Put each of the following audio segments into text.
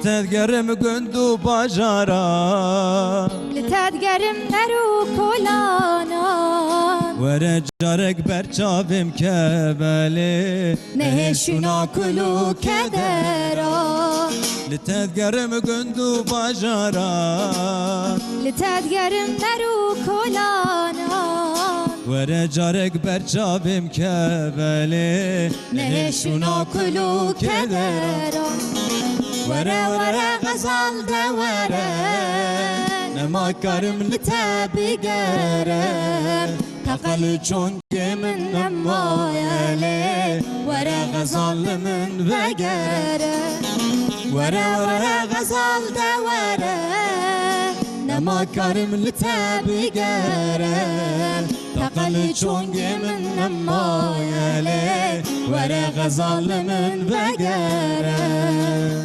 لتذكرم قندو بجارا لتذكرم نرو كولانا ورجارك برچاوم كبالي نهشنا كلو كدرا لتذكرم قندو بجارا لتذكرم نرو كولانا ورجارك برچاوم كبالي نهشنا كلو كدرا ورا ورا غزال دورا نما كرم لتبقرم تقل چونك من نما يلي ورا غزال من بقرم ورا ورا غزال دورا نما كرم لتبقرم تقل چونك من نما يلي ورا غزال من بقرم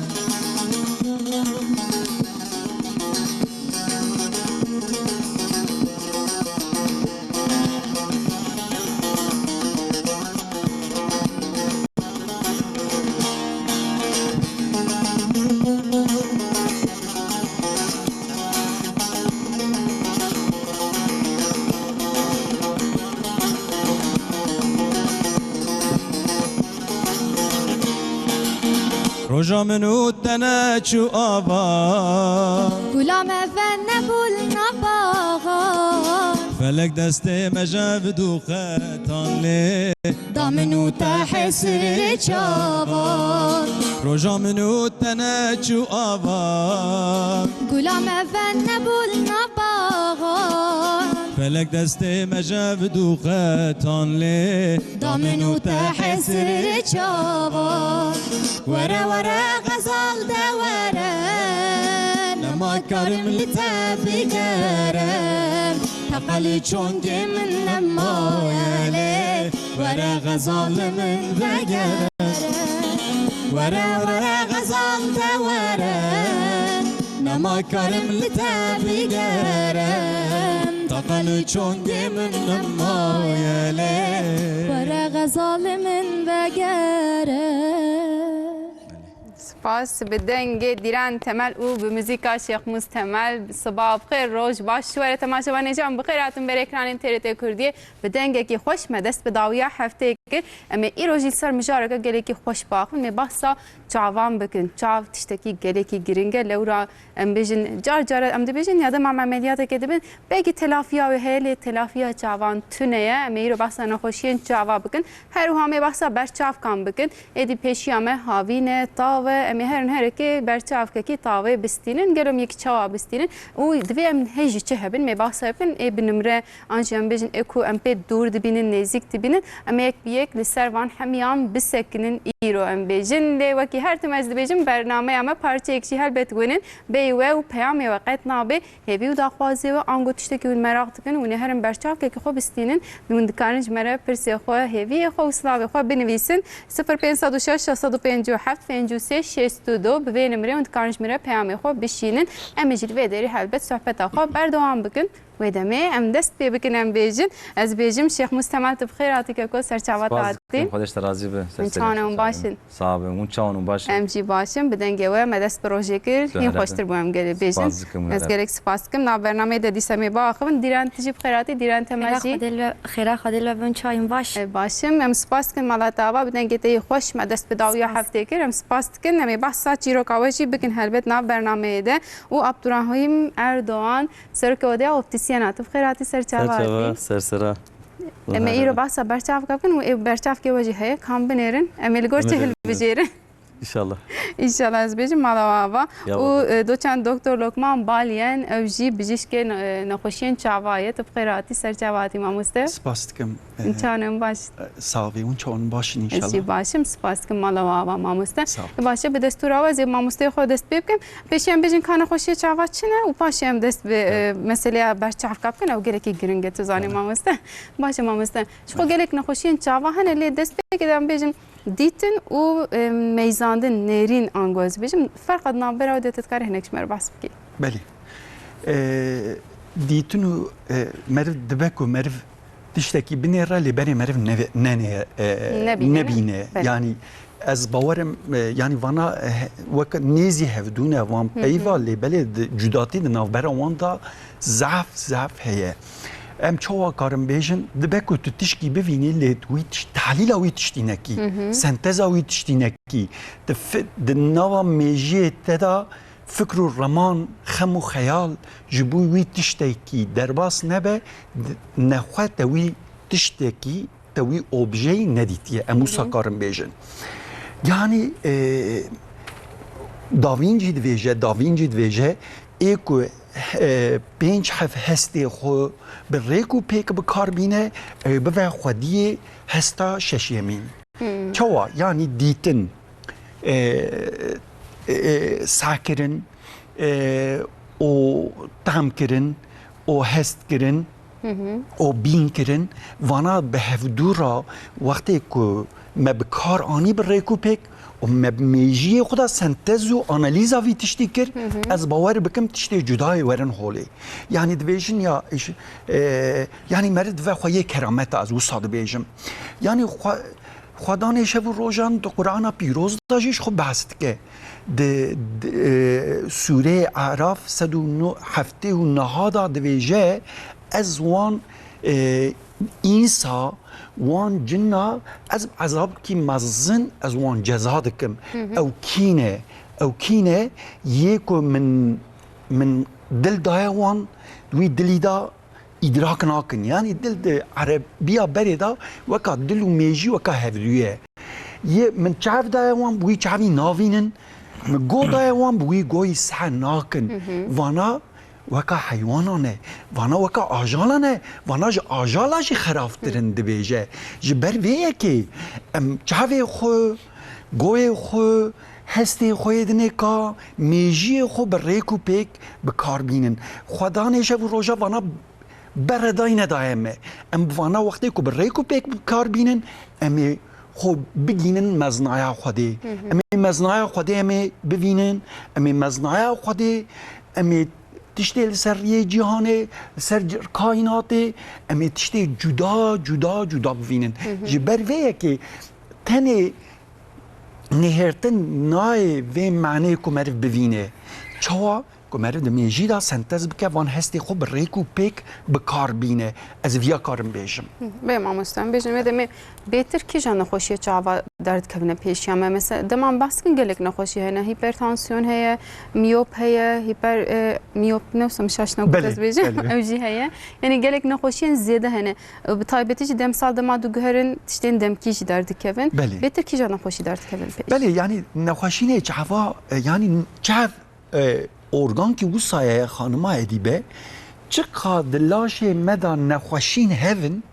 روجا منو تناچو آوا غلام فن بول نباغا فلك دستي مجاب دو خطان لي دامنو تحسر چاوا روجا منو تناچو آوا غلام فن بول نباغا فلك دستي مجاب دو خطان لي دامنو تحسر چاوا ورا ورا غزال دورا نما كرم لتبقرم تقل چونك من نما يلي ورا غزال من بقرم ورا ورا غزال دورا نما كرم لتبقرم تقل چونك من نما يلي ورا غزال من بقرم سپاس به دنگ دیران تمل او به موزیکا شیخ مستمل صباح بخیر روز باش شواره تماشاوان جان بخیر هاتون بر اکران TRT کردی به دنگ کی خوش مدست به داویا هفته که اما ای روزی سر مجارکه گله کی خوش باخون می بحثا چاوان بکن چاو تشتکی گله کی گرینگه لورا ام بیجن جار جار ام بیجن یادم عملیات که دبن بگی تلافیا و هل تلافیا چاوان تونه اما ای رو بحثا نخوشین چاوا بکن هر همه بحثا بر چاو کام بکن ادی پیشیامه هاوین تاو امی هر که برچاف که تاوه بستینن گلوم یک چاوا بستینن او دویم هیچ چه هبن می بحثا بکن ای بنمره آنجام بیجن اکو ام پی دور دبینن نزیک دبینن اما یک بیک لسروان همیان بسکنن ایرو ام بیجن لی وکی هر تماز دبیجن برنامه اما پارچه یکشی هل بتگونن بیوه و پیام وقت نابه هیوی و داخوازی و آنگو تشتکی و مراقب کن و نهرم برچاف که خوب بستینن من دکانج مرا پرسی خو هیوی خو سلاوی خو بنویسن 0506 657 53 62 به نمره و دکانج مرا پیام خو بشینن امجل و داری هلبت صحبت خو بردوام بکن ودمه ام دست پی بکنم بیجن از بیجم شیخ مستمل تبخیر آتی که کو سرچاوات آتی خودش ترازی به چانم باشین صاحب اون چانم باشین ام جی باشم بدن گوه مدست پروژه کرد این خوشتر بهم گلی بیجن از گلک سپاس کم نا برنامه دادی سمی با آخون دیران تجیب خیراتی دیران تماشی خیره خدل و بون چایم باش باشم ام سپاس کم مالا تابا بدن گیتی خوش مدست بداویا هفته کرد ام سپاس کن نمی بحثا چیرو کاوشی بکن هلبت نا برنامه ده و عبدالرحیم اردوان سرکوده افتیسیانات بخیراتی سرچاواتی سرسرا اما ایرو بحثا برچاف کن و برچاف که وجهه کام بنیرن امیل گرچه هل بجیرن İnşallah. İnşallah az bejim malava و دوچند دکتر لقمان بالیان اوجی بجیشکه نخوشین چاوایه تبخیراتی سر چاواتی ماموسته سپاس دکم چانم باش ساوی اون چون باشین انشالله ازی باشم سپاس کم مالوا ماموسته باشه به دستور آواز ماموسته خود دست بکم پیشم بجین کان خوشی چاوات چنه و پاشم دست به مسئله بر چاف کپ کنه و گره کی گرینگه تو زانی ماموسته باشه ماموسته شو گلک نخوشین چاوا هنه لی دست بکم بجین دیتن و میزاندن نرین آنگوز بیشم فرق ادنا برای دیت کاری هنگش مر بس بکی. بله. دیتن و مرد دبک و مرد تشتکی بنیره لی بری مرد نبینه. یعنی از باورم یعنی وانا وک نیزی هفدونه وان پیوا لیبل جداتی نوبر وان دا ضعف هیه ام چوا کارم بیشن دبکو تو تشکی ببینی لیت ویتش تحلیل وی تشتینکی سنتز وی تشتینکی د نوا میجی تدا فکر و رمان خم و خیال جبوی وی تشتکی درباس نبه نخواه توی تشتکی توی اوبژه ندیتیه اموسا کارم بیشن یعنی داوینجی دویجه ایکو پنج حف هستی خو به ریکو پیک بکار بینه به خودی هستا ششیمین چوا یعنی دیتن ساکرن او تام کرن او هست کرن او بین کرن وانا به هفدورا وقتی که ما بکار آنی به ریکو پیک و میجی خدا سنتز و آنالیزا وی تشتی کر از باور بکم تشتی جدای ورن حالی یعنی دویژن یا یعنی مرد و خواهی کرامت از او ساده بیجم یعنی خدا نیشه و روژان دو قرآن پیروز داجیش خب بست که سوره اعراف 179 دویجه از وان اینسا وان جنا از عذاب کی مزن از وان جزا دکم او کینه یکو من دل دایوان دوی دلی دا ادراک ناکن یعنی دل عربیا بری دا وکا دل و میجی وکا هفدویه یه من چاف دایوان بوی چافی ناوینن من گو دایوان بوی گوی سح ناکن وانا وکا حیوانانه وانا وکا آجالانه وانا جا آجالا جی خرافترن دبیجه جی بر ویه که چاوه خو گوه خو هستی خوی دنه که میجی خو بر ریکو پیک بکار بینن خدا نیشه و روژا وانا بردای ندایمه وانا وقتی که بر ریکو پیک بکار بینن خو بگینن مزنای خودی مزنای خودی ببینن مزنای خودی تشتی سر جهان سر کائنات امی تشتی جدا ببینن جبر ویه که تنه نهرتن نای و معنی که مرف ببینه چوا که مرف دمیجی دا سنتز بکه وان هستی خوب ریکو پیک بکار بینه از ویا کارم بیشم بیم آموستم بیشم دمی بهتر کی جان نخوشی چاوا درد کبنه پیش یامه مثلا دمان بس کن گلک نخوشی هنه هیپرتانسیون هیا میوپ هیا میوپ نفسم شاش نگوز بیشم اوجی هیا یعنی گلک نخوشی زیاده هنه بطایبتی دم سال دم دو گهرن تشتین دم کیش درد کبن بهتر کی جان نخوشی درد کبن پیش بله یعنی نخوشی نه چاوا یعنی چاو ارگان که او سایه خانما ادیبه چقدر لاش مدا نخوشین هفن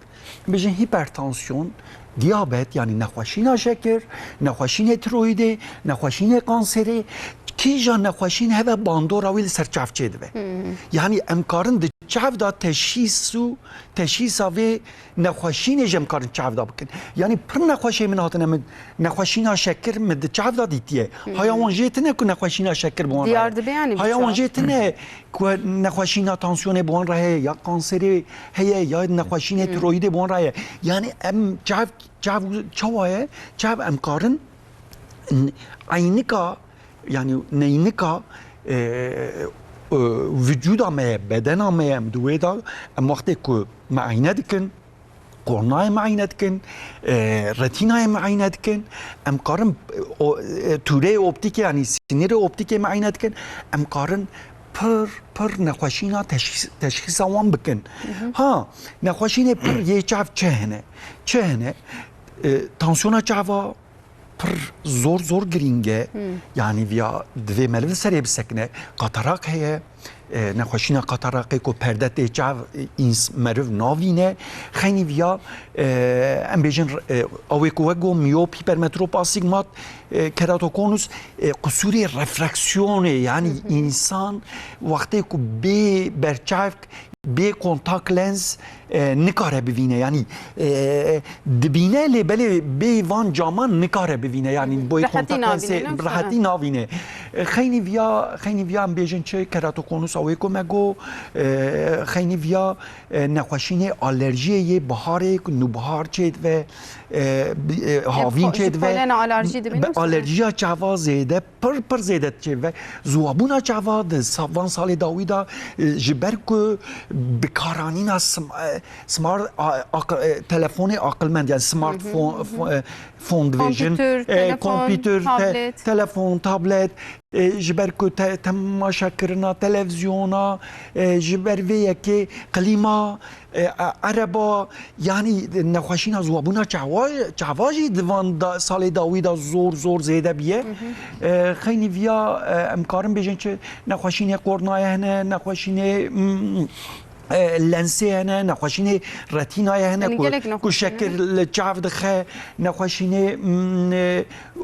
بجن هیپرتانسیون دیابت یعنی نخوشین شکر نخوشین ترویده نخوشین کانسری کی جا نخوشین هفه باندورا ویل سر چاف چه دوه یعنی امکارن ده چاف دا تشییس و نخوشین امکارن چاف دا بکن یعنی پر نخوشی من هاتن نخوشین شکر من ده چاف دا دیتیه های اون جیتنه که نخوشین شکر بوان دیار ده بیانی های اون جیتنه که نخوشین تانسیون بوان راه یا کانسری هیه یا نخوشین ترویده بوان راه یعنی ام چاف چواه چاف امکارن عینکا یعنی نینکا وجودامه بدنامه دوی دا وقتی که معاینه دکن قرنای معاینه دکن رتینای معاینه دکن امکارن توره اپتیک یعنی سینیر اپتیک معاینه دکن امکارن پر نخوشینا تشخیص وان بکن ها نخوشین پر یه چاف چه هنه تانسیونا چاوا پر زور گرینگه یعنی ویا دوی ملو سری بسکنه قطراق هیه نخوشینا قطراقی که پردت چاو اینس مروف ناوینه خیلی ویا ام بیجن اویکوگو میوپ هیپرمتروپ آسیگمات کراتوکونوس قصوری رفرکسیونه یعنی انسان وقتی که بی برچاو بی کنتاک لنز نکاره ببینه یعنی دبینه لی بلی بی وان جامان نکاره ببینه یعنی بوی کنتاک لنز راحتی ناوینه خیلی ویا ام بیجن چه کراتوکونوس اوی کو مگو خیلی ویا نخوشین آلرژی یه بهاره نوبهار چید و هاوین چید و آلرژی چاوا زیده پر زیده چید و زوابونا چاوا وان سال داویدا جبر کو بکارانینا سمارت تلفن عقلمند یعنی سمارت فون ویژن کامپیوتر تلفن تابلت جبر کو تماشا کرنا تلویزیونا جبر وی که قلیما عربا یعنی نخوشینا زوابونا چاواجی دوان سال داویدا زور زیده بیه خیلی ویا امکارم بیجن چه نخوشین قرنای هنه نخوشین لنسی هنه نخوشین رتینای هنه کو شکل چاو دخه نخوشین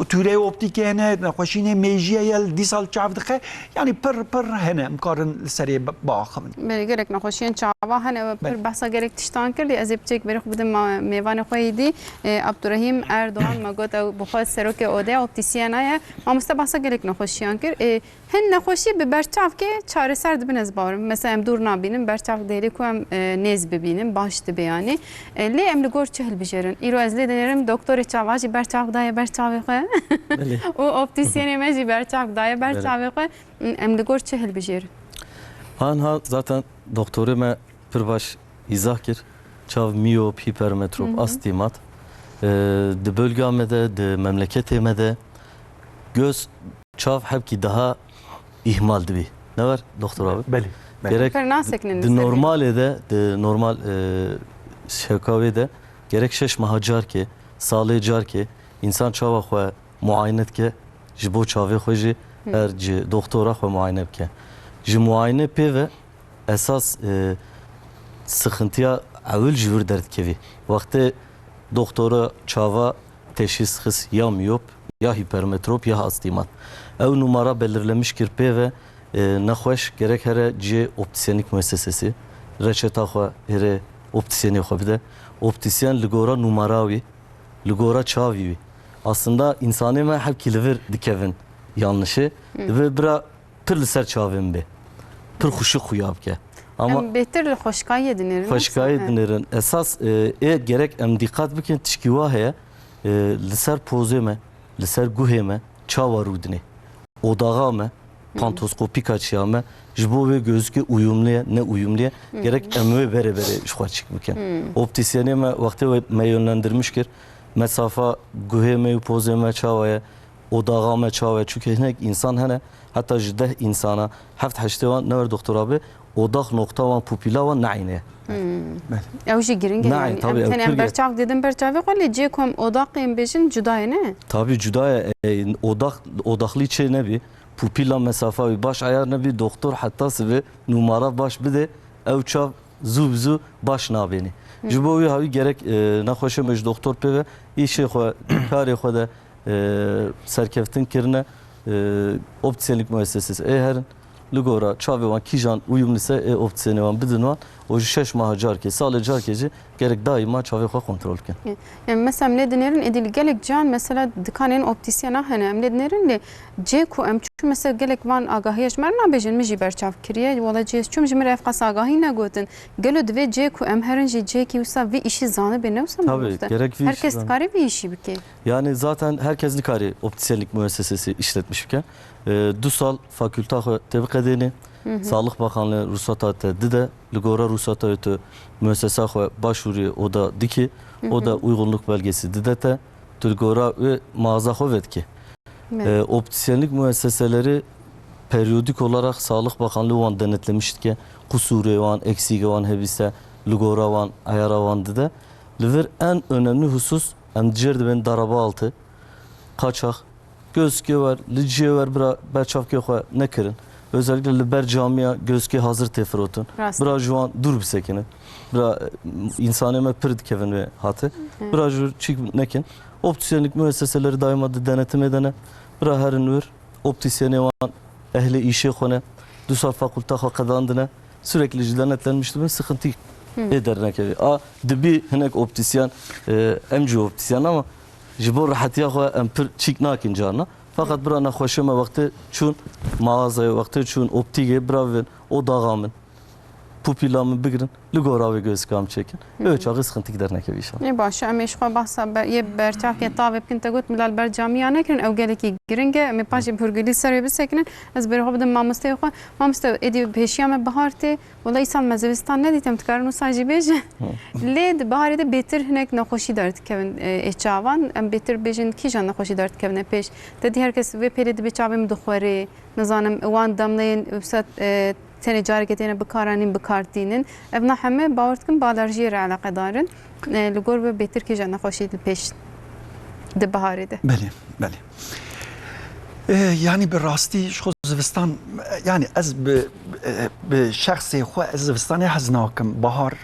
توره اپتیک هنه نخوشین میجیه یل دی سال چاو دخه یعنی پر هنه امکارن سری باخمن بله گرک نخوشین چاوا هنه پر بحثا گرک تشتان کردی از بچک بری خود میوان خویدی عبدالرحیم اردوغان مگوت او بخواد سروک اوده اپتیسیانای ما مسته بحثا گرک نخوشیان کرد هن نخوشی به برچاف که چاره سر دبن از بارم مثلا ام دور نبینم برچاف دیلی که هم نیز ببینم باش بیانی لی ام لگور چهل بجرن ایرو از لی دنیرم دکتر چاواجی برچاف دای برچاف خواه و اپتیسیانی مجی برچاف دای برچاف خواه ام لگور چهل بجرن آنها zaten doktoruma pırbaş izah kir. Çav miyop, hipermetrop, astimat. De bölgemede, de memleketimede göz çav hepki daha ihmal dibi. Ne var doktor abi? Beli. Gerek de normalde, de normal şevkavede gerek şeş mahacar ki, sağlayıcar ki insan çava xwe muayenet ke jibo çavê xwe jî her doktora xwe muayene bike. Ji muayene pê ve esas sıkıntıya evvel ji vir derdkevî. Vaxtê doktora çava teşhis xis ya miyop ya hipermetrop ya astimat. Ev numara belirlemiş kir pê ve nexweş gerek here cî optisyenik müessesesi reçeta xwe here optisyenê xwe bide. Optisyen li gora numara wî li gora çavî wî. Aslında insanê me hevkî li vir dikevin yanlışê ve bira pir li ser çavên bê. Pir xuşik xuya bike. Ama beter li xoşkayê dinêrin. Xoşkayê dinêrin. Esas gerek em dîqat bikin tişkî wa heye li ser pozê me, li ser guhê me çawa rûdinê. Odağa me, pantoskopik açıya me ji bo vê gözükê uyumluye ne uyumluye gerek em wê bere ji xwe çik bikin. Optisyenê me wextê me yönlendirmiş kir mesafa guhê me û pozê me çawa ye odağa me çawa ye çünkü hinek insan hene hatta ji deh insana heft heştê wan ne wer doktor abi odaq nokta wan pupîla wan neîne. Ew jî giring yani. Em berçav dedim berçavê xwe lê cê ku em odaqên bêjin cuda ye ne? Tabii cuda ye. Odaklî çê nebî pupîla mesafa wî baş ayar nebî doktor heta sivê numara baş bide ew çav zû bi zû baş nabênî. Ji bo wî havî gerek nexweşê me ji doktor pê ve îşê xwe karê xwe de serkeftin kirine optisyenlik müessesesi herin li gora çavê wan kîjan uyumlu se optisyenê wan bidin wan o ji 6 maha carkê salê carkê jî gerek daîma çavê xwe kontrol bikin. Yani mesela em lê dinêrin êdî li gelek can mesela dikanên optisyena hene em lê dinêrin lê cê ku em çû mesela gelek van agahiya ji me nabêjin min jî berçav kiriye wala cê çûm ji min re ev qas agahî negotin gelo divê cê ku em herin jî cêkî wisa vî işî zanibê ne wisa Tabii gerek vî herkes dikarî vî işî bike. Yani zaten herkes dikarî optisyenlik müessesesi işletmiş bike. Du sal fakülta xwe tevqe dêne Sağlık Bakanlığı ruhsata te dide li gora ruhsata te müessesa xwe başvurî o da dikî o da uygunluk belgesi dide te li gora ve mağaza xwe vedikî. Optisyenlik müesseseleri periyodik olarak Sağlık Bakanlığı wan denetlemiştir ki kusurê wan eksikê wan hebîse li gora wan ayara wan dide. Li vir en önemli husus em dicer dibin daraba altı kaçak gözkê var li ciyê ver bira berçavkê xwe nekirin. Özellikle li ber camia gözkê hazır tefirotun. Bira ji wan dur bisekinin. Bira insanê me pir dikevin vê hatê. Bira ji çîk nekin. Optisyenlik müesseseleri daima denetim edene. Bira herin vir optisyenê wan ehli işê xwe ne. Du sal fakülta xwe qedandine. Sürekli ji denetlenmiş dibin sıkıntı eder nekevî. Dibî hinek optisyen em jî optisyen ama ji bo rahetiya xwe em pir çîk nakin carna. Fakat bura naxoşime vakti çun mağazaya vakti çun optiğe bravin o dağamın pupilamı bigirin ligora ve gözkam çekin. Öyle çağı sıkıntı gider nekeve inşallah. Ne baş emeş xwe bahsa ye berçavke tavê bikin te got milal ber camiya nekirin ew gelekî giring e em paşê hûrgilî serê bisekinin ez berê xwe bidim mamosteyê xwe mamoste êdî pêşiya me bihar tê wala îsal me zivistan nedîtim dikarin wisa jî bêje lê di biharê de bêtir hinek nexweşî derdikevin ê çavan em bêtir bêjin kîjan nexweşî derdikevine pêş te dî herkes vê pêrê dibe çavê min dixwere nizanim wan demleyên wisa tenê carekê têne bikaranîn bikartînin ev ne heme bawer dikim bi alerjiyê re eleqedarin li gor ve bêtir kîjan nexweşî li pêş di biharê de بله بله يعني بالراستي شو زفستان يعني از بشخصي خو از زفستاني حزناكم بهار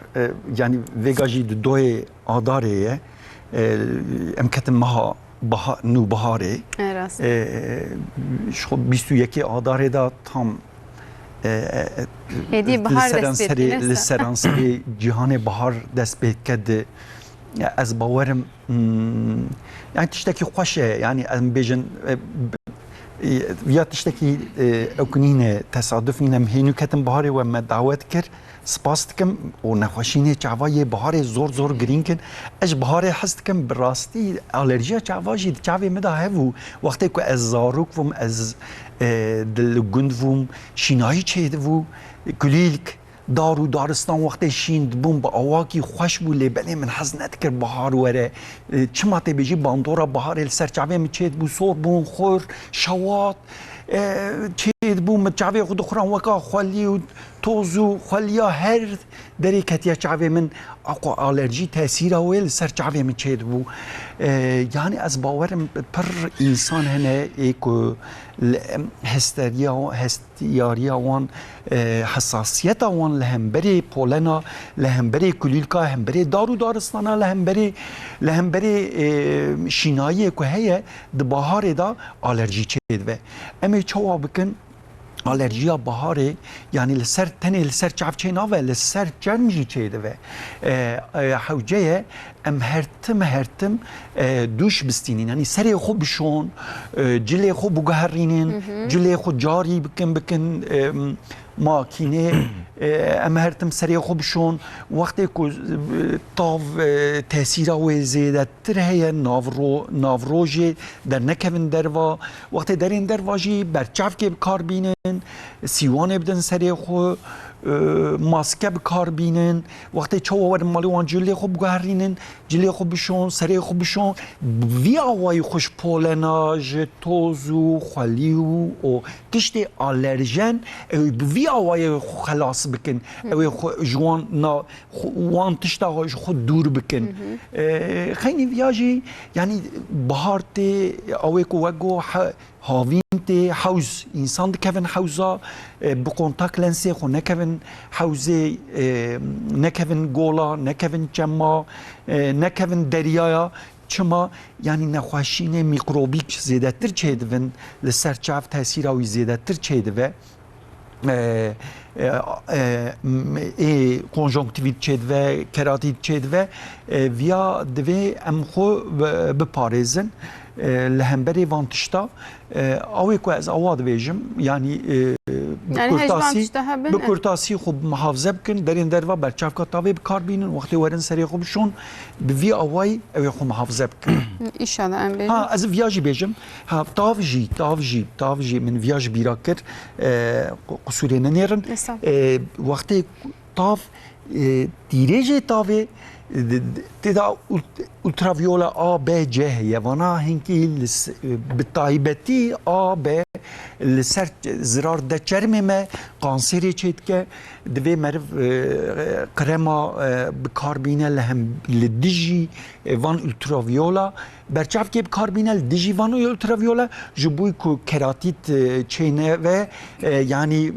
يعني فيجاجي دوي آداريه ام كتم مها نو بهاري rast شو 21 آداره دا tam hediye bahar destpêdî لسرانسری جهان بهار دست پێ کرد از باورم يعني تشتكي خوشه يعني ام بيجن يا تشتكي اوكنينه تصادفين هينو كتم بهاري وما دعوت كر سپاستكم ونخوشينه چاوای بهار زور زور گرینکن اج بهار حستكم براستي الرجيا چاواجي چاوي مدا هفو وقتی کو از زاروک وم از دل گندوم شینایی چیدو کلیلک دارو دارستان وقتی شیند بوم با آواکی خوش بو لبنی من حزنت کر بهار وره چما تی بجی باندورا بهار السر چاوی می چید بو سور بون خور شوات چید بو متچاوی خود خوران وکا خوالی و توزو خالیا هر دری کتیا چاوی من اقو آلرژی تاثیر ویل سر چاوی من چید بو يعني از باورم پر انسان هنه ایکو هستیاریا وان حساسیت وان لهم بری پولنا لهم بری کلیلکا هم بری دارو دارستانا لهم بری شینایی که هیه د بهار دا آلرژی چید و امی چوا بکن آلرژیا بهاره یعنی لسر تنه لسر چافچینا و لسر جرمجی چیده و حوجه ام هرتم دوش بستینین یعنی سری خوب بشون جلی خوب بگهرینین جلی خوب جاری بکن ماکینه ام هرتم سری خوب شون وقتی که تاو تاثیر و زیاده تر هی ناوروجی در نکوین دروا وقتی در این درواجی برچاف که بکار بینن سیوان بدن سری خو ماسکه بکار بینن وقتی چوار مالیوان جلی خوب گهرینن جلی خوب بشون سری خوب بشون وی آوای خوش پولناج توزو خالیو و تشتی آلرژن وی آوای خلاص بکن جوان نا وان تشتا خود دور بکن خیلی ویاجی یعنی بهارتی آوای کو وگو هاوین تی حوز انسان دکن حوزا بکنتاک لنسی خو نکن حوزه نکن گولا نکن جما نکن دریا چما یعنی نخوشین میکروبیک زیاده تر چیدون لسر چاف تاثیر آوی زیاده تر چیدوه کنجنکتیویت چیدوه کراتیت چیدوه ویا دوی ام خو بپارێزن لهمبری وانتشتا اوی کو از اواد ویجم یعنی بکورتاسی خوب محافظه بکن در این دروا برچاف کتاوی بکار بینن وقتی ورن سری خوب شون بوی اوی اوی خوب محافظه بکن ایشالا ام بیجم ها از ویاجی بیجم ها تاوجی من ویاج بیرا کرد قصوری ننیرن وقتی تاو دیریجه تاوی تدا ultraviola A, B, C هي وانا هنكي بالطايبتي A, B لسر زرار ده چرمي ما قانسيري چيتك دوي مرف كريما بكاربينه لهم لدجي وان ultraviola برچاف که بکاربینه لدجي وان ultraviola جبوي كو كراتيت چينه و يعني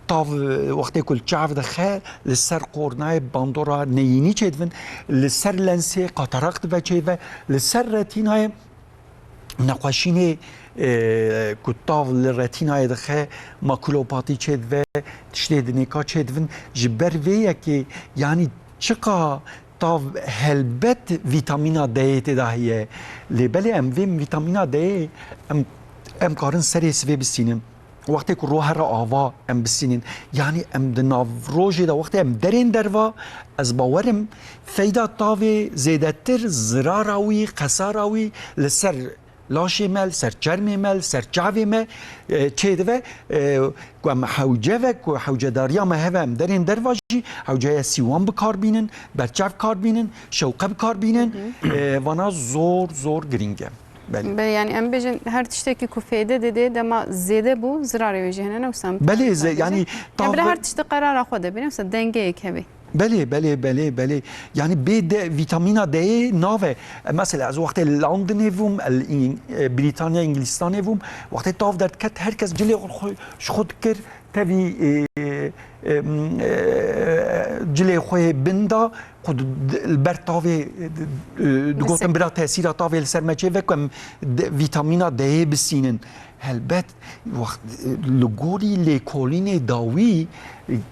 طاف وقتی كل چاف دخه لسر قرنای باندورا نيني چيدون لسر لنسي قطرقت و چه و لسر رتینای نقاشین کتاو لرتینای دخه ماکولوپاتی چید و تشتی دنیکا چیدون جبر ویه که یعنی چقا تاو هلبت ویتامینا دی تداهیه لیبلی ام ویم ویتامینا دی ام ام کارن سری سوی بسینن وقتی که روح را آوا ام بسینن یعنی ام دناو روژه دا وقتی ام درین دروا از باورم فیدا تاوی زیدتر زراراوی قصاراوی لسر لاشی مل سر چرمی مل سر چاوی مل چه دوه کم حوجه و که حوجه داریا ما هم درین درواجی حوجه سیوان بکار بینن برچاو کار بینن شوقه بکار بینن وانا زور گرینگه بله یعنی ام بجن هر تشتکی که فایده داده دما زیاده بو ضرری وجهه نه وسام بله یعنی بله هر تشت قرار خود ببینم مثلا دنگه یک همی بله يعني بي فيتامين د ناوه مثلا از وقت لندن فوم بريطانيا انجلستان فوم وقت طاف درد كت هركز جلي خود كر تبي جلي خوي بندا خود البرتاوي دوغتن برا تاثير تاوي السرمچه وكم فيتامين د بسينن هلبت وقت لگوری لیکولین داوی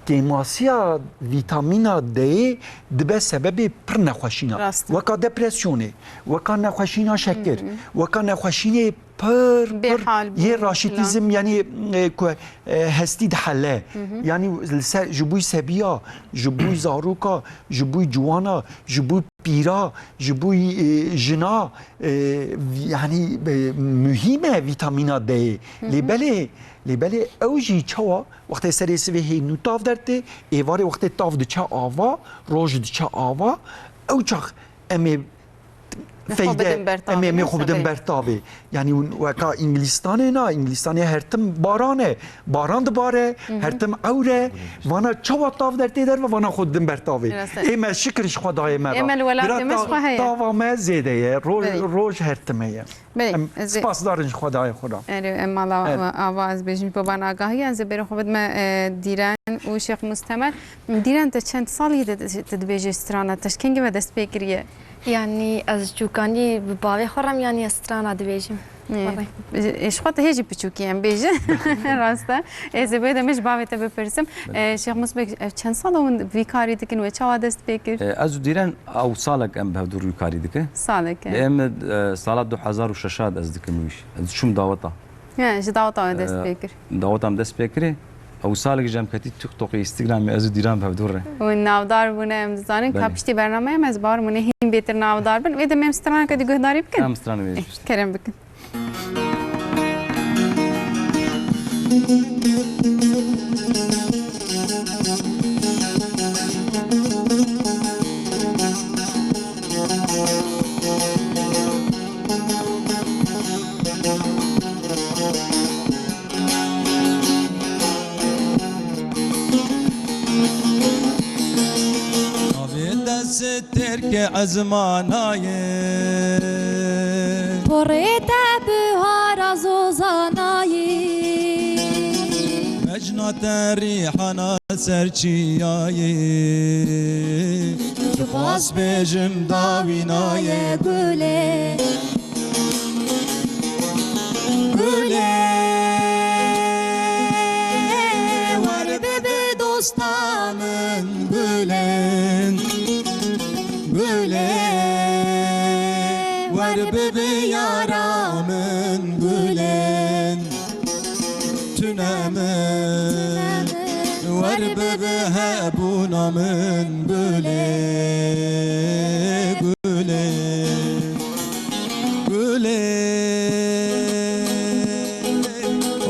کیماسیا ویتامین دی دبه سبب پر نخوشینا وکا دپرسیونه وکا نخوشینا شکر وکا نخوشینه پر یه راشیتیزم یعنی هستی دحله یعنی جبوی سبیا جبوی زاروکا جبوی جوانا جبوی پیرا جبوی جنا یعنی مهمه ویتامین دی لیبله اوجی چوا وقتی سری سوی هی نو تاف درده ایواری وقتی تاف ده چه آوا روش ده چه آوا او چخ امی فایده امی خوب دن برتابه یعنی وکا انگلیستانه نه انگلیستانه هرتم بارانه باران دباره هرتم اوره وانا چوا تاف درده در و وانا خود دن برتابه ایمه شکرش خدای مرا ایمه الولاد مشخواه هیا تاوا ما زیده روش هرتمه سپاس دارنج خدای خدا مالا آواز بجنج بابان آگاهی از بر خوبت ما دیران و شیخ مستمر دیران تا چند سالی تدبیج استرانه تشکنگی و دست بگیریه يعني از جوكاني بباوي خورم يعني استرانا دبيجم ايش خاطر هيجي بتشوكي ام بيجي راستا اذا بده مش باوي تبي برسم شيخ مسبك كان صالون في كاري دكن و چوا دست بكر از دیران او سالك ام بهدور کاری دکه سالك ام سال 2006 از دکموش از شوم دعوتا ايش دعوتا دست بكر دعوتام دست بکره او سالك جام كتي تيك توك انستغرام از دیران بهدور والناودار بونه مزانين كابشتي برنامه مز بار منه هين بيتر ناودار بن وده مم ستران كدي گهداري بكن ام ستران كرم بكن ترک ازمانای پریت بهار زوزانایی مجنات ریحانا سرچیایی باز بجم داوینای گله ور به دوستامن گلن ور به یارامن گلن تنمن ور به هبونامن گلن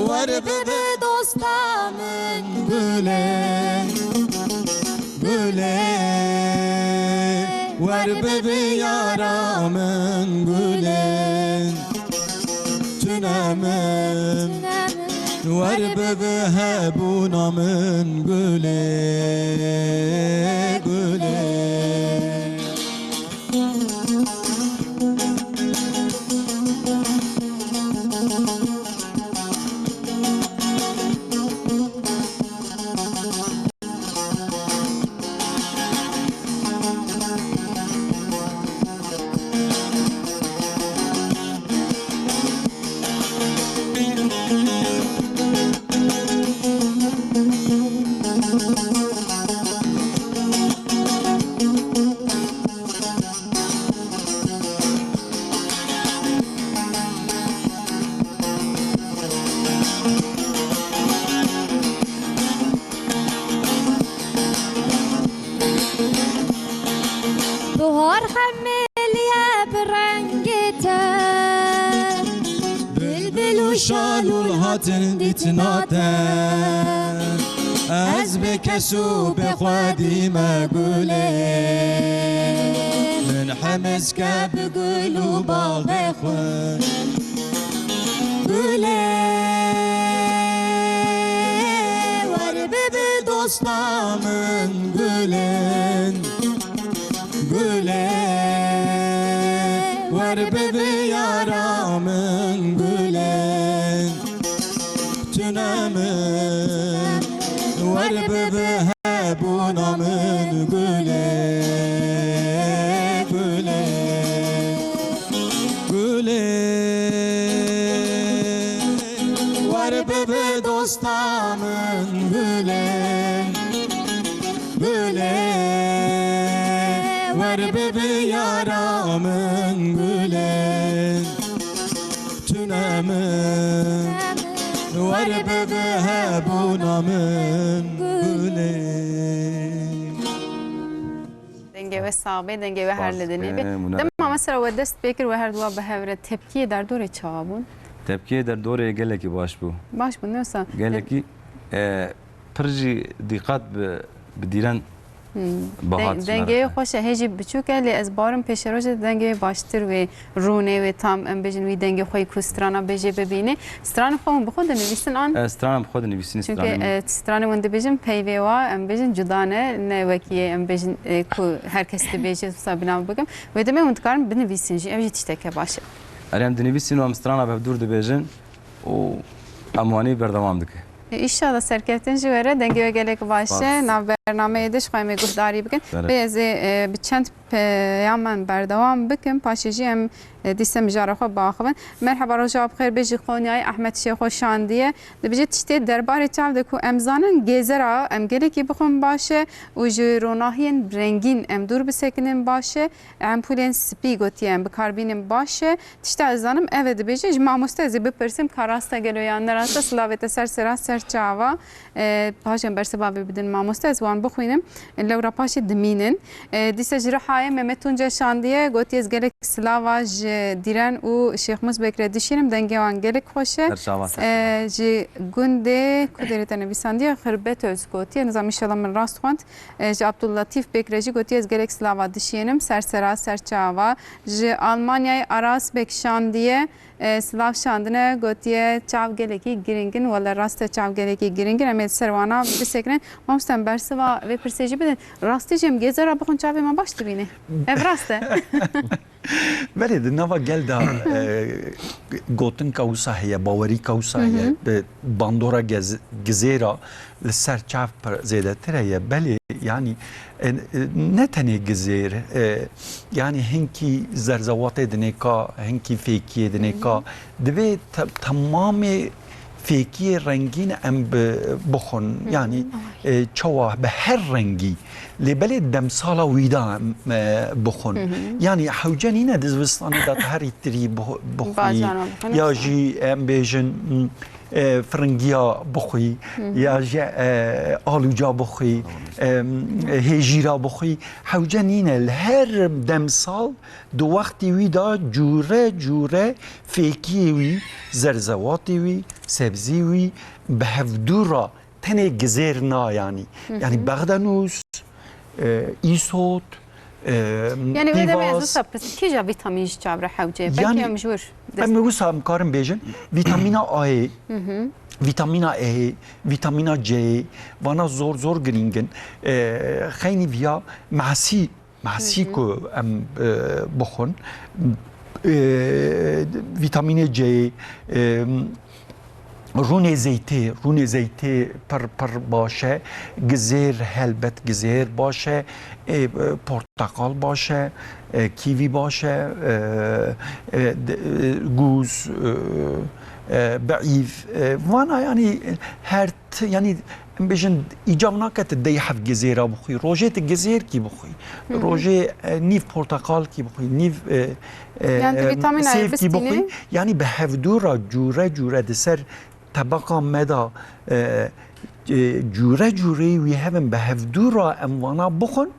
ور به دوستامن گلن ور به یارامن گلن تنمن ور به هبونامن گلن خمليا برنجتك بلبل وشالول هاتن ديتناتن از بكسو بخوادي ما قولين من حمس كبقلو باغخون قولين وربب دوسنا من قولين قولين وربب يارا من قولين تنامن وربب هابونا من قولين قولين قولين وربب دوستا من قولين قولين وربب يارا من قولين تنامن وربب هابونا من قولين دنگه و صعبه دنگه و هر لدنی بی مناسب. دم مثلا و دست بکر و هر دوا به هفره تبکیه در دور چابون تبکیه در دوره گلکی باش بو باش بود نوسا گلکی پرجی دقت بدیرن باهات دنگه خوشه هجی بچوکه لی از بارم پیش روز دنگه باشتر و رونه و تام ام بجن وی دنگه خوی کوسترانا بجه ببینه ستران خوام بخود نویسن آن استرانم خود نویسین استرانم چونکه ستران وند بجن پیوی و ام بجن جدانه نه وکیه ام بجن کو هر کس بجه سابینا بگم و دمه وند کارم بنویسن جی اوجی تشتکه باشه اریم دنویسین و ام استرانا به دور دبیجن و اموانی بردوام دکه İnşallah serkeftin jüvere denge ve gelek başı nav bername ediş qayme guhdari bikin beze bir çent yaman berdavam bikin paşeji em disem jaraxa baxın merhaba roja bxir beji xonyay Ahmet Şeyxo Şandiye dibije tişte derbar çav de ku emzanın gezera em geleki bixun başı u jironahiyen rengin em dur bisekinin başı ampulen spi gotiyem bi karbinin başı tişte azanım evet dibije mamuste ze bipirsim karasta geloyanlar asta slavete ser serçava paşem bersebabı bidin mamuste zwan bixuinem lewra paşi diminin dise jirahaye Mehmet Tunca Şandiye gotiyez gelek slava دیرن او شیخ مزبکر دیشینم دنگه وان گلک خوشه جی گنده کدرت نویسندی خربت از گوتی نظام انشالله من راست خوند جی عبداللطیف بکرجی گوتی از گلک سلاوا دیشینم سرسرا سرچاوا جی آلمانیای آراس بکشاندیه سلاف شاندنه گوتیه چاو گلکی گرینگن ولی راست چاو گلکی گرینگن امید سروانا بسکرین مامستن برسوا و پرسیجی بدن راستی جم گزارا بخون چاوی ما باش تبینه ev راسته ولی نوا گلدا گوتن کاوسا هي باوری کاوسا هي به باندورا گزیرا لسر چاف پر زیاده تره بله yani ne tane gizir yani henki zerzawat edineka henki feki edineka dve tamamı feki rengin em bخون yani çava به her rengi لبلد دمسالا ويدا بخون يعني حوجانينا دزوستاني دا تهري تري بخوي يا جي ام بيجن فرنگیا بخوی یا آلوجا بخوی هجیرا بخوی حوجانینه هر دمسال دو وقتی وی دا جوره فیکی وی زرزواتی وی سبزی وی به هفدورا تنه گزیر نا yani بغدانوس ایسوت yani ve de mevzu sapıs kija vitamin çavra havce belki mecbur ben bu samkarım bejin vitamina A vitamina E vitamina C bana zor gringen خیلی via معسی کو ام بخون ویتامین C رون زیتی پر باشه گزیر هلبت گزیر باشه پرتقال باشه کیوی باشه گوز بعیف وانا yani her yani بيجن إيجابنا كت دي حف جزيرة بخوي روجيت الجزير كي بخوي روجي نيف برتقال كي بخوي نيف يعني فيتامين سيف كي بخوي يعني بهفدورة جورة دسر طبقة مدى جورة ويهفن بهفدورة أموانا بخون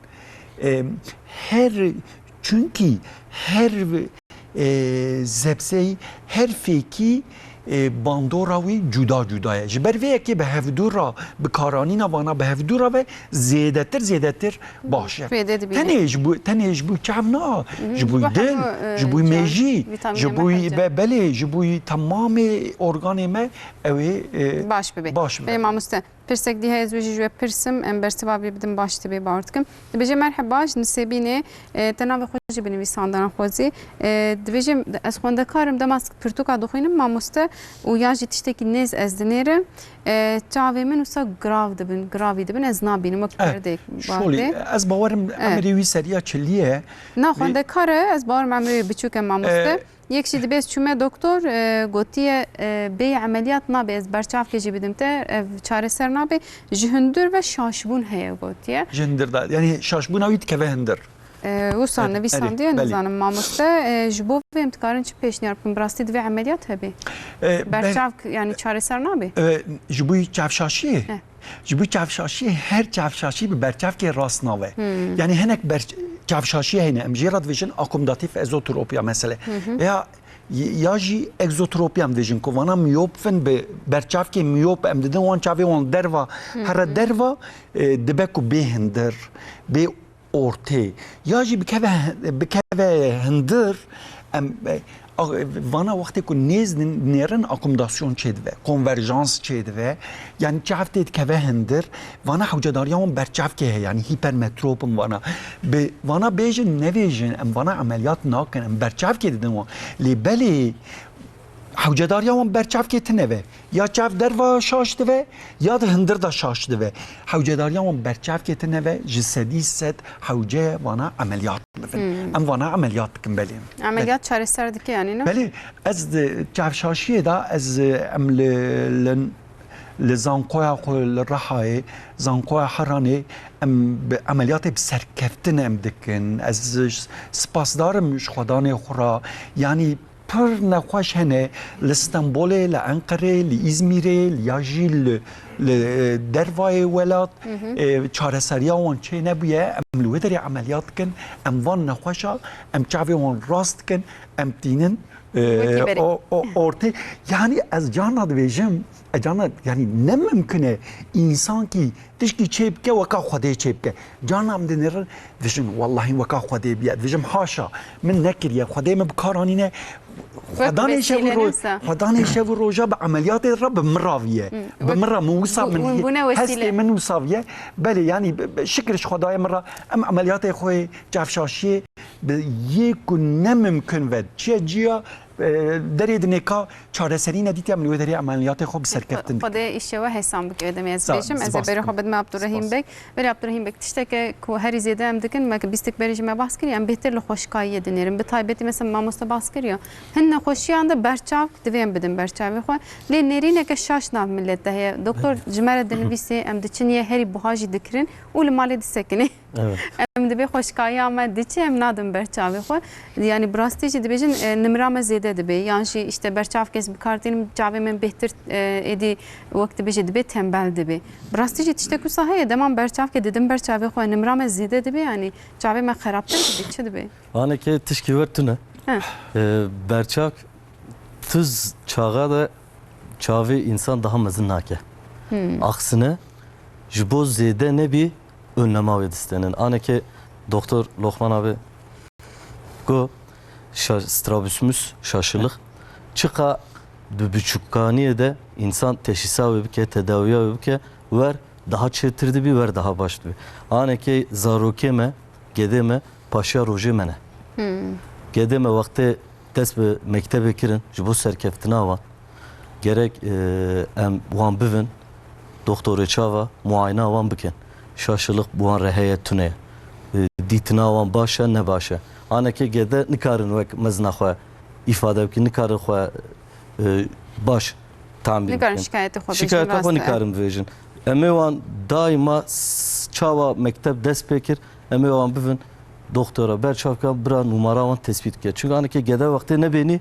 هر Çünkü her zepseyi, her feki bandora wî cuda cuda ye. Ji ber vê yekê bi hevdûra bi karanîna vana bi hevdûra ve zêdetir baş ye. Fêdê dibîne. Tenê ji bo çav na, ji bo Bu dil, hemû, ji bo can, mêjî, vitamine ji bo me belê, ji bo tamamê organê me ew ê باش ببێ باش ببێ. بێ مامۆستا پرسێک دی هەیە زوێژی ژێ پرسم ئەم بەرسەبابی بدم باش دەبێ باوردکەم دەبێژێ مەرحەباش نسێبینێ تەناوی خۆشی بنویساندانە خۆزی دەبێژێ ئەس خوێندەکارم دەماس پرتوکا دخوێنم مامۆستا و یاژی تشتێکی نێز ئەس دنێرە çavê min wisa gravî dibin ez nabînim wek perdek Şolî ez bawerim emirê wî seriya çiliye naxwendekar e ez bawerim emirê biçûk em mamoste yek jî dibe ez çûme doktor gotiye bê emeliyat nabe ez berçavkê jî bidim te ev çareser nabe ji hundir ve şaşbûn heye gotiye ji hindir da yani şaşbûna wî dikeve hindir. wisa Evet, nivîsandiye belê. nizanim mamoste ji bo vê em dikarin çi pêşniyar bikin bi rastî divê emeliyat hebe berçav yani çareser nabe Ji bo çavşaşiyê ji bo çavşaşiyê her çavşaşî bi berçavkê rast nave. Yani hinek çavşaşiyê hene em jê re dibêjin akomodatif ezotropiya mesele. Veya ya jî egzotropiya em dibêjin ku vana miyopfin bi berçavkê miyop em didin wan çavê wan derva here derva dibe ku bê hindir bê ortê ya jî bikeve hindir em vana wextê ku nêz nêrin akomodasyon çêdive konverjans çêdive yani çavtê dikeve hindir vana hewcedariya wan berçavkê heye yani hipermetropin vana vana bêjin nevêjin em vana emeliyat nakin em berçavkê didin wan lê belê hewcedariya wan berçavkê tineve ya çav derva şaş dive ya da hindir da şaş dive hewcedariya wan berçavkê tineve ji sedî sed hewce vana emeliyat bibin em vana emeliyat dikin belê emeliyat çareser dike yani ne belê ez çavşaşiyê da ez em li zankoya xwe li Rihayê zankoya Heranê em bi emeliyatê bi serkeftin em dikin ez spasdarim ji xwedanê xwe ra yani pir nexweş hene li Stenbolê, li Enqerê, li İzmîrê, ya jî li dervayê welat çareseriya wan çê nebûye em li wê derê emeliyat dikin em van nexweşa em çavê wan rast dikin em tînin ortê yani ez carna dibêjim carna yani ne mümkün e insan ki tişkî çê bike weka Xwedê çê bike carna em dinêrin dibêjin wallahî weka Xwedê biye dibêjim haşa min nekiriye Xwedê me bikaranîne Xwedanê şev û roja bi emeliyatê re bi miraviye bi mira min wisa min hestê min wisaviye belê yani şikir ji Xwedayê min re em emeliyatê xwe çavşaşiyê bi yê ku ne mümkün ve çiye ciya derê dinêka çareserî nedîtiye em li wê derê emeliyatê xwe bi serkeftin Xwedê îşewe hesam bike demê ez bêjim ez ê berê xwe bidim Abdurrahîm Bek berê Abdurrahîm Bek tişteke ku herî zêde em dikin me bîstik berê jî me bahs kiriye em bêhtir li xweşikayiyê dinêrin bi taybetî mesela mamoste bahs kiriye hin nexweşiyan de berçav divê em bidin berçavê xwe lê nêrîneke şaş nav millet de heye doktor ji me re dinivîsê em diçiniye herî buha jî dikirin û li malê disekine em dibê xweşikayiya me diçe em nadin berçavê xwe yani bi rastî jî dibêjin nimra me zêde dibe yan jî işte berçav kes bikardînim çavê min bêhtir êdî wek dibêje dibe tembel dibe bi rastî jî tiştek wisa heye demam berçavkê didim berçavê xwe nimra me zêde dibe yani çavê me xerabtir dibe çi dibe Aneke tişkî wer tune berçak tuz çağa da çavê insan daha mezin nake aksine ji bo zêde nebî önlema wê distenin aneke doktor Lokman abi go strabismus şaşılık çıka bi biçukkaniyê de insan teşhisa wê bike tedawiya wê bike wer daha çêtir dibî wer daha baş dibî aneke zarokê me gedê me paşiya rojê me ne gedê me wextê dest bi mektebê kirin ji bo serkeftina wan gerek em wan bivin doktorê çava muayena wan bikin şaşılık bu wan re heye tune dîtina wan baş e ne baş e aneke gede nikarin wek mezna xwe îfade bikin nikarin xwe baş tamir bikin nikarin şikayetê xwe şikayeta xwe nikarin bêjin em ê wan daîma çawa mekteb dest pê kir em ê wan bivin doktora berçavka bira numara wan tespît bike çünkü aneke gede wextê nebênî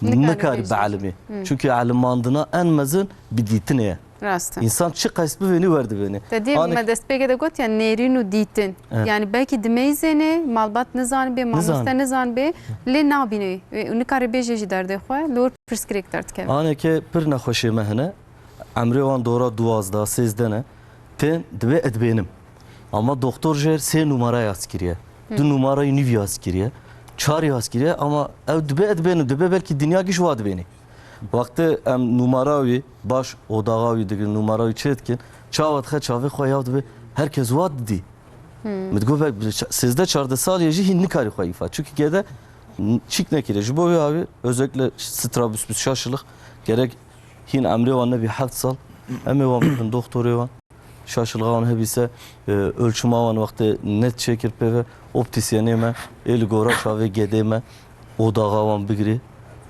nikarî bi elmê çünkü elmandina en mezin bi dîtinê ye Rast. İnsan çi qas biveni verdi beni. Dedi Hani- me destpêkê de got yani nêrîn û dîtin. Evet. Yani belki dimeyzêne malbat nizanibê, mamoste nizanibê lê nabîne. Û nikarî bêje jî derdê xwe li wir pirsgirêk derdikeve. Aneke pir nexweşê me hene. Emrê wan dora 12 13 ne. Tên dibe edbênim. Ama doktor jêr 3 numara yaz kiriye. 2 numarayı nîv yaz kiriye. 4 yaz kiriye ama ev dibe edbênim. Dibe belki dünya giş vad beni. Vakti em numara wî baş odağa wî digin numara wî çetkin. Çavat xe çavê xwe yav dibe herkes wat didî. Mit got sizde 14 sal yêjî hin nikarî xwe îfa. Çünkü gede çik nekire. Ji bo wê avê özellikle strabismus şaşılık gerek hin emrê wan nebî 7 sal. Em ê wan bibin doktorê wan. Şaşılığa wan hebîse ölçüma wan wextê net çêkir pêve optisyenê me ê li gora çavê gedê me odağa wan bigirî.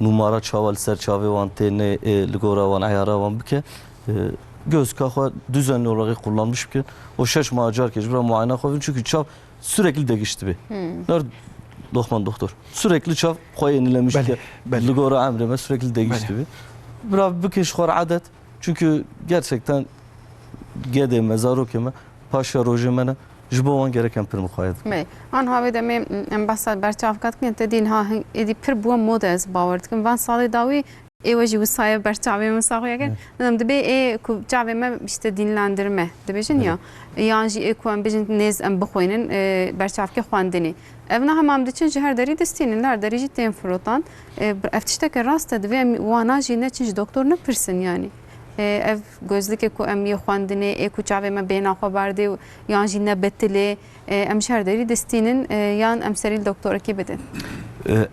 Numara çawa li ser çavê wan têne li gora wan eyara wan bike. Gözka xwe düzenli olarak kullanmış bike. O 6 macar kej bira muayene xwe çünkü çav sürekli değişti bi. Ner Lokman doktor. Sürekli çav xwe yenilemiş Bele, ki bele. li gora emrime sürekli değişti bi. Bira bikeş xwe adet çünkü gerçekten gedê me zarokê me paşa rojê me ne ji bo wan gereken pir mixwaye dikim. Me an havê de me em behsa berçavkat kirin te dîn ha êdî pir bûye moda ez bawer dikim. Van salê dawî êwe jî wisa berçavê min saxuya kirin. Dedim dibe ê ku çavê me işte dinlendirme dibêjin ya. Yan jî ê ku em bijin nêz em bixwînin berçavkê xwendinê. Ev ne hemam diçin ji her derî distînin her derî jî tên firotan. Ev tişteke rast e divê em wana jî neçin ji doktor nepirsin yani. Ev gözlükê ku em yê xwendinê ê ku çavê me bêhna xwe berdê yan jî nebetilê em ji her derî distînin yan em serî doktorekê bidin.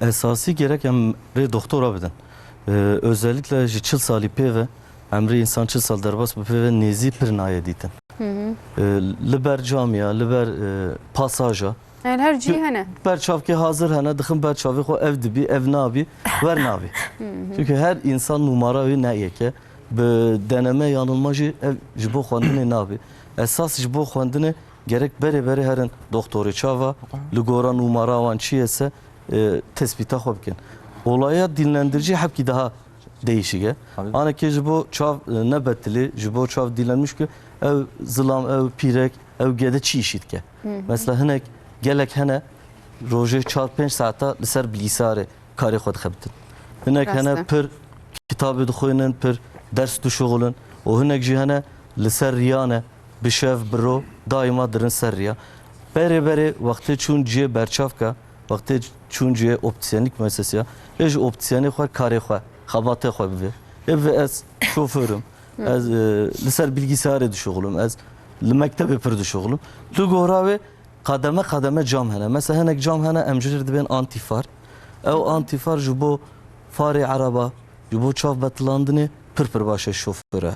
Esası gerek emre doktora bidin. Özellikle ji 4 salî pêve emre insan 4 sal derbas bi pêve nêzî pir naye dîtin. Li ber camiya, li ber pasaja. Her cî hene. Berçavkê hazır hene dixin berçavê xwe ev dibî, ev nabî, ver nabî. Çünkü her insan numara wê neyeke bi deneme yanılma jî ev ji bo xwendinê nabî. Esas ji bo xwendinê gerek berê berê herin doktorê çava li gora numara wan çi yese tespîta xwe bikin. Olaya dinlendirici hepki daha değişik. Tabii. Aneke ji bo çav nebetilî, ji bo çav dinlenmiş ki ev zilam, ev pîrek, ev gede çi işit ke. Mesela hinek gelek hene rojê 4-5 saata li ser bilgisayarê karê xwe dixebitin. Hinek Rast e. hene pir kitabê dixwînin, pir ders dişoğulin. O hinek jî hene li ser riyane bişev biro daima dirin ser riya. Berê berê wextê çûn ciyê berçavka, wextê çûn ciyê optisyenlik müesseseye, ê ji optisyenê xwe karê xwe, xebatê xwe bibe. Ev ez şoförüm, ez li ser bilgisayarê dişoğulum, ez li mektebê pir dişoğulum. Li gora wê kademe kademe cam hene. Mesela hinek cam hene em jî dibên antifar. Ew antifar ji bo farê araba, ji bo çav betilandinê pir pir baş e şoföre.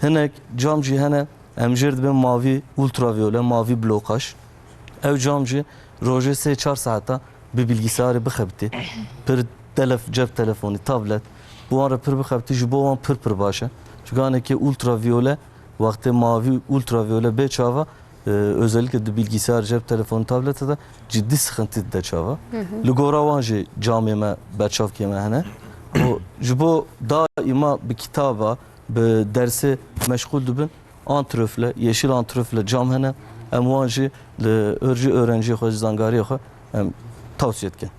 Hinek cam jî hene em jî dibên mavî ultraviyole, mavî blokaj. Ew cam jî rojê 3-4 saata bi bilgisayarê bixebitî. Pir cep telefonî, tablet. Bu wan re pir bixebitî ji bo wan pir pir baş e. Çünkü anekî ultraviyole vakti mavi ultraviyole B çava özellikle de bilgisayar, cep telefonu, tablete de ciddi sıkıntı da çava. Li gora wan jî camê me berçavkê me hene. O ji bo daima bir kitaba, bi dersê meşgul dibin. Antrofle, yeşil antrofle cam hene. Em wan jî li örjî öğrenciyê xwe ji zangariyê xwe em tavsiye dikin.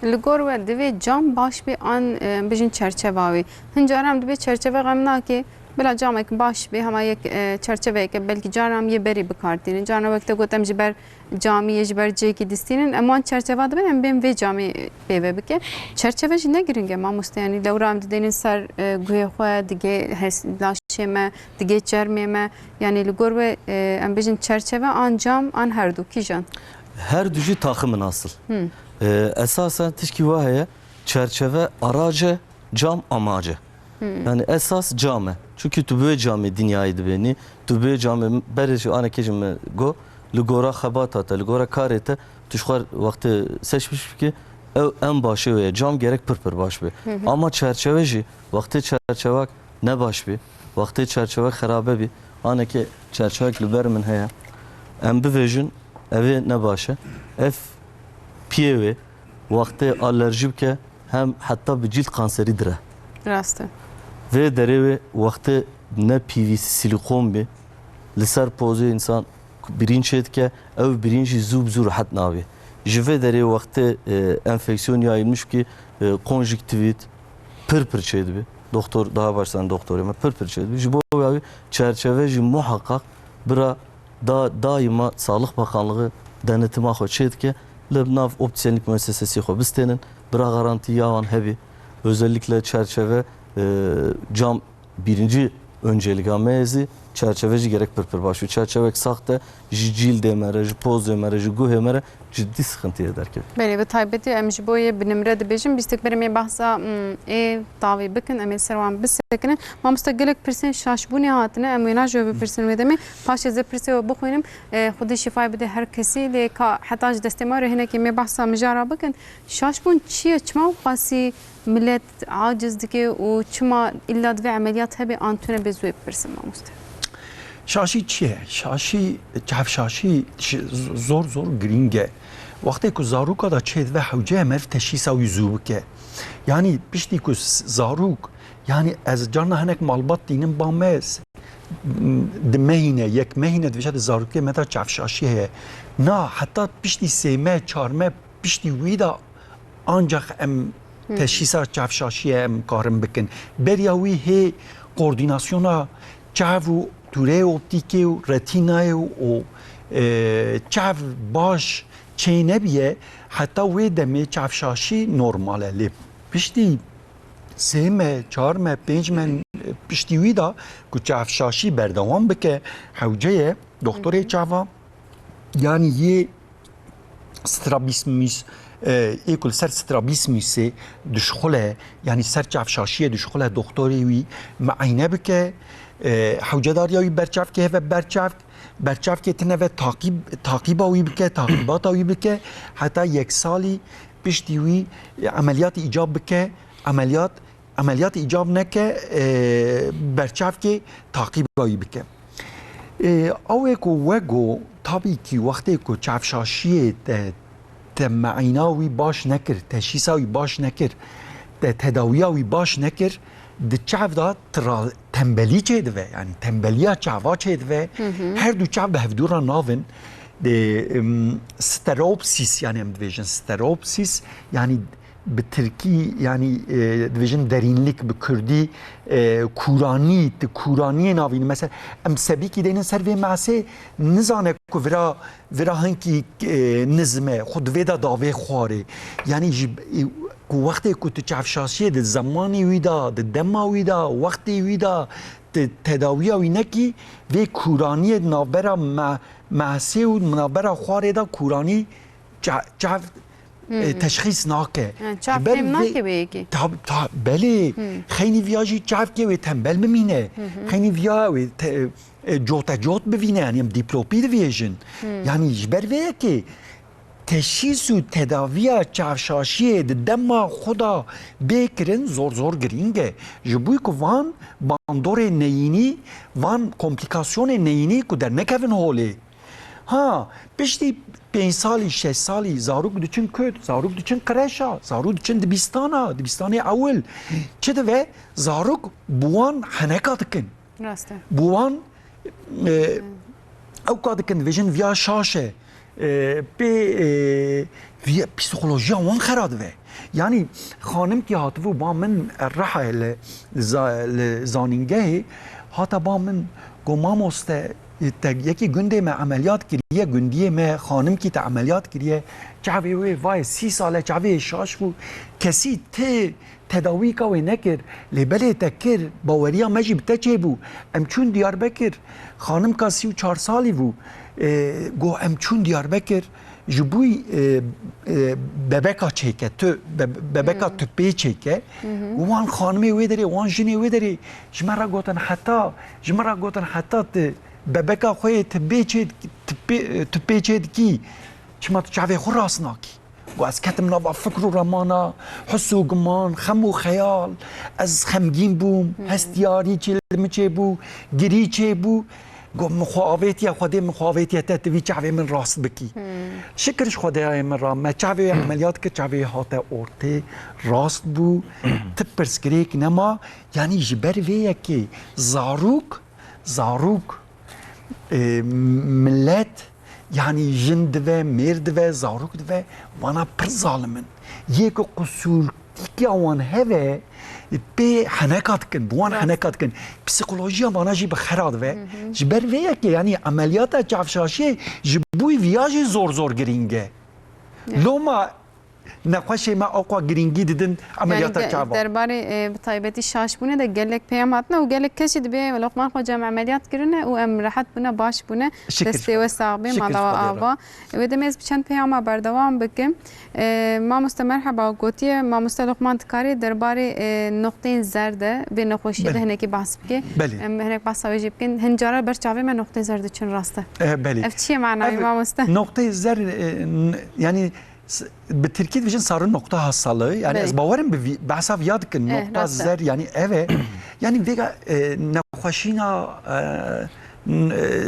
Li gor we divê cam baş bê an bijin çerçeva wê. Hin caran divê çerçeve xem nake bila camek baş bê hema yek çerçeveyeke belkî caran yê berî bikardînin. Caran wekte got em ji ber camiyê ji ber cêkî distînin em wan çerçeva dibin em bên vê camê pêve bike. Çerçeve jî ne giring e mamoste yanî lewra em didênin ser guhê xwe digê laşê me, digê çermê me yanî li gor we em bijin çerçeve an cam an her du kîjan. Her düjü takımın asıl. Esasen tişki vaheye çerçeve araca, cam amaca. Yani esas cami. Çünkü tübüye cami dünyaydı beni. Tübüye cami bereci anekecim go. Ligora xabatata, ligora karete tuşkar vakti seçmiş ki en başı ve cam gerek pır baş be. Ama çerçeveci vakti çerçevek ne baş be. Vakti çerçevek harabe be. Aneke çerçevek liber min heye. Em bivejin evi ne başı. Ev piyevi vakti alerji ke hem hatta bir cilt kanseri dire. Rast e. Ve derevi vakti ne PVC silikon bi لسر پوزه انسان برین شد که او برینجی زوب زور حد ناوی جوه داره وقت enfeksiyon yayılmış ki konjüktivit pır şeydi bir doktor daha baştan doktor ama pır şeydi bir bu abi çerçeveci muhakkak bira daima Sağlık Bakanlığı denetime hoşet ki Lebnav optisyenlik müessesesi hobistenin bira garanti yavan hebi özellikle çerçeve cam birinci öncelik amezi çerçeveci gerek pır başlıyor. Çerçeve sahte, cil demere, poz demere, guh demere ciddi sıkıntı eder ki. Beli ve taybeti em ji boye binimre dibêjin bîstek berê behsa ê dawî bikin em ê serwan bisekinin mamoste gelek pirsên şaşbûnê hatine em wêna ji wê pirsin wê demê paşê zê pirsê we bixwînim xwedî şifayê bide her kesî lê ka heta ji destê me re hinekî me behsa mijara bikin şaşbûn çi ye çima qasî millet aciz dike û çima illa divê emeliyat hebe an tune bê zû pirsin mamoste. شاشی چیه؟ شاشی زور گرینگه وقتی که زاروک دا چید و حوجه مرف تشیسا و زوب که یعنی پشتی که زاروک یعنی از جان هنک مالبات دینم با مز مهینه یک مهینه دوشت زاروکه متا شاشیه نه حتی پشتی سیمه چارمه پشتی ویدا آنجا ام تشیسا شاشیه ام کارم بکن بریاوی هی کوردیناسیونا چاو دوره اپتیکی و رتینای و چاو باش چه نبیه حتی وی دمی چاو شاشی نورماله لی پشتی سه چهار پنج پشتی وی دا که چاو شاشی بردوام بکه حوجه دکتر چاوا یعنی یه سترابیسمیس ایکل سر سترابیسمیسه دشخله یعنی سر چاو شاشی دشخله دکتری وی معاینه بکه حوجه داریایی برچاف که و برچاف که تنه و تعقیب آوی بکه تعقیبات آوی بکه حتی یک سالی پشتی وی عملیات ایجاب بکه عملیات ایجاب نکه برچاف که تعقیب آوی بکه اوه که وگو تابی که وقتی که چافشاشیه معیناوی باش نکر تشیساوی باش نکر تداویاوی باش نکر د چاو دا تنبلی چه دوه یعنی تنبلیا چاوا چه دوه هر دو چاو به هفدورا ناون د ستروپسیس یعنی هم دویژن ستروپسیس یعنی به ترکی یعنی دویژن درینlik به کردی کورانی ناوین مثلا ام سبی کی دین سر و معسه نزانه کو ورا هنکی نظمه خود ودا داوی خواره یعنی وقتی که تو چافشاشیه د زمانی ویدا د دما ویدا وقتی ویدا تداوی وی نکی و کورانی نابرا معسه و نابرا خواره دا کورانی چاف تشخیص ناکه چاف فهم ناکه بیگی بله خیلی ویاجی چاف که وی تنبل بمینه خیلی ویا وی جوت ببینه یعنی هم دیپلوپی دویژن یعنی جبر ویه که تشخیص و تداوی چافشاشی دما خدا بکرن زور گرینگه جبوی که وان باندور نینی وان کمپلیکاسیون نینی که در نکوین هوله ها پشتی 5 سالی 6 سالی زاروک دوچن کد زاروک دوچن کرشا زاروک دوچن دبیستان اول چه دوه زاروک بوان حنکا دکن راسته بوان او که دکن ویژن ویا شاشه به پسیکولوژی وان خراد و یعنی خانم که هاتفو با من رحه لزانینگه هاتا با من گمام است یکی گنده ما عملیات کریه گندیه ما خانم کی تا عملیات کریه چاوی وای 30 ساله چاوی شاش بو کسی تداوی کوي نکر لبله تکر باوریا مجیب تچه بو ام چون دیاربکر خانم کا 34 سالی بو گو ام چون دیاربکر جبوی ببکا چیکه تو ببکا تپی چیکه وان خانمی وی داری وان جنی وی داری جمرا گوتن حتی ببکا خوی تپی چید کی چما تو چاوی خو راست ناکی و از کتم نوا فکر و رمانا حس و گمان خم و خیال از خمگین بوم هستیاری چه بو گری چه بو گو مخواویتی خودی مخواویتی تتوی چاوی من راست بکی شکرش خدای من را ما چاوی عملیات که چاوی هاته اورته راست بو تپرسکریک نما یعنی جبر ویه که زاروک ملت yani jin dive, mêr dive, zarok dive, wana pir zalimin. Yek qusur ki awan heve pe henekat dikin, bu wan henekat dikin. Psikolojiya wana jî bi xera dive. Ji ber vê yekê yani ameliyata çavşaşiyê ji bû viya jî zor girîng e. Loma نخوشی ما آقا گرینگی دیدن عملیات چاوا درباره بطایبتی شاش بونه ده گلک پیام هاتنه و گلک کسی دبی و لقمان خو جمع عملیات کرنه و ام راحت بونه باش بونه دسته و صعبه مالا و آوا و دمیز بچند پیام بردوام بکم ما مرحبا گوتی ما لقمان تکاری درباره نقطه زرده به نخوشی ده هنکی بحث بکی هنک بحث وجب کن هنجاره برچاوی من نقطه زرده چون راسته بله اف چیه معنی ما نقطه زر yani بالتركيز فيجن صار النقطة hastalığı yani ez bawarım bahsa yad ki nokta zer yani eve yani vega nakhoşina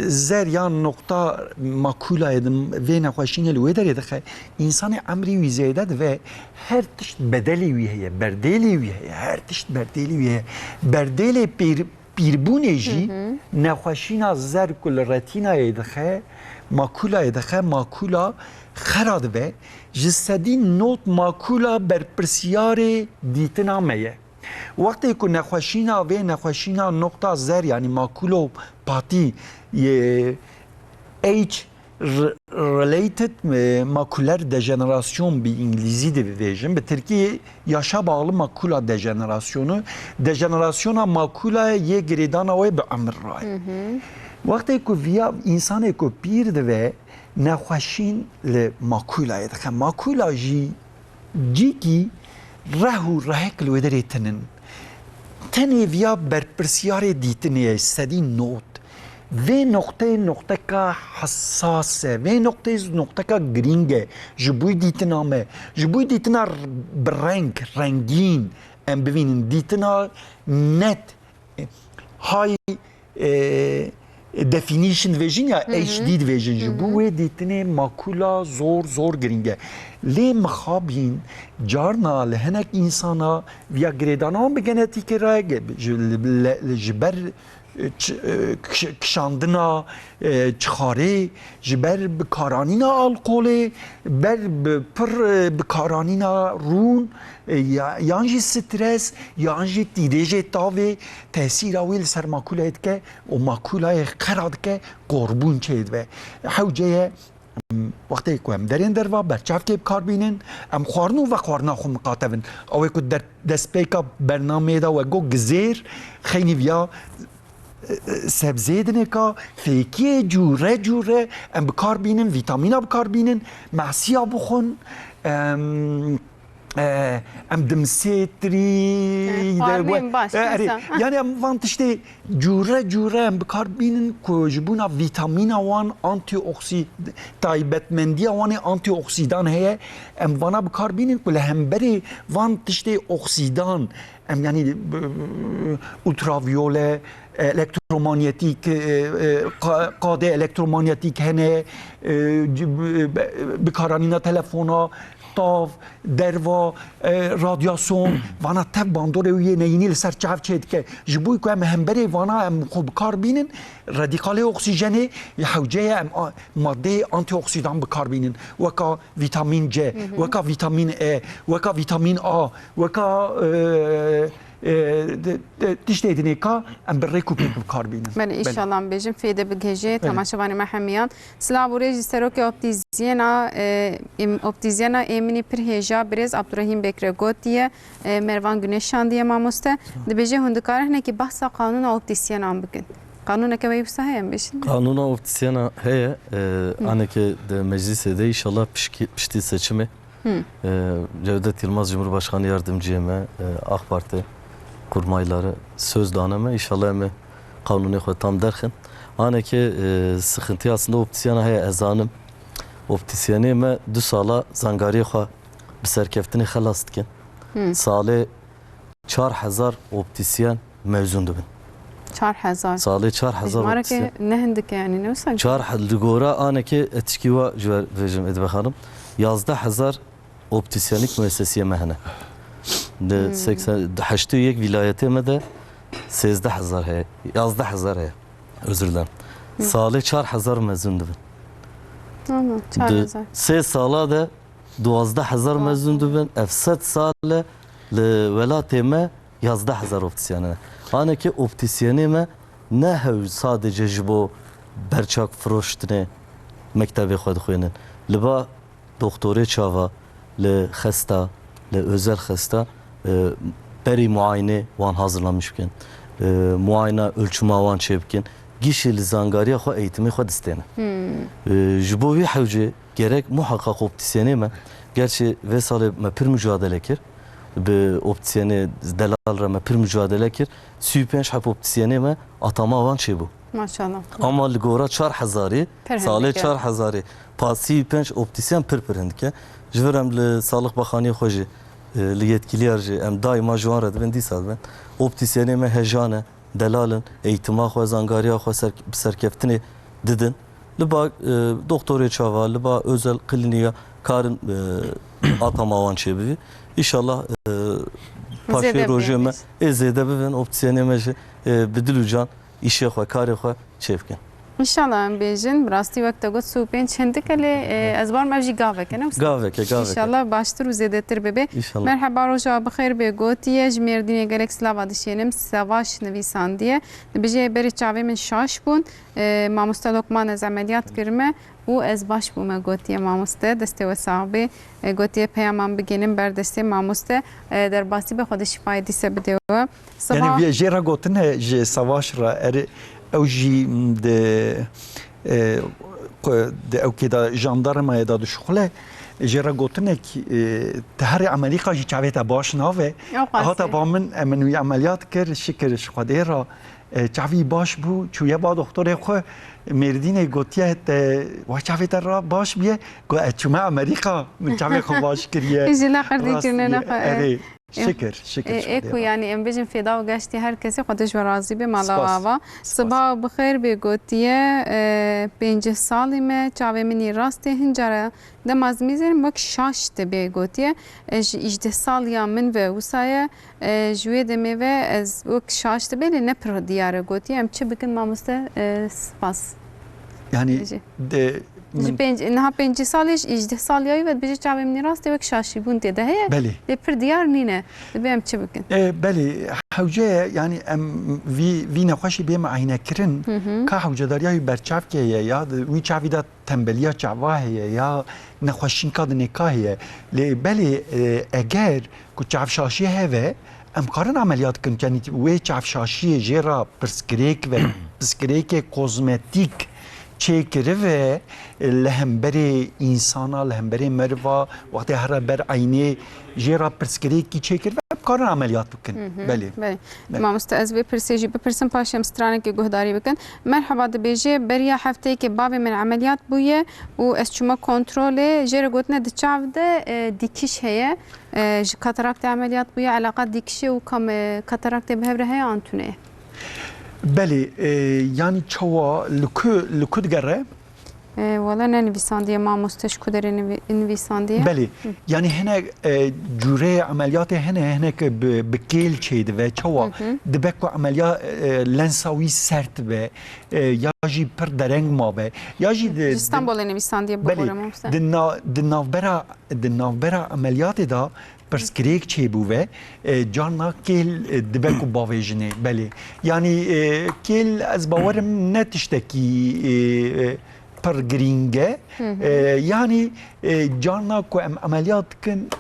zer ya nokta makula edin ve nakhoşina lüder yedxe insan amri vizeyde ve her tişt bedeli üye berdeli üye her tişt berdeli üye berdeli pirbuneci nakhoşina zer kul retina yedxe makula yedxe makula خراد و جسدی نوت ماکولا بر پرسیار دیتنا میه وقتی که نخوشینا و نخوشینا نقطه زر یعنی ماکولو پاتی H related makular dejenerasyon bir İngilizce de vereceğim. Bir Türkiye yaşa bağlı makula dejenerasyona makula ye giridana ve bir amr ray. Vakti ki via insanı ki pir de ve نخوشین لماکولا یدخه ماکولا جی کی رهو رهک لودری تنن تنی ویا برپرسیار دیتنی استدی نوت و نقطه کا حساسه و نقطه کا گرینگه جبوی دیتنامه جبوی دیتنا رنگین ام ببینین دیتنا نت های definition vision ya HD vision bu ve ditine makula zor giringe le mkhabin jarna lehenek insana via gredana be genetik rage jiber kşandına çıkarı jiber bikaranina alkolü ber pır bikaranina run yanjı stres yanjı tideje tavi tesir avil ser makula etke o makula qerad ke qorbun çed ve havceye وقتی که هم در این دروا برچاف که کار بینن هم خوارنو و خوارنا خو مقاطبن اوی که در دسپیکا برنامه دا و گو گزیر خیلی ویا سبزیدنه که فیکی جوره هم بکار بینن ویتامینا بکار بینن معسیا بخون ام دمسیتری yani ام وان تشتی جوره ام بکار بینن که جبونا ویتامینا وان تایبتمندی وان آنتی اکسیدان هیه ام وانا بکار بینن که لهم بری وان تشتی اکسیدان ام یعنی ultraviyole elektromanyetik قاده elektromanyetik hene bikaranina telefona tav derva radyasyon vana tev bandore uye neyini ser çav çetke jibuy ku em hembere vana em khubkar binin radikale oksijeni havceye em madde antioksidan bikar binin vaka vitamin C vaka vitamin E vaka vitamin A vaka تشتهدني كا ام بريكو بيكو كاربين من ان شاء الله بيجم فيده بجهجه تماشاواني محميان سلام وريج سروك اوبتيزيانا امني پرهجا برز عبدالرحیم بکرگوتیه مروان گنشان دیه ماموسته دبیجه هندکار هنه کی بحث قانون اوبتيزيانا ام بكن قانون كما يبصها هم بيش قانون اوبتيزيانا هي انا كي meclise de inşallah pişti seçimi Cevdet Yılmaz Cumhurbaşkanı Yardımcıyeme AK Parti kurmayları söz daneme inşallah eme kanunu tam derken hani ki sıkıntı aslında optisyana heye ezanım optisyani me du sala zangari xwa bi serkeftini xelas dikin salê 4000 optisyen mezun dibin 4000 سالی 4000 مارا اپتیسیان که نه هندک یعنی نه سنگ 4 لگورا آنه که اتشکیوا جوار ویژم اد بخانم 11000 optisyenlik müesseseye mehne. De 81 vilayete me de 13000 heye. 11000 heye. Özür dilerim. Salı 4000 mezun dibin. Tamam 4000 3 sala da 12000 mezun dibin. Efsat sale li velatê me 11000 optisyene. Ane ki optisyene me ne hev sadece ji bo berçak firoştine mektebê xwe dixwînin. Li ba doktorê çava li xesta, li özel xesta berî muayene wan hazırlamış bikin. Muayene ölçüma wan çê bikin. Gişê li zangariya xwe eğitimê xwe distêne. Ji bo wî hewcê gerek muhakkak optisyenê me gerçi vê salê me pir mücadele kir. Bi optisyenê delal re me pir mücadele kir. 35 hep optisyenê me atama wan çêbû. maşallah. Ama li gora 4000 Pir salê hindike. 4000 pasî 5 optisyen pir hindike. Ji vir em li Sağlık Bakanî xwe jî li yetkiliyar jî em daîma ji wan re dibin dîsa dibin. Optisyenê me hejane, delalin, eğitima xwe, zangariya xwe bi serkeftinê didin. Li ba doktorê çava, li ba özel kliniya karin atama wan çêbivî. İnşallah paşê rojê me ê zêde bibin optisyenê me jî bi dil û can işê xwe, karê xwe çêvkin. İnşallah em bêjin bi rastî wek te got sûpên hindike lê ez bar mev jî gaveke ne Gaveke, gaveke. İnşallah baştır û zêdetir bibe. İnşallah. Merhaba roja bixêr bê gotiye ji Mêrdînê gelek silava dişênim Sevaş nivîsandiye. Dibêje berî çavê min şaş bûn mamoste Lokman ez emeliyat kirime û ez baş bûme gotiye mamoste destê we saxbê gotiye peyaman bigînim ber destê mamoste derbasî be xwe de şifayê dîse bide we. Yani vê jê re gotine ji Sevaş re erê ew jî de ew da jandarmayê da dişxule jê re gotinek te herê emelîqa jî çavê te baş nave. Hata ba min min wî emeliyat kir şikir ji Xwedê re çavî baş bû çûye ba doktorê xwe Mêrdînê gotiye te wa çavê te ra baş biye got ez çûme Amerîka min çavê xwe baş kiriye. Ji neqerdî kirine nexe. Şükür, şükür. Eko yani em bejin feda û geştî her kesê xwe ji we razî bê mala ava. Siba bixêr bê gotiye 5 salî me çavê minî rastê hincare demaz mîzên wek şaş te bê gotiye ji 18 saliya min ve wisa ji wê demê ve ez wek şaş te bê lê ne pir diyar e gotiye em çi bikin mamoste spas. Yani Niha 5 salî ji 18 saliyayî ve dibêje çavê minî rastê wek şaşî bûn tê de heye. belî. Lê pir diyar nîne. Divê em çi bikin? Belî hewce yani em vî nexweşî bê me eynekirin ka hewcedariya berçavkê heye ya wî çavî de tembeliya çava heye ya nexweşînka di nêka heye. Lê belê eger ku çavşaşî heve em karin ameliyat kirin yani wê çavşaşiyê jê ra pirsgirêk ve pirsgirêkê kozmetîk çêkirive li hemberê însana li hemberê merva wextê here ber eynê jê ra pirsgirêkî çêkirive em karin ameliyat bikin. Belê. Mamoste ez vê pirsê jî bipirsim paşê em stranekê guhdarî bikin. Merhaba dibêje beriya hefteyekê bavê min ameliyat bûye û ez çûme kontrolê jê re gotine di çav de dîkiş heye ji kataraktê ameliyat bûye eleqa dîkişê û kam kataraktê bi hev re heye an tune. Belê yani çawa li ku digere Wala ne nivîsandiye mamoste ji ku derê nivîsandiye? belê yani hinek cûreyê ameliyatê hene hinek bi kêl çê dibe çawa dibe ku ameliyat lensa wî sert be ya jî pir dereng mabe ya jî Ji İstanbulê nivîsandiye bigore mamoste? di navbera ameliyatê da pirsgirêk çêbû ve carna kêl dibe ku bavê jinê belê yani kêl ez bawerim ne tiştekî pir girîng e yani carna ku em ameliyat dikin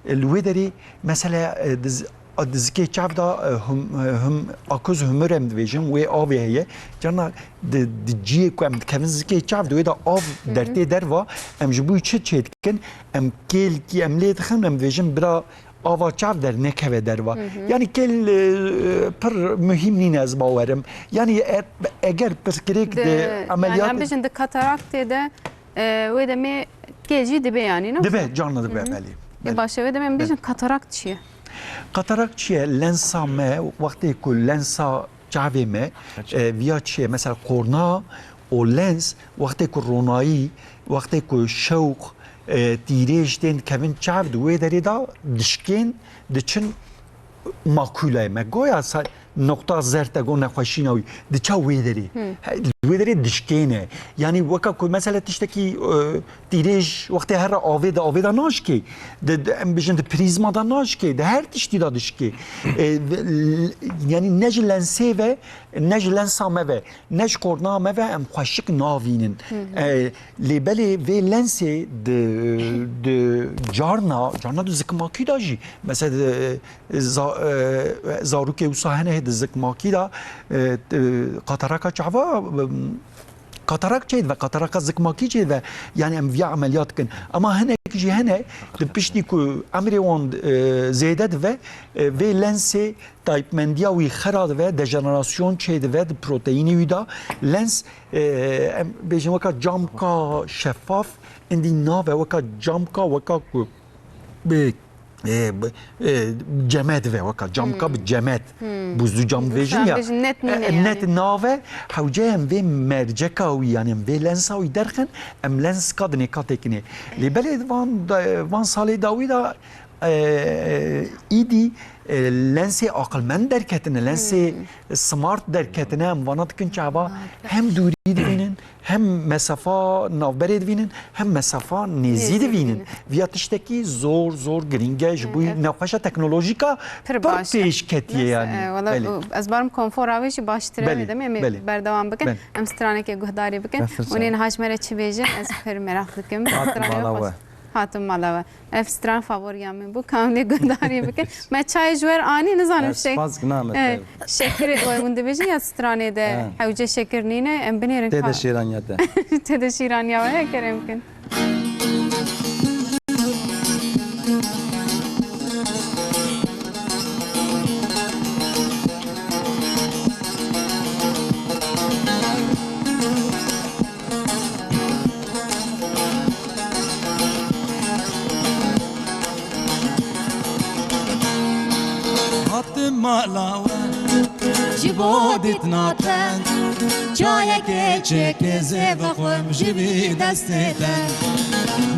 li wê derê mesela dizikê çav da hum akuz humur em dibêjin wê avê heye carna di ciyê ku em dikevin zikê çav di wê da av dertê derva em ji bo çi çê dikin em kêlkî em lê dixin em dibêjin bira ava çav der nekeve derva yani kêl pir mühim nîne ez bawerim yani eger pirsgirêk de ameliyat Yani em bêjin di kataraktê de wê demê kêl jî dibe yani. dibe carna dibe belê. Başa wê demê em bêjin katarakt çi ye? Katarak çiye lensa me vakti ku lensa چاوی ما ویا چیه مثلا قرنا و لنس وقتی که رونایی وقتی که شوق تیریش دین کمین چاو دوی داری دا دشکین دچن ماکوله ما گویا نقطه زرت گو نخوشیناوی دچا وی داری وی داری دشکینه یعنی وقتی که مثلا تشتکی تیریش وقتی هر آویدا ناش کی ام بیشتر پریزما دا ناش کی ده هر تشتی دا دشکی یعنی نج لنسه و نج لنسا ما و نج قرنا ما و ام خوشک ناوینن لیبلی و لنسه د جارنا دو زکماکی داجی مثلا زاروکه وساهنه د زکماکی دا قطرکا چعوا قطرك شيء قطرك زكماكي شيء يعني ام فيا عمليات كن اما هنا كجي هنا بيشتي كو امري وان زيدت و لنس تايب منديا وي خراد و ديجنراسيون شيء و بروتيني ودا لنس بيجي وكا جامكا شفاف اندي ناف وكا جامكا وكا جماد و وكا جامكا بالجماد بوزدو جام فيجن يا نت نافه حوجه هم في مرجكا وي يعني هم في لنسا وي درخن ام لنس قد نكاتكني لبلد وان صالي داويدا ايدي لنسي عقل من دركتنا لنسي سمارت دركتنا هم وانات كن شعبا هم دوري دوينن هم مسافه نوبري دوينن هم مسافه نزيد دوينن ويا تشتكي زور گرينگه جبوي نقشه تكنولوژيكا پر پیش کتیه يعني والله از برم کنفور اویش باشتره میدم یعنی بردوام بکن ام سترانه که گهداری بکن اونین هاجمره چی بیجن از پر مراق دکم هاتم مالاوه اف ستران فاوريام من بو كامل گهداری بکن ما چای جوار آنی نزانم شکر شکر و مونده بیجی یا سترانه ده حوجه شکر نینه ام بنیرن تده شیرانیه ده تده شیرانیه و کرم کن مالاوه جبودت ناتن جايك چك زيب خوم جبي دستتن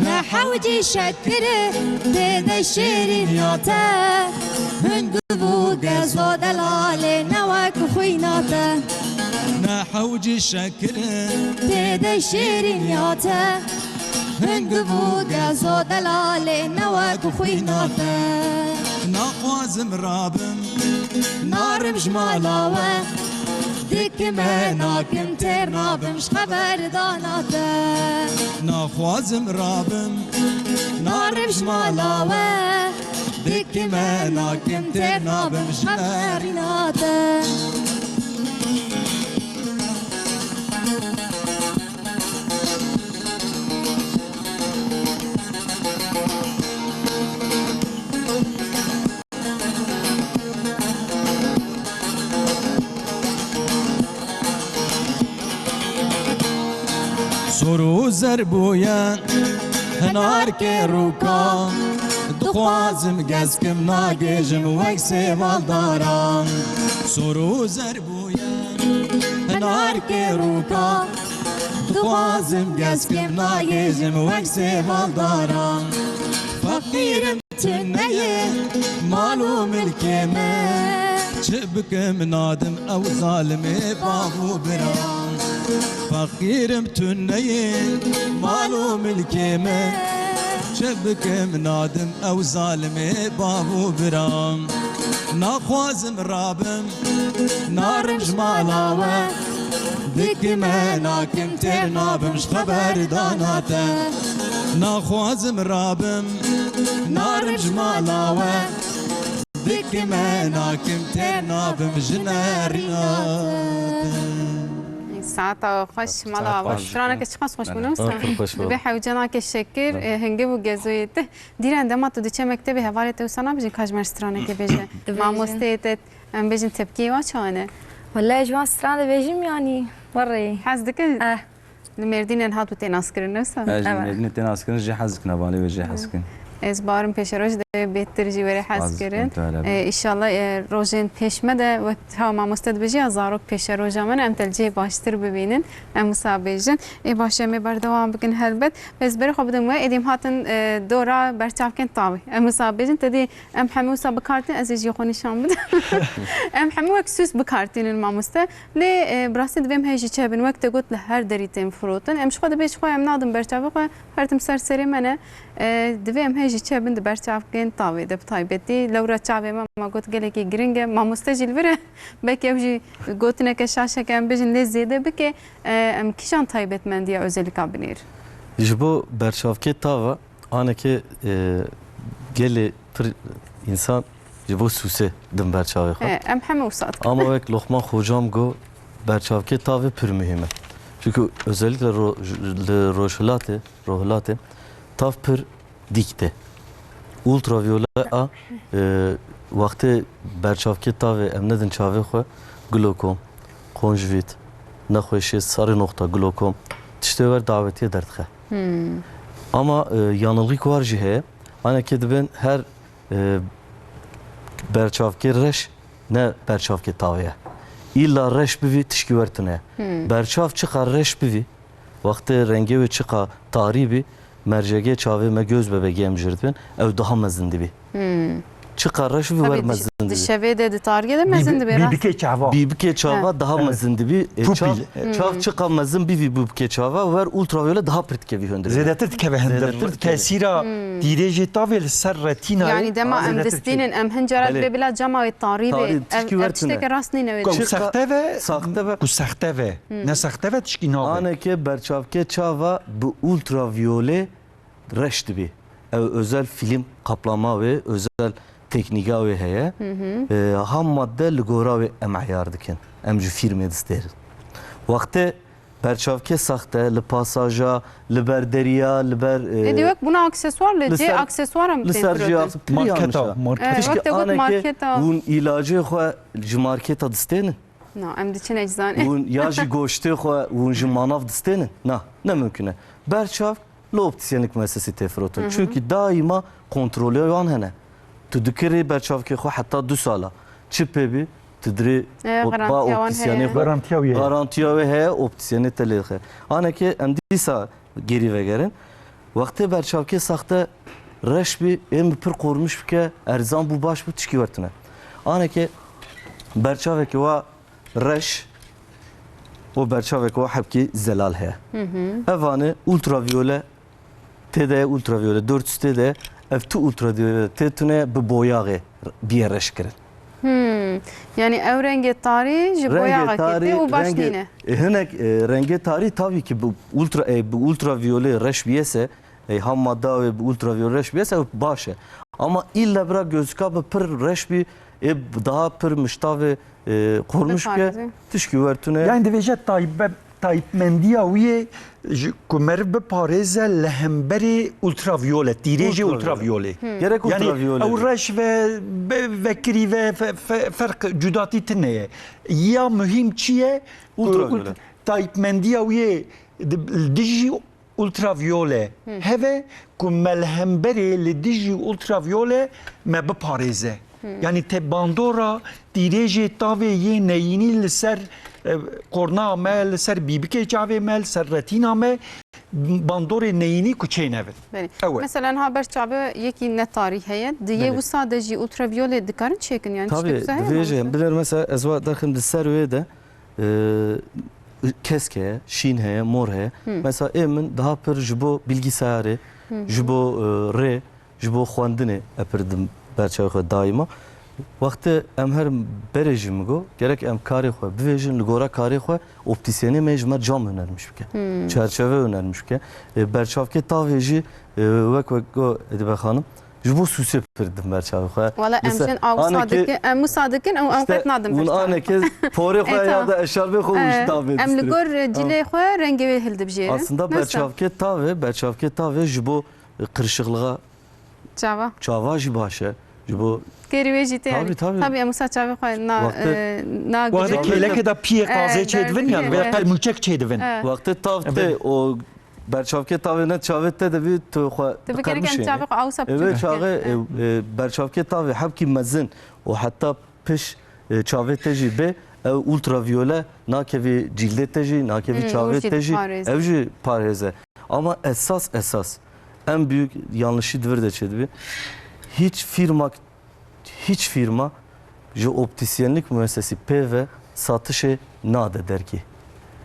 نحوجي شكره تدا شيرين ياتا هنقبو قزو دلالي نواك خويناتا نحوجي شكره تدا شيرين ياتا هنقبو قزو دلالي نواك خويناتا ناخوازم رابم نارم جمالاوه دك ما ناكم تر نابمش خبر داناته ناخوازم رابم نارم جمالاوه دك ما ناكم تر نابمش خبر داناته سرو زربویان هنار که روکان دخوازم گزکم ناگیجم وک سیوال دارم سرو زربویان هنار که روکان دخوازم گزکم ناگیجم وک سیوال دارم فقیرم تنیه مالو ملکمه چه بکم نادم او ظالمه بابو برام فقيرم تنين مالو ملكيمه شبكم نادم او ظالمي بابو برام ناخوازم رابم نارم جمالاوه دك ما ناكم ترنابمش خبر داناته ناخوازم رابم نارم جمالاوه دك ما ناكم ترنابمش ناريناته ساعتا خوش مالا وشترانا که چقدر خوش بونم به حوجنا که شکر هنگه و گزویت دیرن دما تو دیچه مکتبی حوالت وسنا بجن کاجمر سترانا که بجن ما مستیت بجن تبکی و چانه والله جوان سترانا بجم يعني مرة حزدك المردين هاتو تناس كرن نفسه المردين تناس كرن جي حزك نبالي وجي حزكن از بارم پیش روز ده بهتر جیوری حس از کردن انتظار. ایشالله روزین پیش مده و تا ما مستد بجی از زاروک پیش روز من ام تلجی باشتر ببینن ام مسابقه ای باشه می بردوام بکن هلبت بس بری خب بدم ادیم هاتن دورا برچاف کن طاوی ام مسابقه تدی ام حمو مسابقاتن از یجی خونی شام بده ام حمو اکسوس بکارتین ما مست لی براست دویم هیچی چه بن وقت گفت لهر دریتیم فروتن ام شخود بیش خو ام نادم برچاف خو هرتم سر سری منه دویم هیچی چه بن برچاف کن طاوی دب تایبتی لورا چاوی ما گفت گله کی گرینگ ما مستجیل بره بکی بجی گفتن که شاشه کم بجن لزیده بکی ام کیشان تایبت من دیه özellik abinir. Jibo berçavke tava aneke gele pir insan jibo suse dim berçavê xwe. Em hemû wisa dikin. Ama wek Lokman hocam go berçavke tavê pir mühim e. Çünkü özellikle li rohilatê tav pir dikte. Ultraviyole a wextê berçavke tavê em nedin çavê xwe glokom, konjvît, nexweşî, sarı nokta, glokom tiştê wer davetiye derdixe. Ama yanılgık var jî heye. Aneke dibin her berçavkê reş ne berçavkê tavê ye. İlla reş bivî tişkî wertine. Berçav çıqa reş bivî wextê rengê wê çıqa tarî bî mercegê çavê me göz bebekê em jî dibin ew daha mezin dibî. Çıqa reş bivî wer mezin dibî. Dişevê de ditarge de mezin dibe. Bibike çava. Bibike çava daha mezin dibî. Çav çıqa mezin bivî bibike çava wer ultraviyole daha pirtkevî hundir. Zêdetir dikeve hindir. Zêdetir dikeve. Tesîra dîrêjê tavê li ser retina. Yani dema em distînin em hincerat Belê. be bila cema wê tarî Tarî, be. tişkî Ev wertine. tiştekî rast nîne Ku wê. saxte ve Saxte ve ku saxte ve. Ne saxte ve tişkî nave. Aneke berçavke çava bu ultraviyole reş dibî. Ev özel film kaplama ve özel teknika ve heye. Ham madde li gora ve em ayar dikin. Em jî firmê disterin. Wextê berçavke saxte li pasaja, li ber deriya, li ber Ne diyor buna aksesuar le Li C ser- aksesuar mı li ser tentürötün? cihaz pir yanlış Marketa. ha. Marketa. Vakti Tişkî got aneke marketa. hûn ilacê xwe ji marketa distênin. No em diçin eczane. Hûn ya jî goştê xwe hûn ji manav distênin. Na, ne mümkün e. Berçav li optisyenlik müessesî tê firotin. Çünkü daima kontrolê wan hene. Tu dikirî berçavkê xwe heta 2 sala. Çi pê bî tu dirê garantiya ba wan optisyenê heye. xwe Garantiya wê. garantiya wê heye optisyenê te lê xe. Aneke em dîsa gerî vegerin. Wextê berçavkê saxte reş bî êm pir qormuş bike erzan bû baş bû tişkî wertine. Aneke berçavekê wa reş o berçavekê wa hepkî zelal heye. Evanê ultraviyole tê de ultraviyole 400 tê de ev tu ultraviyole tê tune bi boyaxê bîye reş kirin. Yani ev rengi tarî ji boya haketi û baş nîne. Hinek rengê tarî tabii ki bu ultraviyole reş biyese ham madda ve bu ultraviyole reş biyese baş e. Ama illa bira gözüka bi pir reş bî daha pir miştavê qormuş ke Biparêze. tişkî wertune. Yani divêje tayyipmendiya wê ji ku meriv biparêze li hemberê ultraviyole, dîrêjê ultraviyole. Gerek Yani ultraviyole. ew reş ve vekirî ve ferq cudatî tune ye. Ya mühim çi ye? Ultraviyole. Tayyipmendiya wê dijî ultraviyole heve ku me li hemberê li dijî ultraviyole me biparêze. Yani te bandora dîrêjê tavê yê neyînî li ser korna me, li ser bîbikê çavê me, li ser retina me bandorê neyînî ku çênevin. Belê. Evet. Mesela haber çabe yekî ne tarî heye. Diye bu sadece ultraviyole dikarin çekin yani. Tabii divêje bilir mesela ez wa derxim di ser wê de kesk heye, şîn heye, mor heye. Mesela ê min daha pir ji bo bilgisayarê, ji bo rê, ji bo xwendinê epirdim berçavê xwe daîma. Wextê em her berê jî min got gerek em karê xwe bivêjin li gora karê xwe optisyenê me ji me cam önermiş bike. Çerçeve önermiş bike. Berçavkê tavê jî wek got Edibe xanim ji bo sûsê pirdim berçavê xwe. Valla em jin av sadıkın, em sadıkın ew em qet nadim Hûn aneke porê xwe ya da eşarbê xwe û ji tavê em li distirin. gor cilê xwe rengê wê hildi bijêrin. Aslında berçavkê tavê ji bo qirşiqliğa Çava. çava jî baş e. Ji bo Geri wê jî tê. Tabii. Tabii em çavê xwe na Bu arada gire. kêlekê de piyê qazê Evet, çêdivin yan evet. ve qelmûçek çêdivin. wextê tav tê o برچاوکه تاوی نه چاوت ته دوی تو خو تفكر كان تابق او سب evet çağı برچاوکه تاوی حبکی مزن و حتی پش چاوت تجی به ultraviyole nakevi cilde teji nakevi çavet teji evji parheze ama esas en büyük yanlışı dvir de çedbi hiç firma jo optisyenlik müessesi PV satışı nade der ki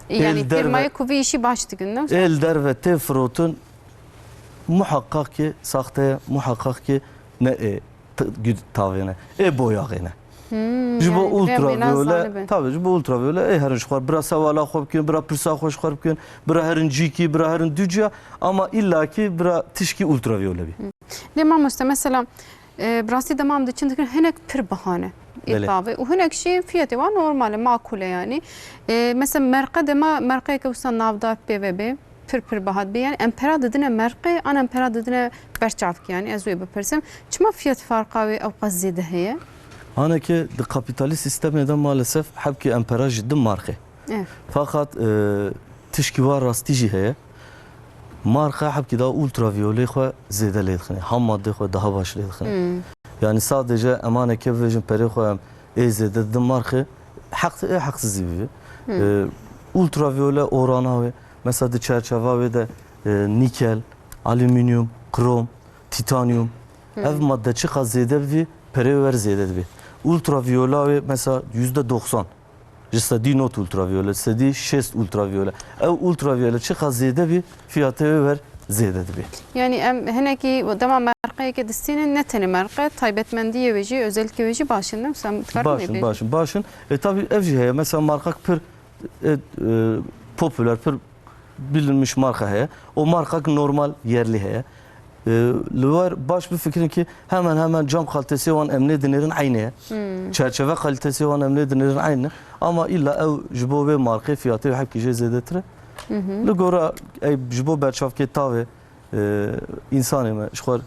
yani firmayı kuvi işi başladı günden el der ve tefrotun muhakkak ki sahte muhakkak ki ne tavine boyağına Jibo ultraviyole tabii jibo ultraviyole herin şuar bira sevala xob kin bira pirsa xoş xorb kin bira herin ciki bira herin dünya ama illaki bira tişki ultraviyole bi. Lema mesela براستی دمام دچین دکن هنک پر بهانه ایتابه و هنک شی فیاتی و نرماله معقوله yani mesela مرقه دما مرقه که وسط نافدار پی و بی پر بهاد بی yani امپرا ددنه مرقه آن امپرا ددنه برچاف yani از وی بپرسم چما فیات فرقاوی او قزیده هیه Ana ki de kapitalist sistemden maalesef hepki empera ciddi marke. Fakat tişki var rastici heye marka hepki daha ultraviyole xwe zêde lê dixine ham madde xwe daha baş lê dixine yani sadece emaneke vejin perê xwe em zêde didin marke haksız gibi ultraviyole orana ve mesela de çerçeve ve de nikel, alüminyum, krom, titanyum ev madde çıka zêde vi perê ver zêde bi ultraviyole ve mesela %90 Jistadi not ultraviyole, stadi 6 ultraviyole. Ev ultraviyole çıka zêde bir fiyatı ver zêde dibi. Yani heneki devam markaya ki destinin ne tane marka taybetmendiye veji özellikle veji başında mı sen başın. Tabi evci heye mesela marka pır popüler pır bilinmiş marka heye. O marka normal yerli heye. Var baş bir fikrin ki hemen cam kalitesi olan emniyet dinlerin aynı. Çerçeve kalitesi olan emniyet dinlerin aynı. Ama illa ev jibo ve marka fiyatı hep kişi zedetre. Ligora jibo berçavke tavi insanı mı? Şuar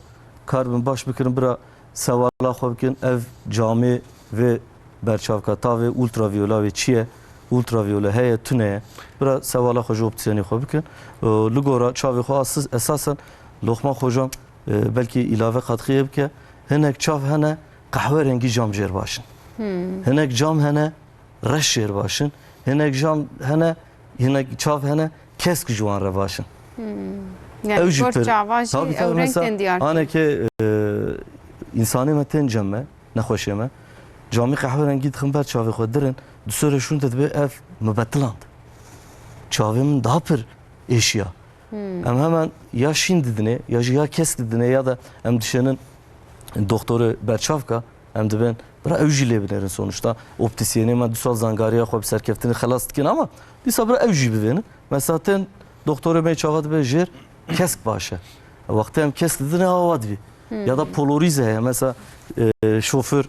karbon baş bikirin bira sevala xwebkin ev cami ve berçavka tavi ultraviyole ve çiye ultraviyole heye tüne bira sevala xwe opsiyonu xwebkin. Ligora çavi xwe esasen Lokma hocam belki ilave katkı yapke henek çav hene kahve rengi cam jer başın. Henek cam hene reş jer başın. Henek cam hene henek çav hene kesk juan re başın. Yani çavaşı ev renkten diyar. Aneke insani meten cemme nehoşeme cami kahve rengi dixin çavi xwedirin dusore şun tedbe ev mebetland. Çavim daha pir eşya. Hemen ya şin didine ya kes didine ya da hem dişenin doktoru berçavka hem de ben bıra evjile binerin sonuçta optisyeni men dusal zangariya xwe serkeftini xelas dikin ama disa bıra evji bivenin mesela ten doktoru me çavat be jer kesk başa vakti hem kesk didine avad bi ya da polarize mesela şoför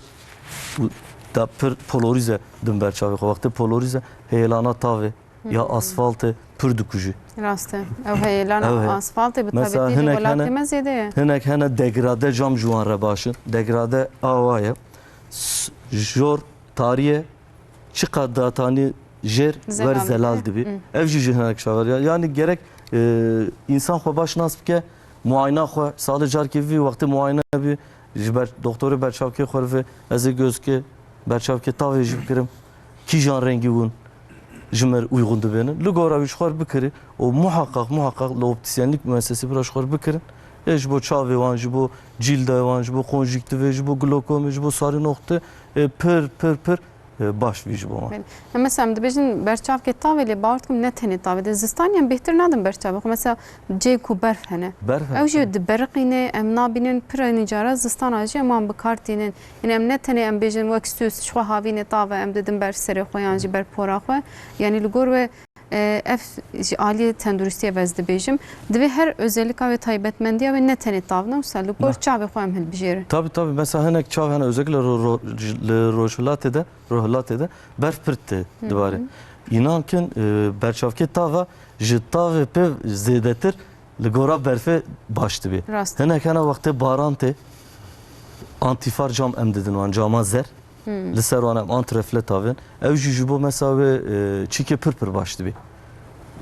da polarize dün berçavka vakti polarize heyelana tavi ya asfaltı pürdükücü. Rastı. Ev heyelan asfaltı bir tabi değil volatimiz yedi. Henek hene degrade cam juan rebaşın. Degrade avaya. Jor tarihe çıka datani jer ver zelal dibi. Ev jiji henek şavar. Yani gerek insan xwe baş nasip ke muayene xwe sadece arkivi vakti muayene bir doktoru berçavke xwe ez gözke berçavke tavi jibkirim. Ki jan rengi bun. Jmer uygun dibinin. Ligora şuar bikiri o muhakkak optisyenlik müessesi bir şuar bikirin. Jibo çavi van, jibo cilde van, jibo konjüktivi, jibo glokom, jibo sarı nokta per baş vi jibo. Mesela dibejin berçav ke taveli bağırtım ne teni taveli zistaniyen behtir nadım berçav. Mesela ceyku berf hene. Ev jü berqine em nabinin pir nicara zistan acı em bikartinin. Yani em ne teni em bejin vaksüs şu havine tave em dedim ber seri xoyancı ber pora xwe. Yani ligor ve ev ali tenduristiye vezdi bejim. Dibe her özellik ve taybetmendiye ve ne teni tavna mesela ligor çavi xoyam hel bijeri. Tabii mesela henek çav hene özellikle rohlatede berf pirtti dibare. İnankin berçavke tava jitave pe zedetir ligora berfe baştı bi. Henek hene vakti barante antifar cam em dedin wan cama zer. Liser wan em antrefle tavin. Ev jibo mesela ve çike pir baştı bi.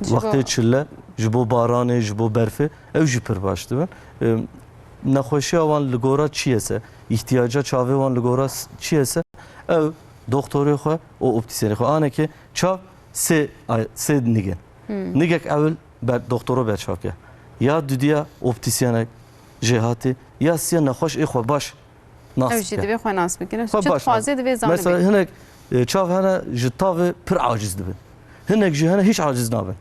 Vakti çille ji bo baranê ji bo berfê ew jî pir baş dibin. Nexweşiya wan li gora çi yese, ihtiyaca çavê wan li gora çi yese, ev doktorê xwe û optîsyenê xwe anekê çav sê nigên. Nigek evil doktoro berçavke. Ya düdüya optisyenek jê hatî ya siya nexweş ê xwe baş nas Ev jî bike. divê xwe nas bikin. Xwe Çi baş dixwaze divê zanibin. Mesela hinek çav hene ji tavê pir aciz dibin. Hinek jî hene hiç aciz nabin.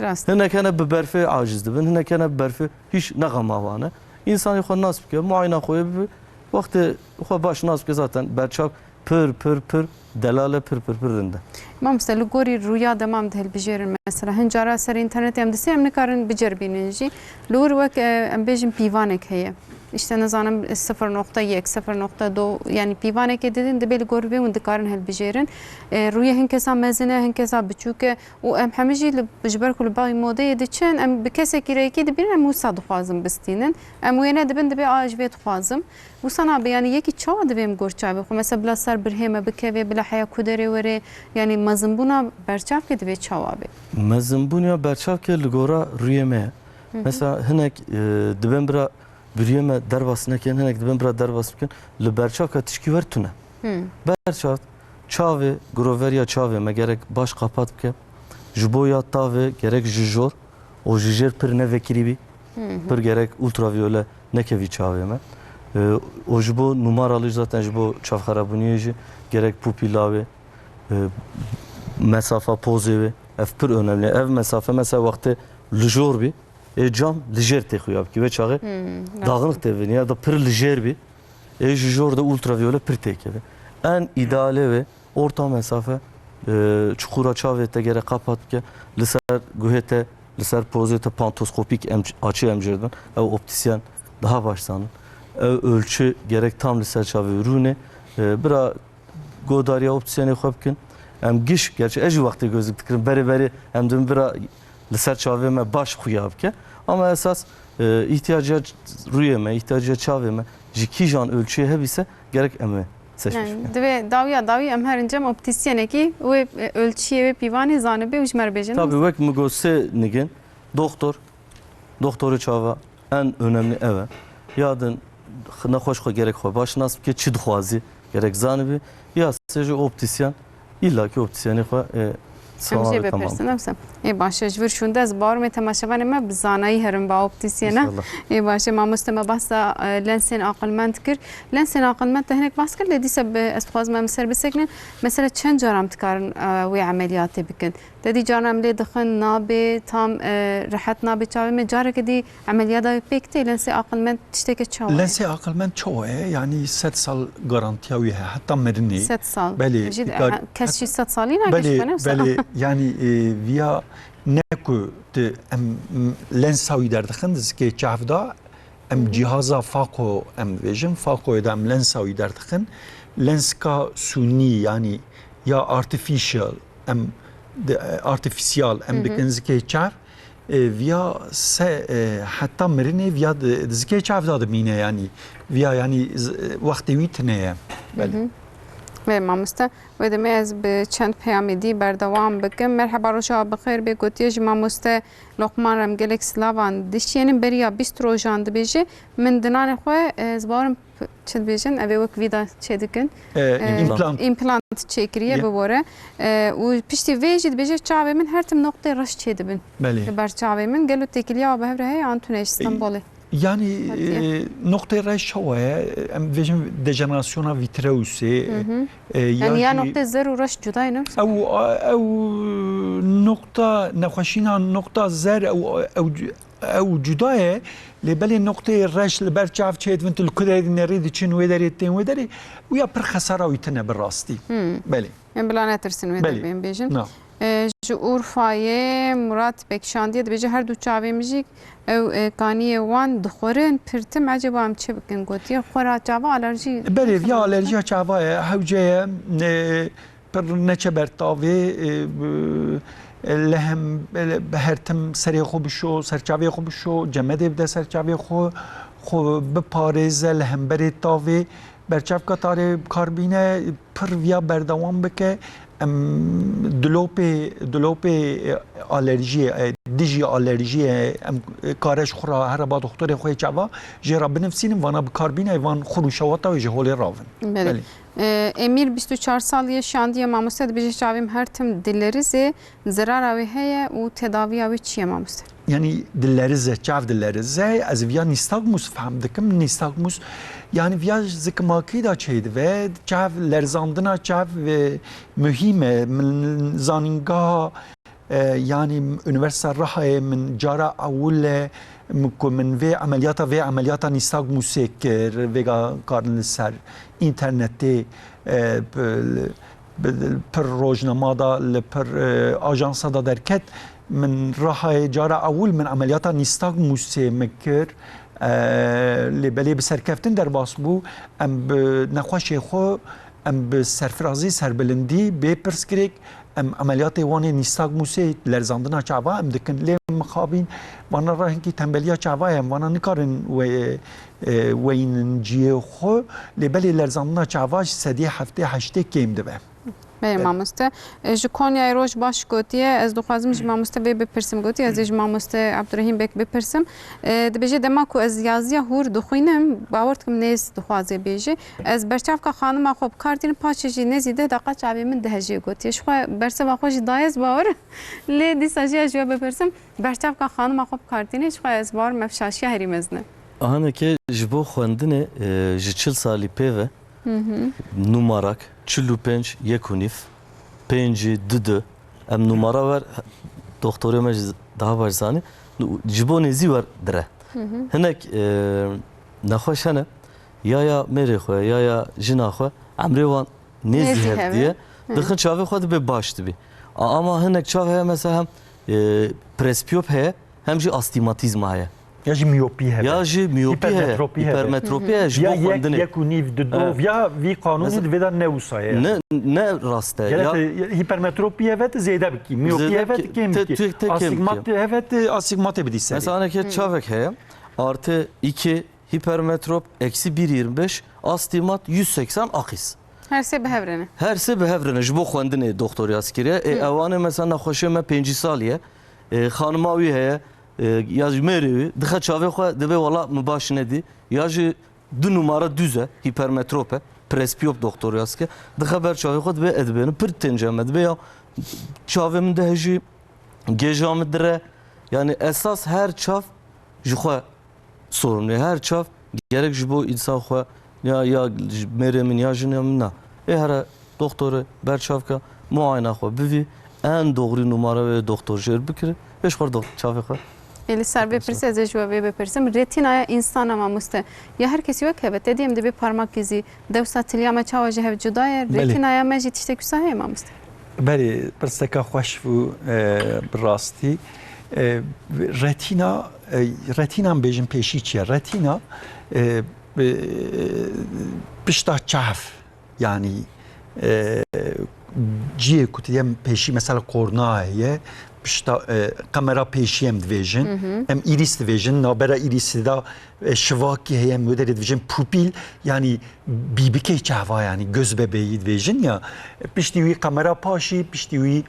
Rast. Hinek hene bi berfê aciz dibin. Hinek hene bi berfê hiç neğemawane. İnsanê xwe nas bike, muayena xwe bi wextê xwe baş nas bike zaten berçav pir delale pir rinde. Mamsta li gorî rûya demam de hilbijêrin mesela hin cara ser internetê em disê em nikarin biceribînin jî li wir wek em bêjin pîvanek heye. İşte nezanim 0.1, 0.2 yani pîvanekê didin dibe li gor vê hûn dikarin hilbijêrin. Rûya hin kesa mezin e, hin kesa biçûk e û em hemî jî ji ber ku li bavê modeyê diçin em bi kesekî rêkê dibînin em wisa dixwazim bistînin. Em wêne dibin dibe a ji vê dixwazim. Wisa nabe yani yekî çawa dibe em gor çavê xwe mesela bila ser birhême bikeve bila heya kuderê were yani mezinbûna berçavkê dibe çawa be. Mezinbûniya berçavkê li gora rûyê me ye. Mesela hinek dibin bira biriye me derbas nekin, hinek dibin bira derbas bikin, li berçavka tişkî wer tune. Berçav, çavê, groveriya çavê me gerek baş qapat bike, ji bo ya tavê gerek ji jor, o ji jêr pir nevekirî bî, pir gerek ultraviyole nekevî çavê me. O ji bo numaralı zaten ji bo çavxerabûniyê jî gerek pupîlavê, mesafa pozê wê, ev pir önemli. Ev mesafe mesela wextê li jor bî, cam li jêr tê xuya bikî vê çaxê dağınık tê venî ya da pir li jêr bî, ji jor de ultraviyole pir têkeve. En idealê ve orta mesafe çuqura çavê te gerek qapat bike, li ser guhê te, li ser pozê te pantoskopîk açı em jêr din, ew optisyen daha baş zanın. Ew ölçü gerek tam li ser çavê rûnê, bira godariya optisyenê xwe bikin. Em giş, gerçi ez jî wextê gözlük dikirin, berê em dibin bira li ser çavê me baş xuya bike. Ama esas ihtiyaca rûyê me, ihtiyaca çavê me ji kîjan ölçüye hebîse gerek em ê seçmiş bike. Divê dawiya em her incem optisyenekî wê ölçüyê wê pîvanê zanibe û ji me re bêjin. Tabii wek mi got sê nigên doktorê çava en önemli ev e. Yadin nexweş xwe gerek xwe baş nas bike, çi dixwazî gerek zanibî ya sê jî optisyen illaki optisyenê xwe Em jê bepirsin emsa. Ê başe ji vir şûnde ez baromê temaşevanê me bi zanayî herin ba optîsyena. Ê başe mamoste me behsa lensên aqilmend kir. Lensên aqilmend te hinek bas kir lê dîsa ez dixwazim em ser bisekinin. Mesela çend caram dikarin wê emeliyatê bikin. Dedî caran em lê dixin nabe tam rehet nabe çavê me carekê dî emeliyata pêk tê lensê aqilmend tiştekê çawa ye. Lensê aqilmend çawa ye yani 7 sal garantiya wî heye heta mirinê. 7 sal. Belê. Kes jî 7 salî nagişme Belê yani viya ne ku em lensa wî derdixin zikê çavda em cihaza fako em dibêjin fakoyê de em lensa wî derdixin lenska sunî yani ya artificial em artificial em dikin zikê çav viya se heta mirinê viya zikê çavda dibîne yani viya yani wextê wî tune ye. Belê. Ve mamoste ve demê ez bi çend peyamê dî berdewam bikim. Merheba roja bixêr bê gotiye ji mamoste Lokman rem gelek slavan dişyenin beriya 20 rojan dibêje min dinanê xwe ez barim çi dibêjin ev ê wek vîda çê dikin implant çêkiriye bibore û piştî vê jî dibêje çavê min her tim noqtê reş çê dibin li ber çavê min gelo têkiliya bi hev re heye an tune ji Stenbolê. Yani noktaya reş çawa ye em dibêjin dejenerasyona vitreusê yani ya noqtê zer û reş cuda ne? Ew nokta nexweşîna nokta zer ew cuda ye lê belê noktayê reş li ber çav çê dibin tu li kuderê nerê diçin wê derê tên wê derê û ya pir xesara wî tune bi rastî. Belê. Em bila netirsin wê derê em bêjin. Ji Urfayê Murat Bekşandiye dibêje her du çavê jî ew kaniyê wan dixwarin pirtim eceba em çi bikin gotiye xwara çava alerjî. Belê ya alerjiya çava ye hewce ye pir neçe ber tavê lehem her tim serê xwe bişo serçavê xwe bişo cemedê bide serçavê xwe biparêze li hemberê tavê berçavka tarê karbîne pir viya berdewam bike دلوپی آلرژی دیجی آلرژی کارش خورا هر با دکتر خوی چوا جرا بنفسین وانا بکاربین ایوان خروشواتا و جهول راون بله. Emir 24 sal yaşandı mamusta da bir çavim her tim dilleriz zarar ve heye u tedavi ve çiye mamusta. Yani dillerize, çav dillerize az via nistagmus fahmdikim nistagmus yani via zikmaki da çeydi ve çav lerzandına çav ve mühime min zaninga yani üniversite rahaye min cara avule من وی عملیات نیستاگ موسیقی ویگا کارن سر اینترنتی پر روزنامه دا پر آژانس دا درکت من راه جارا اول من عملیات نیستاگ موسیقی مکر لبلی بسرکفتن در باس بو ام نخواشی خو ام بسرفرازی سربلندی به پرسکریک ام عملیات وانی نیستاگ موسیقی لرزاندنا چاوا ام دکن لی مخابین وانا راهن کی تنبلیا چاوا ام وانا نکارن و این جیه خو لبلی لرزاندنا چاوا سدی هفته هشته کیم دبه بله ماموسته جو کنیای روش باش گوتیه از دخوازم جو ماموسته به بپرسم گوتی از جو ماموسته عبدالرحیم بک بپرسم دبیجه دما کو از یازیا هور دخوینم باورد کم نیز دخوازه بیجه از برچاف که خانم خوب کارتین پاچجی نزیده دقیقه چابی من دهجی گوتیه شو برسه با خوش دایز باور لی دیساجی جو بپرسم برچاف که خانم خوب کارتینه شو از بار مفشاشی هری مزنه آهنه که جبو خوندنه جچل سالی پیوه numarak 45 yekunif 5 düdü em numara var doktora mec daha barzani cibo nezi var dere hinek naxoşane ya mere xwe ya jina xwe emrevan nezi hev diye dixin çavê xwe dibe baş dibe ama hinek çav heye mesela hem presbiyop heye hem jî astigmatizma heye یا جی میوپی هست یا جی میوپی هیپرمتروپی هست یا یک و نیو دو یا وی قانونی دویدن نوسایه نه راسته یا هیپرمتروپی هست زیاده بکی میوپی هست کم بکی آستیگمات هست آستیگمات بدیسه mesela ki çavek heye artı 2 hipermetrop eksi 1.25 astigmat 180 akis her se behevrene her se behevrene jibo xwendinê doktor yaskiriye evanê mesela naxweşê me 5 saliye xanima wî heye ya ji mêrê dixe çavê xwe dibe wala min baş nedî ya jî du numara düze hipermetrope presbiyop doktor yaske dixe ber çavê xwe dibe edibêne pir tênce me dibe ya çavê min de hejî gêja min dire yani esas her çav ji xwe sorumlu her çav gerek ji bo însan xwe ya mêrê min ya jina min na here doktorê ber çavka muayena xwe bivî en doğru numara ve doktor jêr bikire pêş xwe çavê xwe Eli ser bepirse ez ju ve bepirsim retinaya insan ama muste ya herkes yok evet dediğim de bir parmak izi devsa tilyama çavaje hev cudaya retinaya mecit işte küsahe ama muste بله برسکا خوش و براستی رتینا هم بیجن پیشی چیه رتینا پشتا چاف یعنی جیه کتیم پیشی مثلا کورنایه پشتا kamera پیشی هم دویژن هم ایریس دویژن نابرا ایریس دا şvaki heye müddet دویژن pupil yani bibike çava yani göz bebeği دویژن ya piştiği kamera paşi piştiği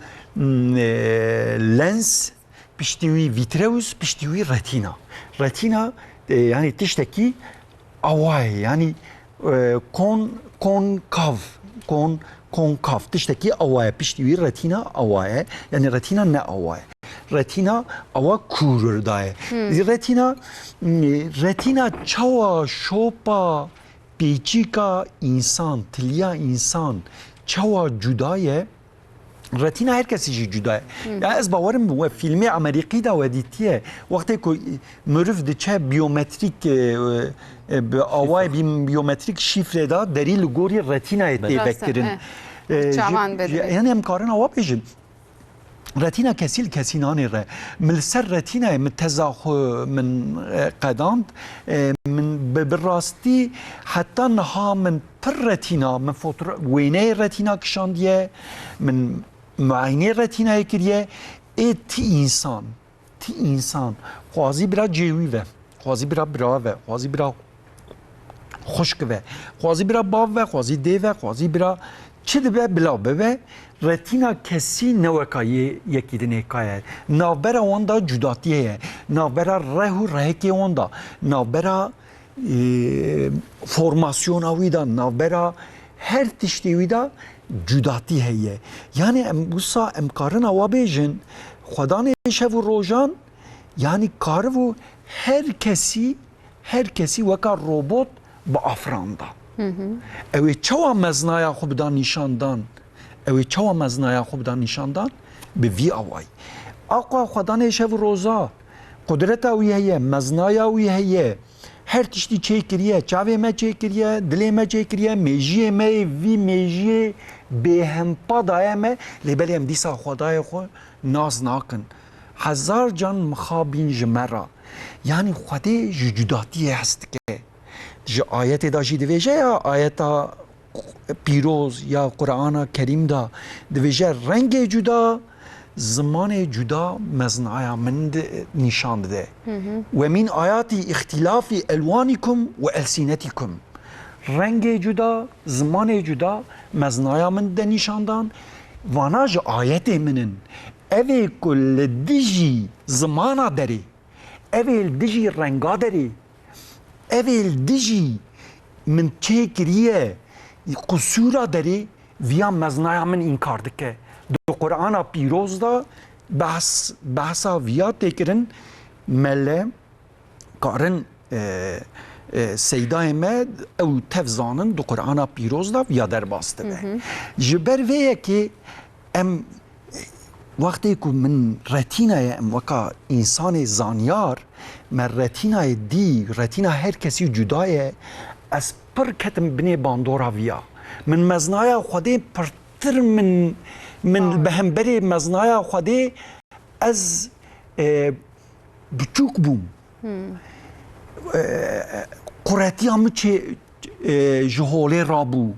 lens piştiği vitreus piştiği retina yani tişteki avay yani konkav tişteki avaya piştiği retina avaya yani retina ne avaya retina ava kurur daye retina çava şopa peçika insan tilya insan çava cudaye retina herkesi cudaye ya ez bavarım bu filmi Amerika'da da veditiye vakti ko mürüf de çe biyometrik avay biyometrik şifre da deril gori retina ete bektirin yani hem karın ava pejin رتينا كسيناني ره من السر رتينا متزاخ من قدام من بالراستي حتى نها من بر رتينا من فوتر ويني رتينا كشانديه من معيني رتينا يكريه تي انسان خوازي برا جيوي و خوازي برا براوه خوازي برا خشك و خوازي برا باو و خوازي دي و خوازي برا چه دبه بلا ببه رتینا کسی نوکایی یکی دنیکایه نابرا واندا جداتیه نابرا ره و رهکی واندا نابرا فرماسیون ویدا نابرا هر تشتی ویدا جداتی هیه یعنی امبوسا امکارن آوا بیجن خدا نیشه و روژان یعنی کارو هر کسی وکا روبوت با افراندا اوی چوا مزنایا خوب دا نشاندان اوی چوا مزنایا خوب دا نشاندان به وی آوای آقا خدا نیشه و روزا قدرت اوی هیه مزنایا اوی هیه هر تشتی چه کریه چاوی ما چه کریه دلی ما چه کریه میجی ما وی میجی به هم پادای ما لیبلی هم دیسا خدای خو ناز ناکن هزار جان مخابین جمرا یعنی خودی جداتی هست که جه آیت دا جی دویجه یا آیت پیروز یا قرآن کریم دا دویجه رنگ جدا زمان جدا مزنایا من نشان ده و من آیات اختلاف الوانکم و السینتکم رنگ جدا زمان جدا مزنایا من ده نشاندان واناج آیت منن اوی کل دیجی زمانا داری اوی دیجی رنگا داری اوی دیجی من چه کریه قصورا داری ویا مزنایا من انکار دکه دو قرآن پیروز دا بحثا ویا تکرن مله کارن سیدای مد او تفزانن دو قرآن پیروز دا ویا در باسته به جبر ویه که ام وقتی که من رتینای ام وکا انسان زانیار من رتینای دی رتینا هر کسی جدایه از پر کتم بنی باندورا ویا من مزنای خودی پرتر من بهمبری مزنای خودی از بچوک بوم قرآتی همه چه جهوله رابو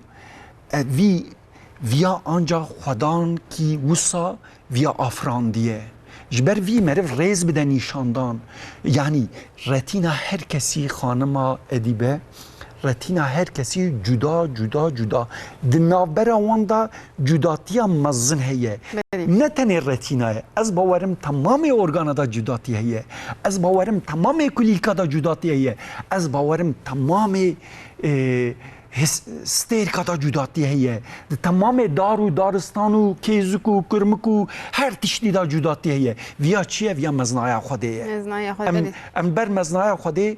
ویا آنجا خدان کی وسا ویا آفراندیه جبر وی مرف ریز بده نشاندان یعنی رتینا هر کسی خانما ادیبه رتینا هر کسی جدا جدا جدا دنابر واندا جداتی مزن هیه نه تنی رتینای از باورم تمام ارگانا دا جداتی هیه از باورم تمام کلیکا دا جداتی هیه از باورم تمام ستیرکا دا جداتی هیه تمام دار و دارستان و کیزک و کرمک و هر تشتی دا جداتی هیه ویا چیه ویا مزنای خوده مزنای خوده ام بر مزنای خوده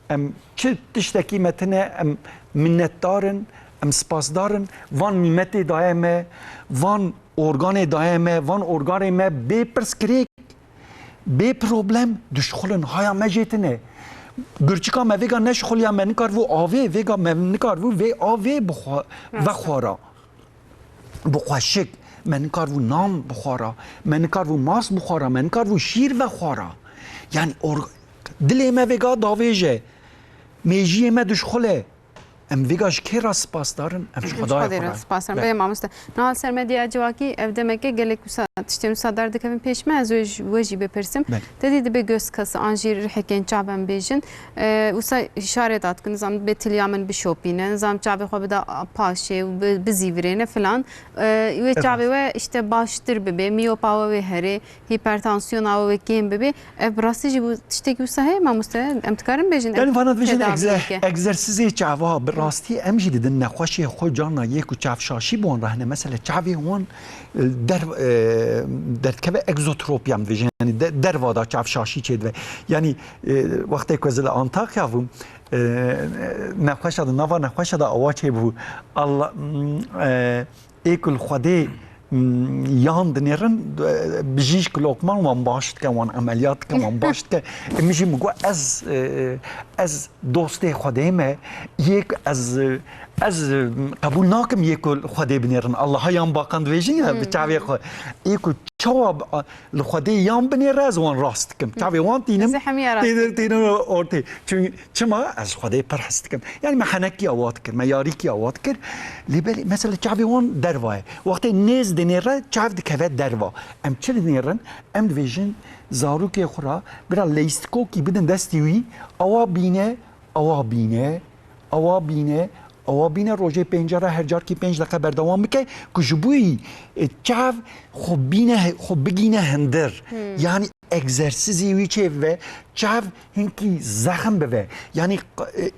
ام چه تشتکی متنه ام منت دارن ام سپاس دارن وان نیمت دائمه وان ارگان دائمه وان ارگان ما بی پرسکریک بی پروبلم دشخلن هایا مجیتنه گرچکا ما ویگا نشخل یا من کار و آوه ویگا من کار و وی آوه بخورا بخوشک من کار و نام بخورا من کار و ماس بخورا من کار و شیر بخورا یعنی دلی ما ویگا داویجه میجی ما دشخله ام ویگاش کی را سپاس دارن ام خدای خدا سپاس دارن به مامسته نال سرمدیا جواکی evde mekke gelek tiştem sadar dikavin peşme az veci bepirsim dedi be göz kası anjir heken çaben bejin usa işaret atkın zam betilyamen bir şopine zam çabe xo da paşe bizivrene falan ve çabe ve işte baştır bebe miyopava ve heri hipertansiyon ve kem bebe brasici bu tişteki usa he mamuste em tkarın bejin yani fanat vejin egzersizi çava راستی امجی دیدن نخوشی خود جانا یک و چافشاشی بون رهنه مثلا چاوی هون در که اگزوتروپی هم ویژن یعنی در وادا چافشاشی چید یعنی وقتی که زل آنتاکیا بوم نخوش داد نوا نخوش داد آواچه بو الله ایکل خودی یان دنیرن بجیش کلوکمان وان باشد که وان عملیات که وان باشد که میشی مگو از دوست خودیم یک از قبول ناکم یک خودی بنیرن الله یان باقند ویجی بچاوی خود یک چواب خودی یان بنیره از وان راست کم چاوی وان تینم تینم اورتی چما از خودی پر هست کم یعنی محنکی آوات کر میاری کی آوات کر لیبلی مثلا چاوی وان دروای وقتی نیز دنیره چاو دکوه دروا ام چه دنیرن ام دویژن زاروکی خورا برا لیستکو کی بدن دستیوی آوا بینه ئەوە بینە ڕۆژێ پێنجارە هەرجارکی 5 دقه بەردەوام بکە کو ji بووی çav xwe bigîne hindir yani egzersizî wî çê ve çav hinkî zexm bive yani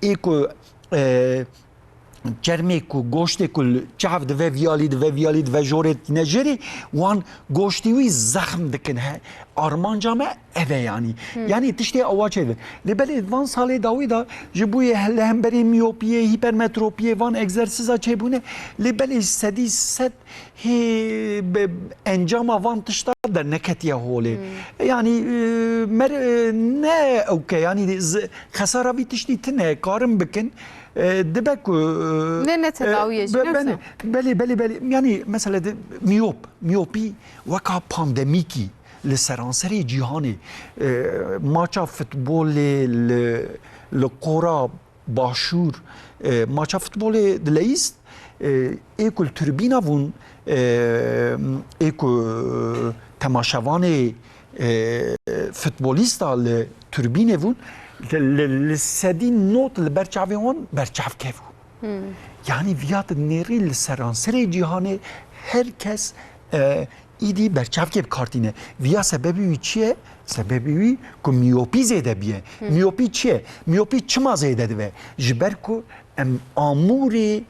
ê ku çermê ku goştê ku çav dive viyalî dive jorê nejerî wan goştî wî zexm dikin armanca me ev e yani yani tiştê ewa çêvin lê belê van salê dawî da ji bûyê li hemberî miyopiyê hipermetropiyê van egzersiza çêbûne lê belê sedî sed hê encama van tişta derneketiye holê yani ne ewke yani xesara vî tiştî tune karin bikin dibe ku ne tedaviye belê yani mesela miyopî weka pandemîkî li seranserê cîhanê maça futbolê li qora başûr maça futbolê dileyîst ê ku türbîna bûn ê ku temaşevanê futbolîsta li türbînê bûn li sedî not li ber çavê wan berçav kevû yani viyat nêrî li seranserê cîhanê herkes îdî berçavkê bikartîne viya sebebî wî çi ye sebebî wî ku miyopî zêde biye miyopî çi ye miyopî çima zêde dibe ji ber ku em amûrê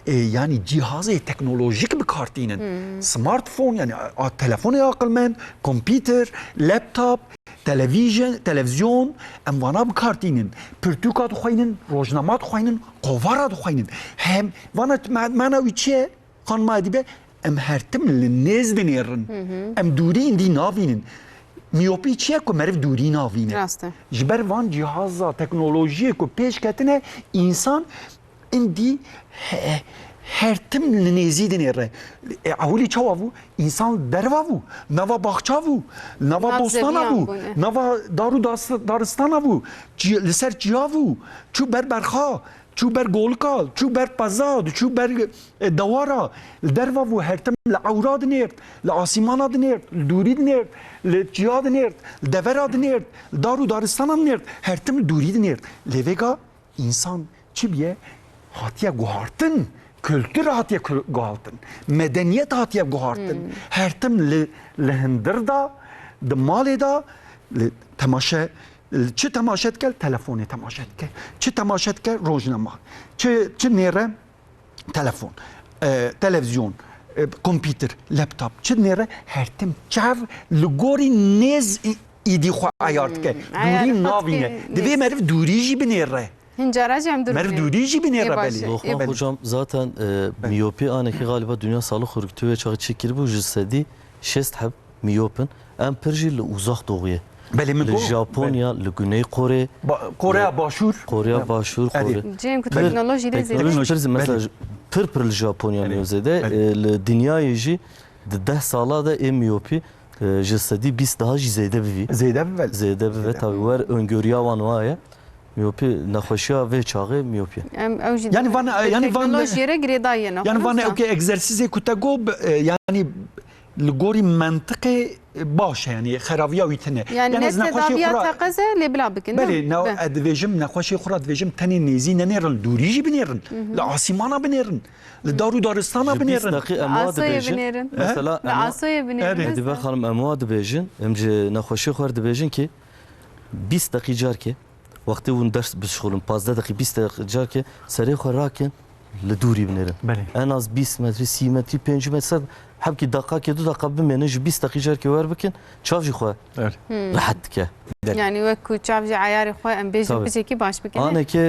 yani cihazê teknolojik bikartînin smartphone yani telefonê aqilmend kompîter laptop televizyon em vana bikartînin pirtûka dixwînin rojnama dixwînin qovara dixwînin hem vana mana wî çi ye xanma dîbe em hertim li nêz dinêrin em dûrî dî navînin miyopî çi ye ku meriv dûrî navîne ji ber van cihaza teknolojiyê ku pêş ketine însan indî hertim li nêzî dinêre ewilî çawa bû însan derva bû nava baxça bû nava bostana bû nava darû daristana bû li ser çiya bû çû ber berxa çû ber golika çû ber pezad çû ber dewara li derva bû hertim li ewra dinêrt li asîmana dinêrt li dûrî dinêrt li çiya dinêrt li devera dinêrt li darû daristana dinêrt hertim li dûrî dinêrt lê vêga însan çi biye hatiye guhartin kültür hatiye guhartin medeniyet hatiye guhartin hertim li hindir da di malê da li temaşe çi temaşe dike telefonê temaşe dike çi temaşe dike rojnama çi nêre telefon televizyon kompîter laptop çi nêre hertim çav li gorî nêz îdî xwe ayar dike dûrî navîne divê meriv dûrî jî binêre Meriv dûrî jî binêre belê Lokman hocam zaten miyopi aneki galiba Dünya Sağlık Örgütü ve çağı çekir bu jisedî şest heb miyopin em pir jî li uzak doğuye belê min li Japonya li Güney Kore Koreya başûr cem ku teknolojî de teknoloji mesela pir li Japonya miyozede li dünyayê jî di 10 sala da em miyopi jisedî 20 daha jî zêde bivî zêde bive tabi wer öngörüya wan waye miyopi nexweşiya vê çaxê miyopi yani van teknolojiyê girêdayê ne yani van okey egzersizê ku te got yani li gorî mentiqê baş e yani xeraviya wî tune yani ne tedaviya teqeze lê bila bikin belê divêjim nexweşê xwe ra divêjim tenê nêzî nenêrin dûrî jî binêrin li asîmana binêrin li darû daristana binêrin asayê binêrin mesela asayê binêrin dibe xanim em wa dibêjin em ji nexweşê xwe dibêjin ki 20 deqî carke وقتی اون درس بشخورم 15 دقیقه 20 دقیقه جا که سری خو راکن لدوری بنرم en az 20 metre 30 metre 5 metre hep ki dakika ki 2 dakika bimene 20 دقیقه جا که ور بکن çavji xwe rahat ke yani wekû çavji ayarê xwe em bêjin bijekî baş bikin aneke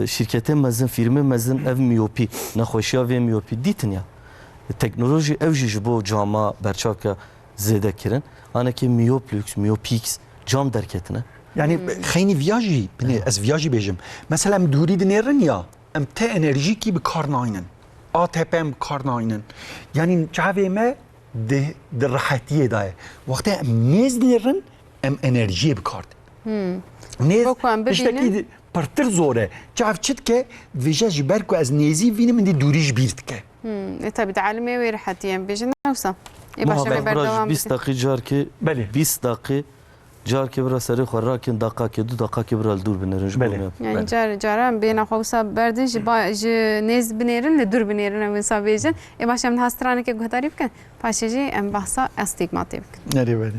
şirketê mezin firmê mezin ev miyopî nexweşiya vê miyopî dîtin ya teknoloji ev jî ji bo cama berçavka zêde kirin aneke miyoplux miyopix cam derketine yani xeynî viyajî ez viyajî bêjim mesela em dûrî dinêrin ya em te enerjîkî bi kar nayînin ATP em bi kar nayînin yani çavê me di rahetiyê da ye wextê em nêz dinêrin em enerjiyê bi kar din nêz tiştekî pirtir zor e çav çi dike divêje ji ber ku ez nêzî vînim dî dûrî ji bîr dike tabii talimê wê rahetiyê em bêjin newsa ê baş em berdewam 20 دقیقه car ki 20 دقیقه car ki bira serê xwe rakin daqqa ki 2 daqqa ki bira li dûr binêrin ji bo Belê. me. Yani caran bêhna xwe wisa berdin ji nêz binêrin li dur binêrin em wisa bêjin. Ê baş em hastaranekê guhdarî bikin. Paşê jî em behsa astigmatê bikin. Nereye böyle?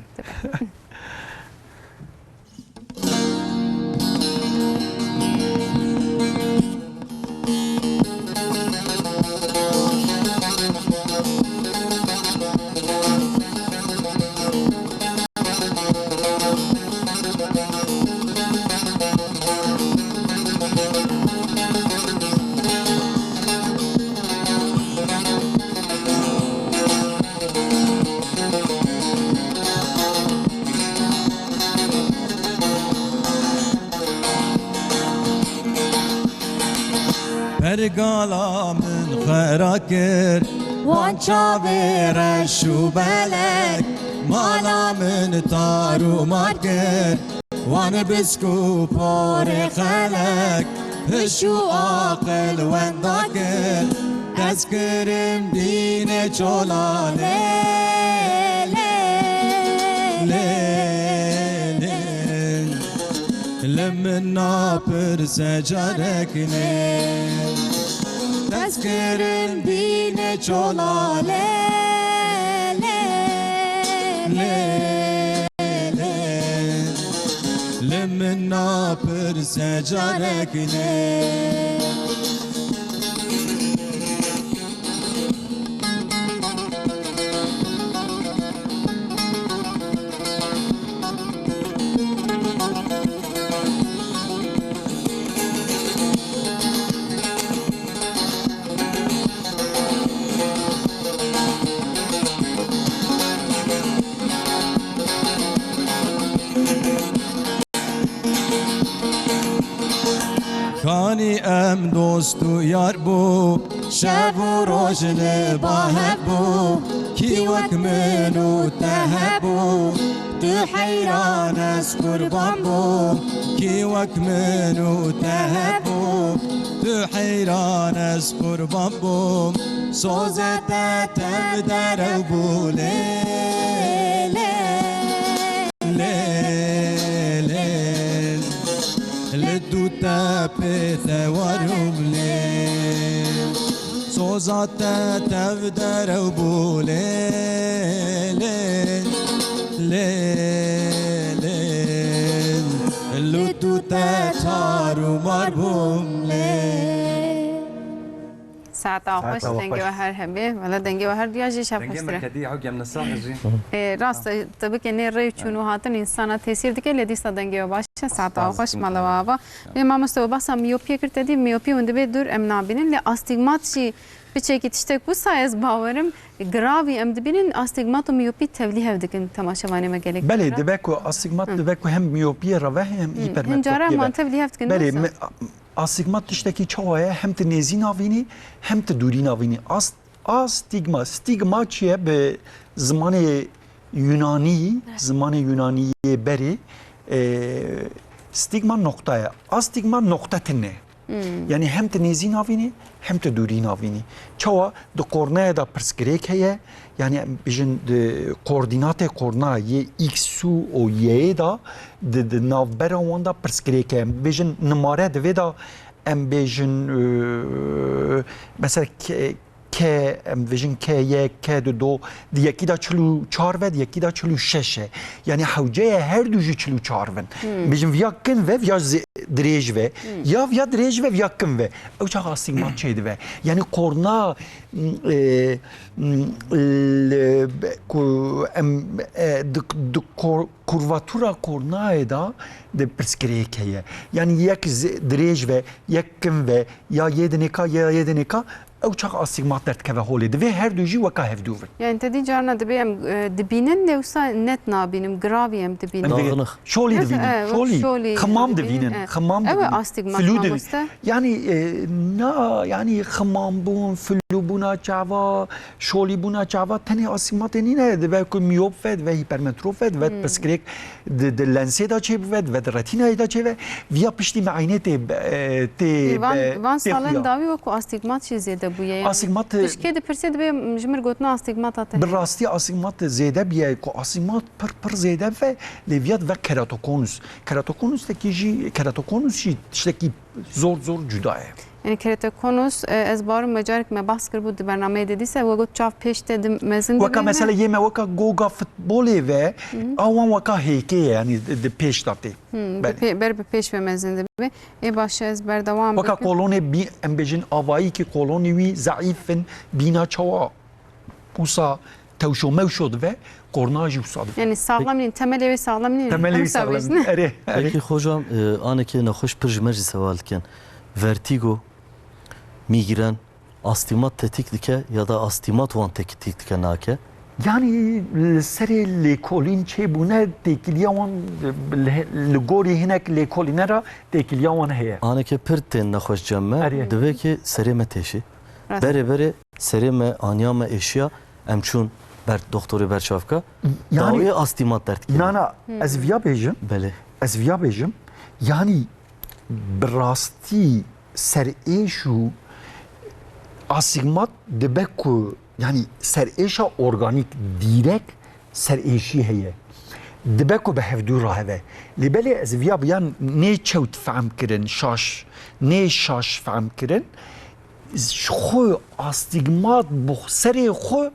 Pergala min xera kir wan çavê reş û belek mala min tar û mat kir wan bisk û porê xelek hiş û aqil wenda kir dest kirim dînê çola lê lê lê li min napirse carek lê dest kirim dînê çola lê lê lê li min napirse carek lê Kani em dost û yar bû şev û roj li bahev bû kî wek min û te hebû tu heyran ez qurban bû kî wek min û te hebû tu heyran ez qurban bûm sozê te tev derew bû lê lê lê lê li du te pê te warum lê soza te tev derew bû lê lê lê lê li du te tar û mar bûm lê ساعت آخوش دنگی و هر هبه ولی دنگی و هر دیاجی شب دنگی خوشتره مرکدی حق یم نساق جی راست tabii ki ne rey çunu hatın insana tesir dike ledista dengi ve başa saat ağaç malava ve mamusta basa miyopiye kır dedi miyopi önde be dur emnabinin le astigmatçı bir çekit işte bu sayes bavarım gravi emdibinin astigmat miyopi tevlih evdikin tamaşavane me gerek. Belê divek ku astigmat divek ku hem miyopiye re ve hem Hincara hipermetropiye man ve. tevlih evdikin. Belê astigmat tiştekî çawa ye hem te nêzî navînî hem te dûrî navînî. Stigma çi ye bi zimanê Yunanî zimanê Yunanîyê berê stigma nokta ye. Astigma nokta tine. Yani hem te nêzî navînî hem te dûrî navînî. Çawa di kornaya da pirsgirêk heye yani bijin koordinatê korna yê x û û y'ê da di navbera wan da pirsgirêk heye. Bijin nimare divê da em bêjin mesela K em bêjin K1 K2 di yekî da 44 ve di yekî da 46 e. Yani hewceyê her du jî 44 in. Bêjin viya kin ve viya dirêj ve ya viya dirêj ve viya kin ve. Ew çaxa astigmat çê dibe. Yani korna em di kurvatura kornayê da di pirsgirêk heye. Yani yek dirêj ve yek kin ve ya yê dinêka ya yê dinêka ew çaxa astigmat dertkeve holê divê her du jî weka hevdûvin. Yani tedi carna dibe em dibinin lewsa net nabinim gravi em dibinin. Dağınıq. Şolî divînin. Şolî. Xemam divînin. Xemam divînin. Evet astigmat Flû divînin. mamoste. Yani yani xemam bûn, flû bûna çava, şolî bûna çava tenê astigmatê nîne divê ku miyop ve divê hipermetrop ve divê pirsgirêk di lensê da çê bive divê di retinayê da çê ve viya piştî meynê tê Van salên davî wekû astigmat jî zêde de buye. Astigmat Tişke de pirse de be jmir gotna astigmat ate. bir rasti astigmat zêde biye ku astigmat pir zêde ve leviyat ve keratokonus. Keratokonus teki jî keratokonus jî tiştekî zor cuda ye. Yani keratokonus ez barım mecarik me bahs kir bu bername dediyse ve got çav peşte de mezin Weka mesela yeme weka goga futbolê ve awan weka hêkê ye yani de pêş datê. ber be peş ve mezin de be. Başa ez berdewam Weka kolonê bî em bêjin avayî ki kolonê wî zaîfin bîna çawa wisa tewşo mewşo dibe korna jî wisa dibe. Yani sağlam değil, temel evi sağlam değil. Temelî sağlam. Ere. Peki hocam aneke nahoş pir jmer jî seval dikin. Vertigo, migren, astimat tetik dike ya da astimat wan tetik dike nake. Yani serê lêkolîn çêbûne têkiliya wan li gorî hinek lêkolînera têkiliya wan heye. Aneke pir tên nahoş cemme Erê. dibe ki serê me teşî. Rast. Bere serê me aniya me eşya em çûn ber doktorê berçavka. Yani Dawê astimat dert kir. nana ez viya bêjim Belê. ez viya bêjim yani bi rastî serêş û astigmat dibe ku yani serêşa organik direk serêşî heye. Dibe ku bi hevdû raheve. Lê belê ez viya biyan nê çewt fehm kirin şaş nê şaş fehm kirin xwe astigmat bu serê xwe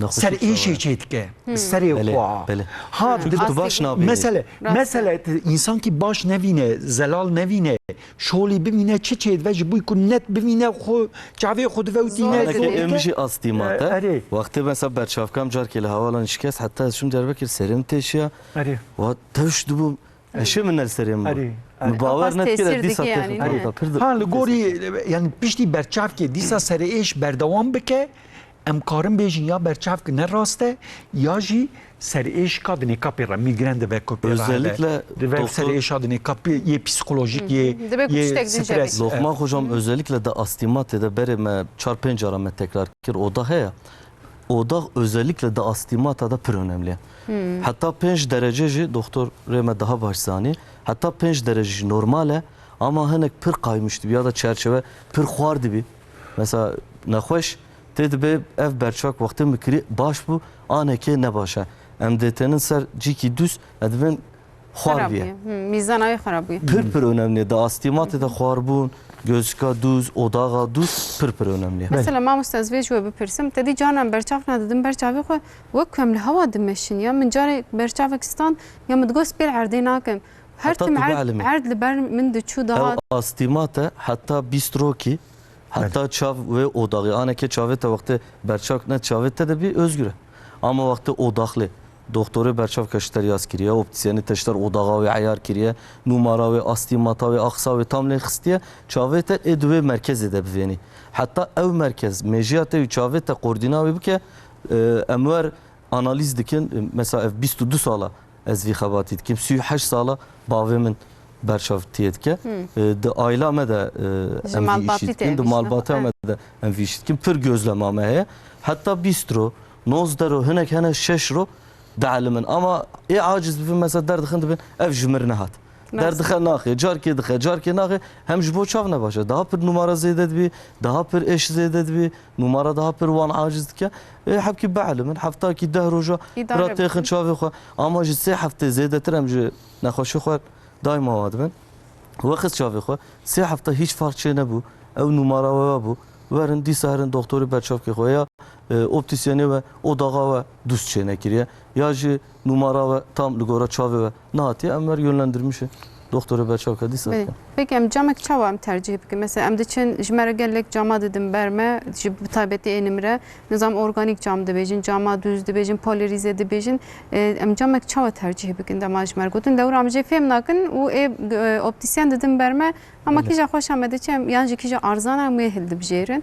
serêşê çê dike. Serê Belê, xwe. belê. Ha Çünkü tu baş nabînî. Mesele insan ki baş nevîne, zelal nevîne, şolî bimîne çi çê ve ji bûy ku net bimîne xwe çavê xwe dive û tîne Aneke em jî astimat e. Erê. Wextê mesela berçavkam carkê li hevalan şikest heta ez şûm derbekir serê min teşiya. Erê. Wa tewş dibûm eşê min el serê min. Erê. Mi bawer Apas nekir tesir dîsa dike yani, têxin ne? pir Ha li gorî yani piştî berçavkê dîsa serêş berdewam bike em karin bêjin ya berçavk ne rast e ya jî serêş ka di nêkapê re mîgren dibe kupê Özellikle dibe doktor- serêşa di nêkapê yê psikolojik Dibe ku yê tiştek din stres. Lokman hocam özellikle de astimat de berê me çar pênc ara me tekrar kir oda heye. Oda özellikle de astimata da pir önemli. Hatta 5 derece jî doktor rême daha baş zanî. Hatta 5 derece jî normal e ama hinek pir kaymış dibi ya da çerçeve pir xwar dibi. Mesela nexweş tê dibe ev berçak wextê mikirî baş bû anekê ne baş e. Em dê tenin ser cîkî düz edibin xwar biye. Mizanayı xarabiye. Pir önemli. Da astimatê de xwar bûn, gözka düz, odağa düz pir önemli. Mesela ma mustezvê ji we bipirsim, te dî canan berçav nededim berçavê xwe wek ku em li hewa dimeşin ya min carê berçavekistan ya min digost pêr erdê nakim. Her Hatta tim tu be'elimi. erd li ber min diçû daha Ev astimate hatta bistro hatta çav ve odağı. Aneke çavê te wextê berçavk ne çavê te de bir özgür e. Ama wextê odaqlê doktorê berçav keşter yaz kiriye, optisyeni teşter odağa ve ayar kiriye, numara ve astimata ve aksa ve tam lê xistiye çavê te ê divê merkezê de bivênî. Hatta ev merkez mejiya te çavê te koordîna wê bike em wer analiz dikin mesela ev 22 sala ez vî xebatî dikim 38 sala bavê min berçav tiyetke de aila me de em vî malbatî işît te dikin de ev işîne. malbatê me de em vî işît dikin pir gözlema me heye hatta bistro 19 ro hinek hene 6 ro دعلمن اما اي عاجز بفهم مثلا درد خند بين اف جمرنا هات درد خناخي جاركي ناخي هم جبو çavne başa daha bir numara zedet bi daha bir eş zedet bi numara daha bir wan aciz dike habki بعلمن hafta ki dehroja brat texin çavê xwe ama ji sê hafte zêdetir em ji nexweşî xwe daima wadibin wexist çavê xwe sê hafta hiç fark çê nebû ew numara we bû werin dîsa herin doktorî berçavkê xwe ya optisyenê ve odağa ve düz çê nekiriye ya jî numara ve tam li gora çavê ve nehatiye em wer yönlendirmişe doktorê berçavka dîsa. Peki em camek çawa em tercih bikin. Mesela em diçin ji me re gelek cama dedim berme ji bi taybetî ênimre nizam organik cam dibêjin, cama düz dibêjin, polarize dibêjin. Em camek çawa tercih bikin dema ji me re gotin dewra em jê fêm nakin û ê optisyen dedim berme ama kîja xweş em diçe yan jî kîja arzana em wê hil dibijêrin.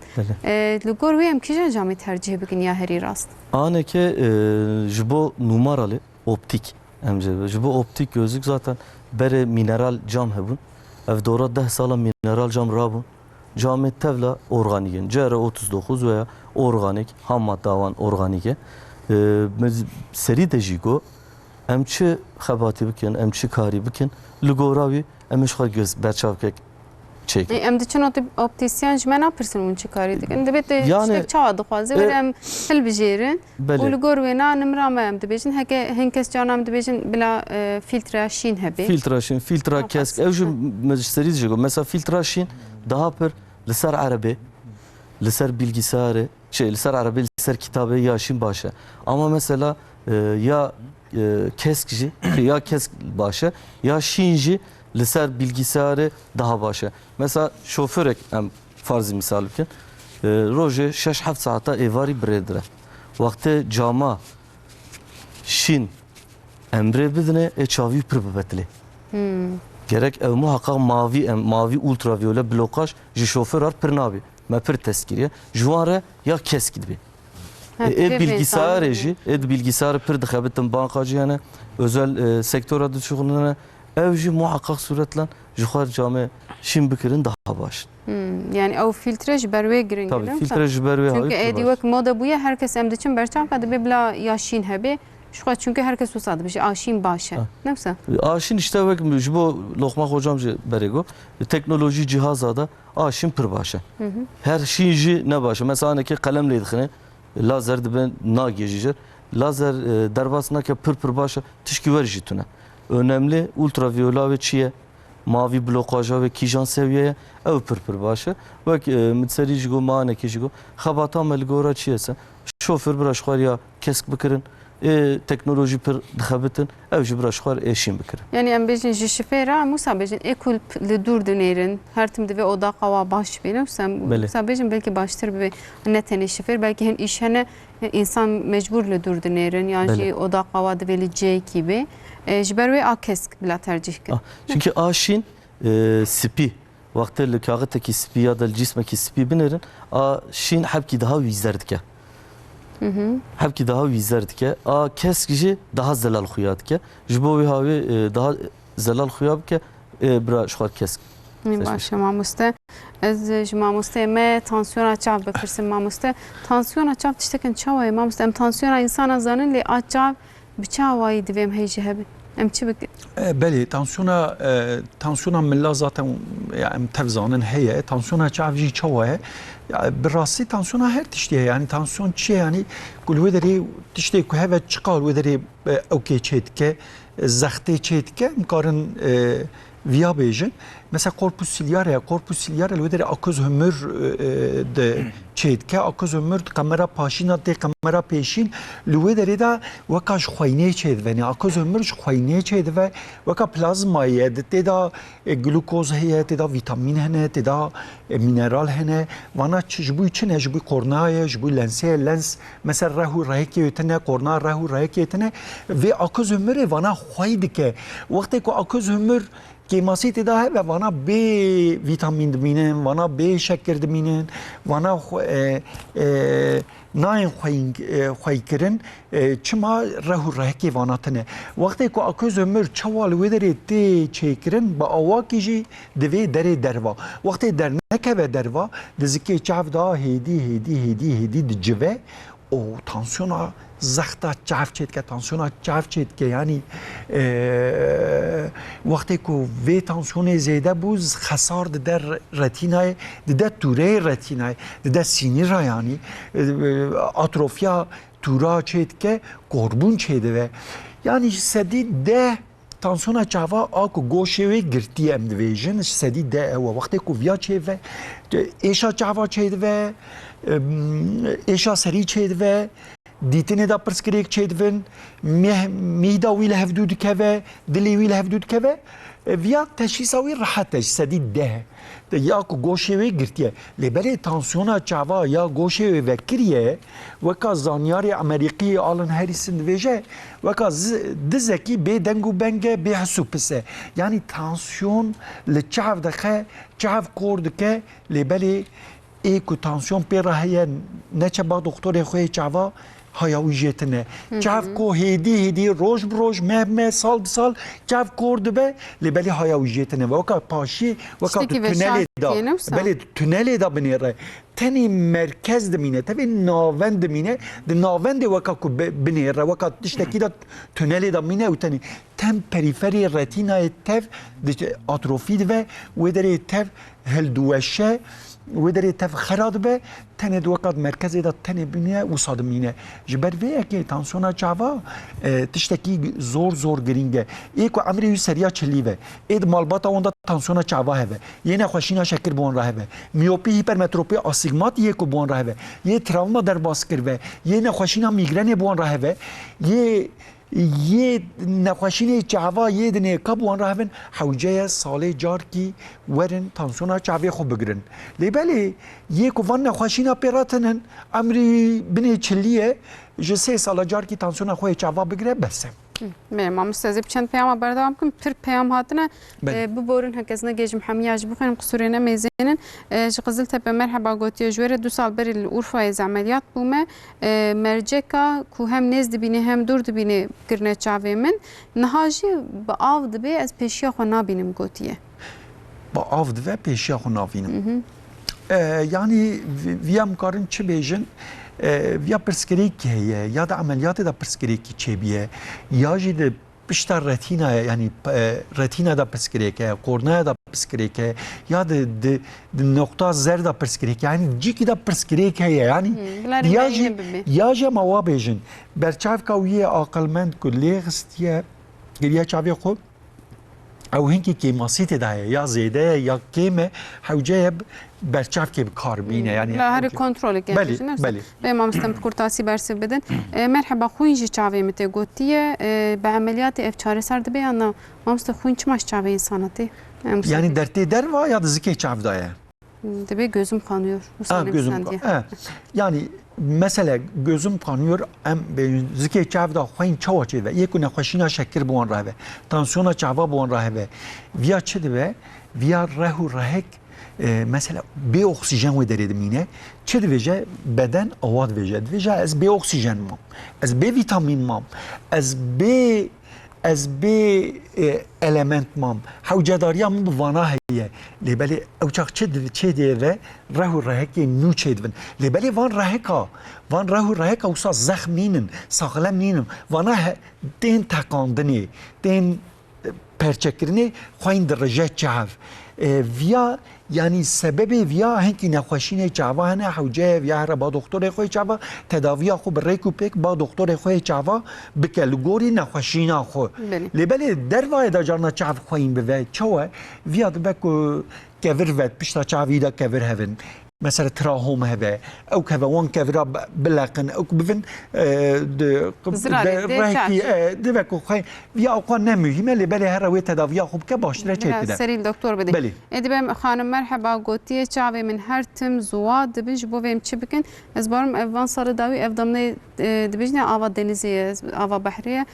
Li gor wê em kîja camê tercih bikin ya herî rast. Aneke ji bo numaralı optik em ji bo optik gözlük zaten bere mineral cam hebûn. Ev dora 10 sala mineral cam rabûn. Camê tevla organikin. CR39 veya organik ham maddawan organik e. Serî de jî got em çi xebatî bikin, em çi karî bikin li gora wî em ji xwe göz berçavkek çekin. em diçin optisyen jme napirsin mun çikari dikin. Dibet Yani, işte çawa dixwaze ve em hilbijerin. Belê. Ulu gor ve na nimra me em dibêjin heke hinkes canam dibêjin bila filtre şîn hebe. Filtra şin, filtra kesk. Ev ji meclisleri diyecek. Mesela filtra şin daha per lisar arabi, lisar bilgisayarı, lisar arabi, lisar kitabı ya şin başa. Ama mesela ya keskci ya kesk başa ya şinci lisar bilgisayarı daha başa. Mesela şoförek em farzı misal bikin. Roje 6-7 saata evari bredire. Vakti cama şin emre bidine çavi pir bibetli. Gerek ev muhakkak mavi ultraviyole blokaj ji şoför ar pir nabi. Me pir teskiriye. Juare ya kesk gibi. Bilgisayar pir dixebitin bankacı yani özel sektöre düşüğününe ev ji muhakkak suretle juhar cami şin bikirin daha baş. Yani ev filtre ji berwe girin. Tabii filtre ji berwe havi. Çünkü edi vek moda buya herkes em diçin berçam kadı bila ya şîn hebe. Şu çünkü herkes usadı bir şey aşin başa. Neyse. Aşin işte vek bu lokma hocam berego teknoloji cihazada aşin pir başa. Her şey ne başa. Mesela ne ki kalemle yedikine lazer de ben na gecicer. Lazer derbasına ki pir başa tişki ver jitune. Önemli ultraviyole ve çiye mavi blokaja ve kijan seviyeye ev pir başa. Vek mitseri jigo mane ki jigo xabata melgora çiyese şoför bir aşkar ya kesk bikirin. Teknoloji pir dixebitin ev ji bir aşkar eşin bikirin. Yani em bejin ji şifera musa bejin ekul li dur dönerin her timde ve oda qava baş benim sen musa bejin belki baştır bir ne tane şifer belki hem işene insan mecbur li dur dönerin yani ji oda qava de veli gibi ji berwe a kesk bila tercih kin. Çünkü aşin spi vakti li kağıttaki spi ya da cismeki spi binerin aşin hepki daha vizerdike. Hepki daha vizerdike. Keskici daha zelal xuyatke. Jbo havi daha zelal xuyabke bira şuar kesk. Başa mamuste. Ez ji mamuste me tansiyona çav bikirsin mamuste. Tansiyona çav tiştekin çavayı mamuste. Em tansiyona insana zanın li a çav bi çavayı divem heyci hebi. Em çi bikin? بله تانسیونا ملا zaten yani tevzanın heye tansiyona çavcı çavaya براسي تانسيونا هر تشتيه يعني تانسيون تشي يعني كل ودري تشتي كو هذا تشقال ودري اوكي تشيتك زختي تشيتك مقارن via bejin mesela korpus ciliare الودري اكوز همر د çetke akız ömür kamera paşina de kamera peşin الودري da vakaş khoyne çedveni akız ömür khoyne çedve vaka plazmayı de da glukoz heye de da vitamin hene de da mineral hene vana çijbu için jbu kornaya jbu lense lens mesela rahu rahke yetene korna rahu rahke yetene ve akız ömür vana khoydike vakti ko akız ömür کیماسی تدا ہے وانا بی ویتامین دمینن وانا بی شکر دمینن وانا ناین خوای کرن چما رهو رهکی وانا تنه وقتی کو اکوز عمر چوال ودری تی چیکرن با اواکیجی دوی دری دروا وقتی در نکه دروا دزکی چاو دا هیدی دجوه او تانسیونا زختا چاف چید که تانسیونا چاف چید که یعنی وقتی که وی تانسیون زیاده بوز خسار در رتینای در توره رتینای در سینی را یعنی آتروفیا تورا چید که قربون چیده و یعنی سدی ده تانسیونا چاوا آکو گوشه و گرتی ام دویژن سدی ده او وقتی که ویا چید و ایشا چاوا چید و ایشا سری چید و دیتنه دا پرسکریک چیدون میدا ویل هفدود که و دلی ویل هفدود که و ویا تشخیصاوی راحتش سدید ده یا کو گوشه وی گرتیه لبره تانسیونا چاوا یا گوشه وی وکریه وکا زانیاری امریکی آلن هریسن ویجه وکا دزکی بی دنگو بنگه بی حسو پسه یعنی تانسیون لچاو دخه چاو کورد که لبره ایکو تانسیون پی راهیه نچه با دکتور خوی چاوا هایا و جتنه چاف کو هدی روز بروز مه سال بسال چاف کورد به لبلی هایا و جتنه وکا پاشی وکا تشتكي تونل دا بالشعب نفسه. بله تونل دا بنیره تنی مرکز دمینه تبی ناوند دمینه د ناوند وکا کو بنیره وکا تشتکی دا تونل دا مینه و تنی تم پریفری رتینا تف آتروفید و دری تف هلدوشه و دری تف خراد به تنه دو وقت مرکز دا تنه بینه و صادمینه جبر وی که تانسونا چاوا تشتکی زور گرینگه ایکو امری سریا چلیوه اید مالباتا اوندا تانسونا چاوا هبه یه نخوشینا شکر بون راه هبه میوپی هیپرمتروپی آسیگمات یکو بون راه هبه یه تراوما در باس کرده یه نخوشینا میگرن بون راه هبه یه نخوشین چاوا یه دنه کبوان راهن حوجه سال جار کی ورن تانسونا چاوی خوب بگرن لیبلی یه کوان نخوشینا پیراتنن امری بنی چلیه جسه سال جار کی تانسونا خوی چاوا بگره بسه ما مستزيب چند پیام بردام کم پر پیام هاتنه بله. ببورن هكذا جيج محمياج بخين قصورنا ميزينن قزل تبع مرحبا قوتي جويره 2 سال بري الأورفايز عمليات بومه مرجكا كو هم نزد بيني هم دور دبيني كرنه چاوي من نهاجي باو دبي از پیشیا خو نابینم قوتيه با آفد و پیشیا خو ناوینم یعنی ویم کارن چه بیجن یا پرسکریکی هیه یا دا عملیات دا پرسکریکی چه بیه یا جی دا پشتا رتینا یعنی رتینا دا پرسکریکه قرنه دا پرسکریکه یا دا نقطه زر دا پرسکریکه یعنی جی که دا پرسکریکه هیه یعنی یا جی موا بیجن برچاف کاویه عقلمند کلی غستیه گریه چاوی خوب او هنکی که ماسیت دایه یا زیده یا کیمه حوجه برچاف که کار بینه یعنی لا هر کنترل که بله به ما مستم کورتاسی برسه بدن مرحبا خوینجی چاوی مت گوتیه به عملیات اف 4 سرد بیانا ما مست خوین چماش چاوی انساناتی yani dertte der var ya da zike çavdaya. Tabii gözüm kanıyor. Gözüm yani mesela gözüm kanıyor em zike çavda xoin çava çeve yekune xoşina şeker bu an rahve tansiyona çava bu an rahve via çedve via rehu rahek mesela bir oksijen ve deredim yine çedvece beden avad veje veje az bir oksijen mam az bir vitamin mam az bir element mam حوجداریا من بوانا هیه لیبلی اوچاق چه دیوه راه رهکی نو چیدون لیبلی وان راه رهکا وسا زخم نینن ساغلم نینن وانا دین تکاندنی دین پرچکرنی خوین درجه چاو ویا یعنی سبب ویا هنکی نخوشین چاوا هنه حوجه ویا هر با دکتر خوی چاوا تداوی خو بریکو پیک با دکتر خوی چاوا بکلگوری نخوشین خو لیبلی در وای دا جارنا چاو خوین به چوه ویا دبکو کور ود پشتا چاوی دا کور هون مثلا تراهم هبه او كفوان كفرا بلقن او بفن رايكي دبكو خاي ويا اوقات مهمه اللي بالي هروي تداويا خوب كباشتره چيتده سري الدكتور بدي بلي ادبم خانم مرحبا قوتيه چاوي من هر تم زواد دبج بو ويم چي بكن از بارم افان صار داوي افدمني دبجنا اوا دنيزيه اوا بحريه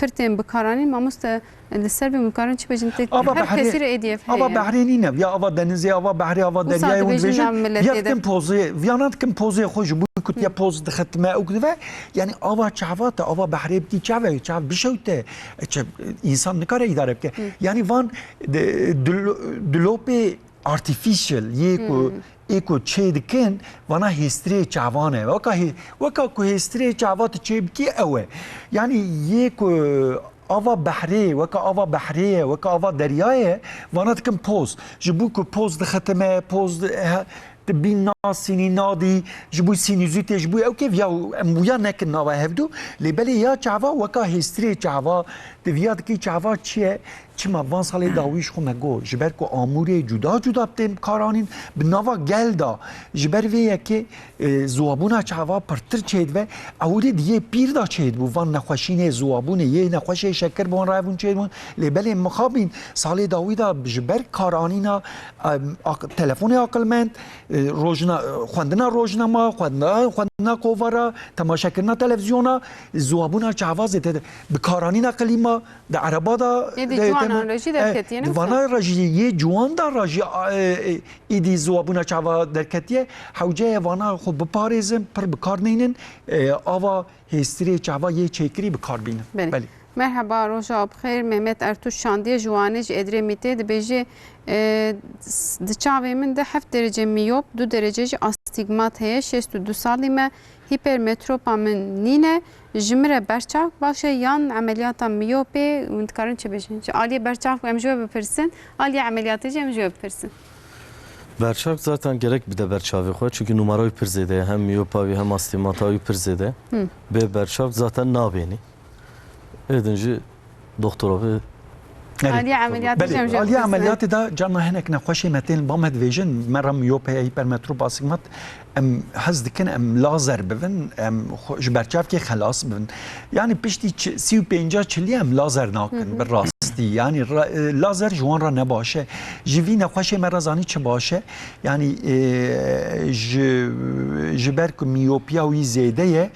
برتم بكاراني ما مست السربي مكارن چي بجنت هر كثير اديف اوا بحريني نه يا اوا دنيزيه اوا بحري اوا درياي ودبج يكتم بوزي فيانات كم بوزي خوش بو كنت يا بوز دخلت ما او كذا يعني اوا چاوات اوا بحري بدي چاوي چاو بشوته انسان نكاره اداره بك يعني وان دلوبي artificial echo چه دکن وانا هستری چاوانه وکا کو هستری چاوات چه بکی اوه یعنی یکو آوا بحری وکا آوا بحریه وکا آوا دریایه وانا دکن پوز جبو کو پوز دختمه پوز تبين ناسيني نادي جبوي سينيزوتي جبوي اوكي فيا مويا نك نوا هفدو لبلي يا چاوا وكا هيستري چاوا دفيات كي چاوا چيه چما وان سال داويش خو مگو جبر کو اموري جدا جدا تم کارانين بنوا گلدا جبر وي كي زوابونا چاوا پرتر چيد و اولي دي پير دا چيد بو وان نخوشين زوابون يه نخوشي شکر بون راون چيد بون لبلي مخابين سال داويدا جبر کارانينا تلفون عقلمند روزنا خواندنا روزنامه خواندنا کوورا تماشا کردن تلویزیونا زوابونا چاواز بکارانینا کلیما در عربا دا Ciwanan rejî derketiye, ne Divana rejî yê ciwan da rejî êdî ziwabûna çava derketiye hewceyê vana xwe biparêzin pir bikarnînin ava hêstirê çava yê çêkirî bikarbînin. Belê. Merhaba, roja bixêr. Mehmet Ertuş şandiye ciwanê ji Edremitê dibêje di çavê min de 7 derece miyop, 2 derece jî astigmat heye, 62 salî me hipermetropa min nîne, ji min re berçav baş e yan ameliyata miyopê hûn dikarin çi bêjin? Ji aliyê berçav em ji we bipirsin, aliyê ameliyatê jî em ji we bipirsin. Berçavk zaten gerek bir de berçavê xwe çünkü numarayı pir zêde ye, hem miyopavî hem astigmatavî pir zêde. Bê berçavk zaten nabênî. Êdin jî doktora bê Aliyê ameliyatê jî em ji we Aliyê bipirsin. ameliyatê da carna hinek nexweşê me tên bame dibêjin me re miyopeye hipermetrop astigmat em hez dikin em lazer bibin em ji berçavkê xelas bibin. Yani piştî 35 çilî em lazer nakin bi rastî. Yani lazer ji wan re ne baş e. Ji vî nexweşê me re zanî çi baş e. Yani ji ber ku miyopiya wî zêde ye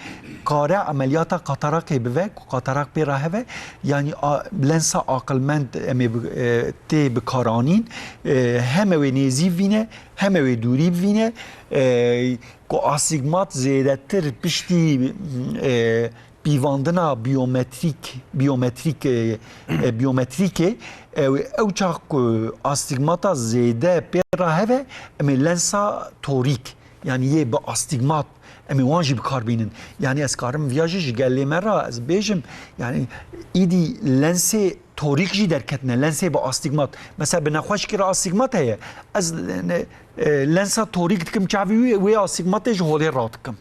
kare ameliyata katarakê bive ku katarak pê re heve yani lensa aqilmend em ê tê bikaranîn hem ew ê nêzî vîne hem ew ê dûrî bivîne ku astigmat zêdetir piştî pîvandina biyometrîkê ew çax ku astigmata zêde pê re heve em ê lensa torîk yani yê bi astigmat em ê wan jî bikarbînin. Yani ez karim viya jî ji gelê me re ez bêjim yani îdî lensê torîk jî derketine lensê bi astigmat. Mesela bi nexweşkî re astigmat heye ez lensa torîk dikim çavî wê astigmatê ji holê radikim.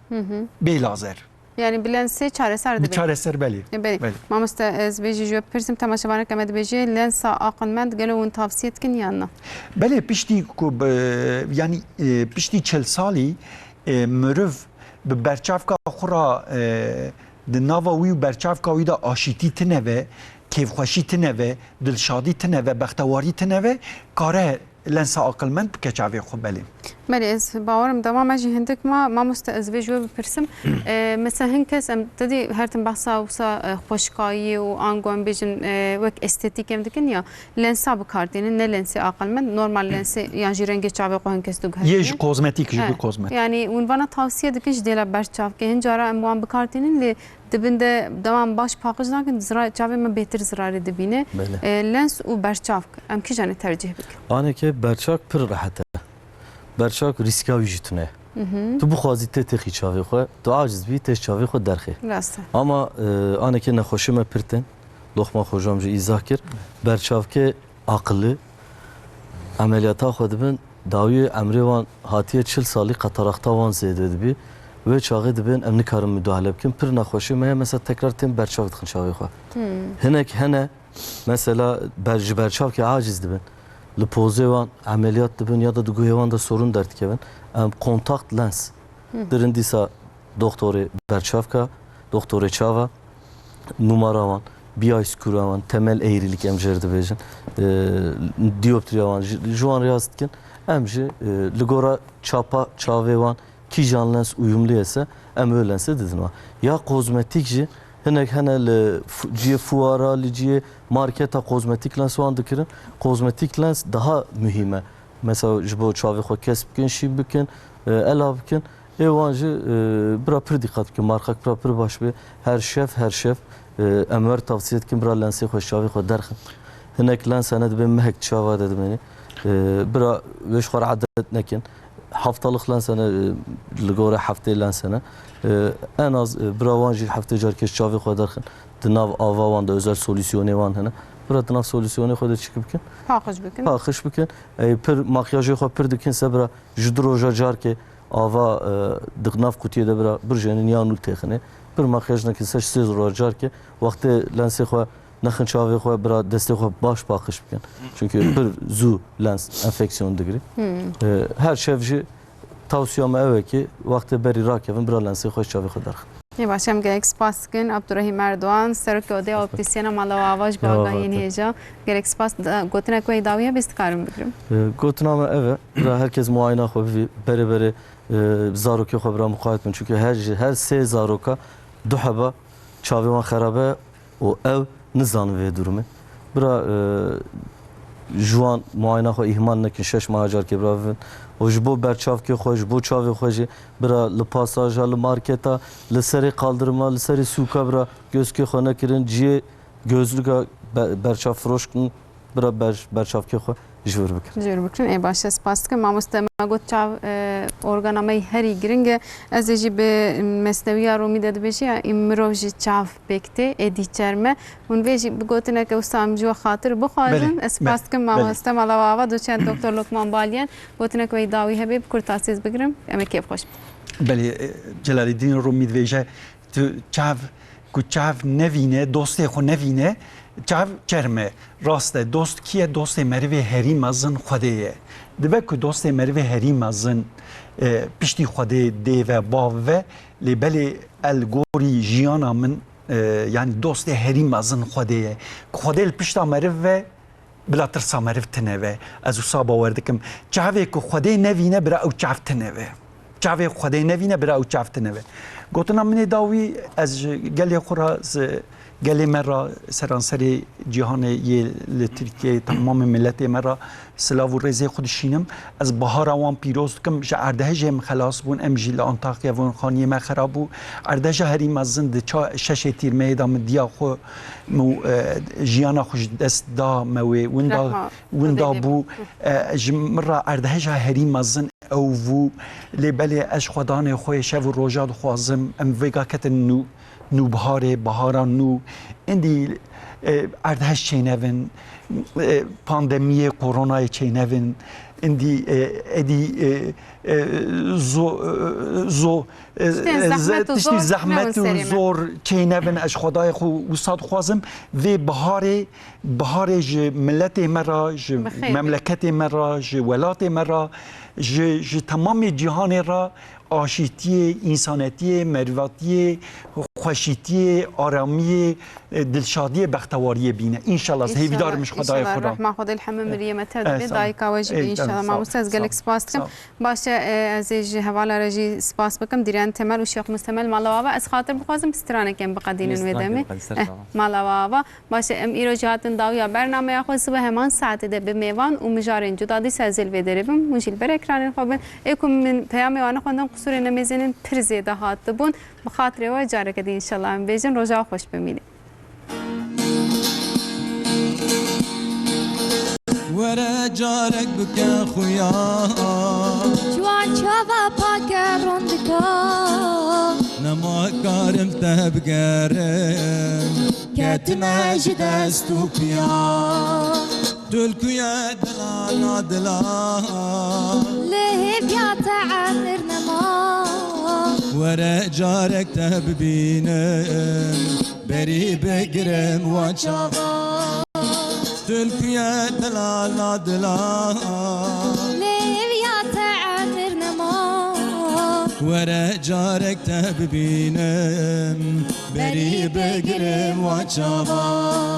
Bê lazer. Yani bilensê çareser Bir dibe. çareser belê. Belê. Mamoste ez bêjî ji we bipirsim temaşevanek em dibêje lensa aqilmend gelo hûn tavsiye dikin yan na? Belê piştî ku yani piştî 40 salî miriv bi berçavka xwe re di nava wî û berçavka wî de aşîtî tune ve kêfxweşî tune ve dilşadî tune ve bextewarî tune ve kare lensa aqilmend bike çavê xwe belê. Belê ez bawerim dewama jî hindik mamoste ez vê ji we bipirsim. Mesela hin kes em dedî her tim behsa wisa xweşikayî û ango em bêjin wek estetik em dikin ya lensa bikardînin ne lensê aqilmend normal lensê yan jî rengê çavê xwe hin kes Yê ji kozmetik ji bi kozmetik. Yani hûn vana tavsiye dikin ji dêla berçavkê hin cara em wan bikardînin lê dibin de devam baş paqij nakin çavê me bêtir zirarê dibîne. Lens û berçavk em kîjanê tercih bikin? Aneke berçavk pir rehet e. Berçavk riska wî jî tune. Tu bixwazî tê texî çavê xwe, tu aciz bî tê çavê xwe derxê. Rast e. Ama aneke nexweşî me pir tên, doxma xwe jî îzah kir. Berçavkê aqilî ameliyata xwe dibin, dawiyê emrê wan hatiye 40 salî qatarakta wan zêde dibî. Ve çağı dibin em nikarin müdahale bikin. Pir nexweşî me mesela tekrar tên berçav dixin çavê xwe. Hinek hene mesela ji berçavkê aciz dibin. Li pozê wan ameliyat dibin ya da diguhê wan de sorun derdikevin. Em kontakt lens dirin dîsa doktorê berçavka, doktorê çava, numara wan, biyay skûra wan, temel eğrilik em jê dibêjin. Dioptriya wan ji wan riyaz dikin. Em jî li gora çapa çavê wan kîjan lens uyumlu ise em öyle lense didin wa. Ya kozmetik jî hinek hene li ciye fuara li ciye marketa kozmetik lens wan dikirin. Kozmetik lens daha mühime. Mesela ji bo çavê xwe kes bikin, şî bikin, ela bikin. Êwan jî bira pir dîqat bikin. Markak bira pir baş bê. Her şef em wer tavsiye dikin bira lensê xwe çavê xwe derxin. Hinek lens hene dibê mehek çava de dibînî. Bira wê ji xwe re adet nekin. Haftalık lensene li gora heftê lensene en az bira wan jî heftê carkê çavê xwe derxin di nav ava wan de özel solüsyonê wan hene bira di nav solüsyonê xwe de çîkî bikin paqij bikin pir makyajê xwe pir dikin se bira ji du roja carkê ava di nav kutiyê de bira bir jenî yan û texine pir makyaj nekin se ji 3 roja carkê wextê lensê xwe nexin çavê xwe bira destê xwe baş paqij bikin çünkü pir zû lens enfeksiyon digirî her şev jî tavsiya me ew e ki wextê berî rakevin bira lensê xwe çavê xwe derxin. Ê baş em gelek spas dikin Abdurrahîm Erdoğan serokê odeya optîsyena mala ava ji bagayên hêja gelek spas gotinek wê dawiye bêst dikarim bikirim. Gotina me ev e bira herkes muayena xwe bivî berê berê zarokê xwe bira muqayet bin çünkü her sê zaroka du heba çavê wan xerab e û ew nizanin vê durumê برا جوان معاینه خو ihmal نکن 6 ماه جار که براون و جبو برچاف که خوش بو چاوی خوش برا لپاساژ ل مارکتا لسری قالدرما لسری سوکا برا göz که خو نکرین جی gözlüga برچاف فروش کن برا برچاف که خو جور بکن جور بکن ای باشه سپاس که ماموسته ما گفت چاو ارگانامای هری گرینگ از جی به مستوی رومی داد بشی امروز جی چاو بکته ادی چرمه اون ویجی بگوتنه که استام جو خاطر بخوازن سپاس که ماموسته مالاوا دو چند دکتر لقمان بالیان گوتنه که داوی هبی بکرتاسیز بگیرم اما کیف خوش بله جلال الدین رومی دویجه تو چاو کو چاو نوینه دوستی خو نوینه چاو چرمه راسته دوست کیه دوست مروی هری مزن خوده دبه که دوست مروی هری مزن پشتی خوده دیوه باوه لیبلی الگوری جیانا من yani dost heri mazın خوده خوده پشتا مروه بلا ترسا مرو تنوه از اوسا باور دکم چاوه که خوده نوینه برا او چاو تنوه چاوه خوده نوینه برا او چاو تنوه گوتنا من داوی از گلی خورا گلی مرا سرانسری جهان یه لترکیه تمام ملت مرا سلاو و رزه خودشینم از بهار وان پیروز کم جا اردهج هم خلاص بون ام جیل آنتاقیا وان خانی ما خرابو اردهج هری مزن د شش تیر میدام دیا خو مو جیانا خوش دست دا موی وندا بو مرا اردهج هری مزن او وو لبلی اش خدان خوی شو روجاد خوازم ام ویگا کتن نو بهارا نو اندی اردهش چینون پاندمی کرونا چینون اندی تشتی زحمت و زور چینون اش خدای خو وساد خوازم و بهار ملت مرا مملکت مرا ولات مرا تمام جهان را آشیتی انسانیتی مروتی خوشیتی آرامی دلشادی بختواری بینه انشالله از هیویدار مش خدای خدا رحمه خدا الحمد مریم تدبیر دایکا واجب انشالله ما مستاز گلک سپاس کم باشه از حواله رجی سپاس بکم دیران تمل و شیخ مستمل مالاوا از خاطر بخوازم استرانه کم بقدین ودمه مالاوا باشه ام ایروجاتن داویا برنامه خو صبح همان ساعت ده به میوان و مجارن جدادی سازل ودربم مشیل بر اکران خوبن اکم من پیام وانه خوندم قصور نمیزنین پر زیاده هات بون بخاطر و جاره کدی انشالله ام بیجن روزا خوش ببینید ورا جارك بك يا خويا جوان شابا باكر روندكا نما كارم تبقرم كاتنا جدستو بيا دولكو يا دلانا دلا ليه بياتا عمر نما ورا جارك تببينم بري بقرم وشابا تلقيا دلالا دلا ليبيا تعمر نما ورا جارك تببينم بري بقرم وشابا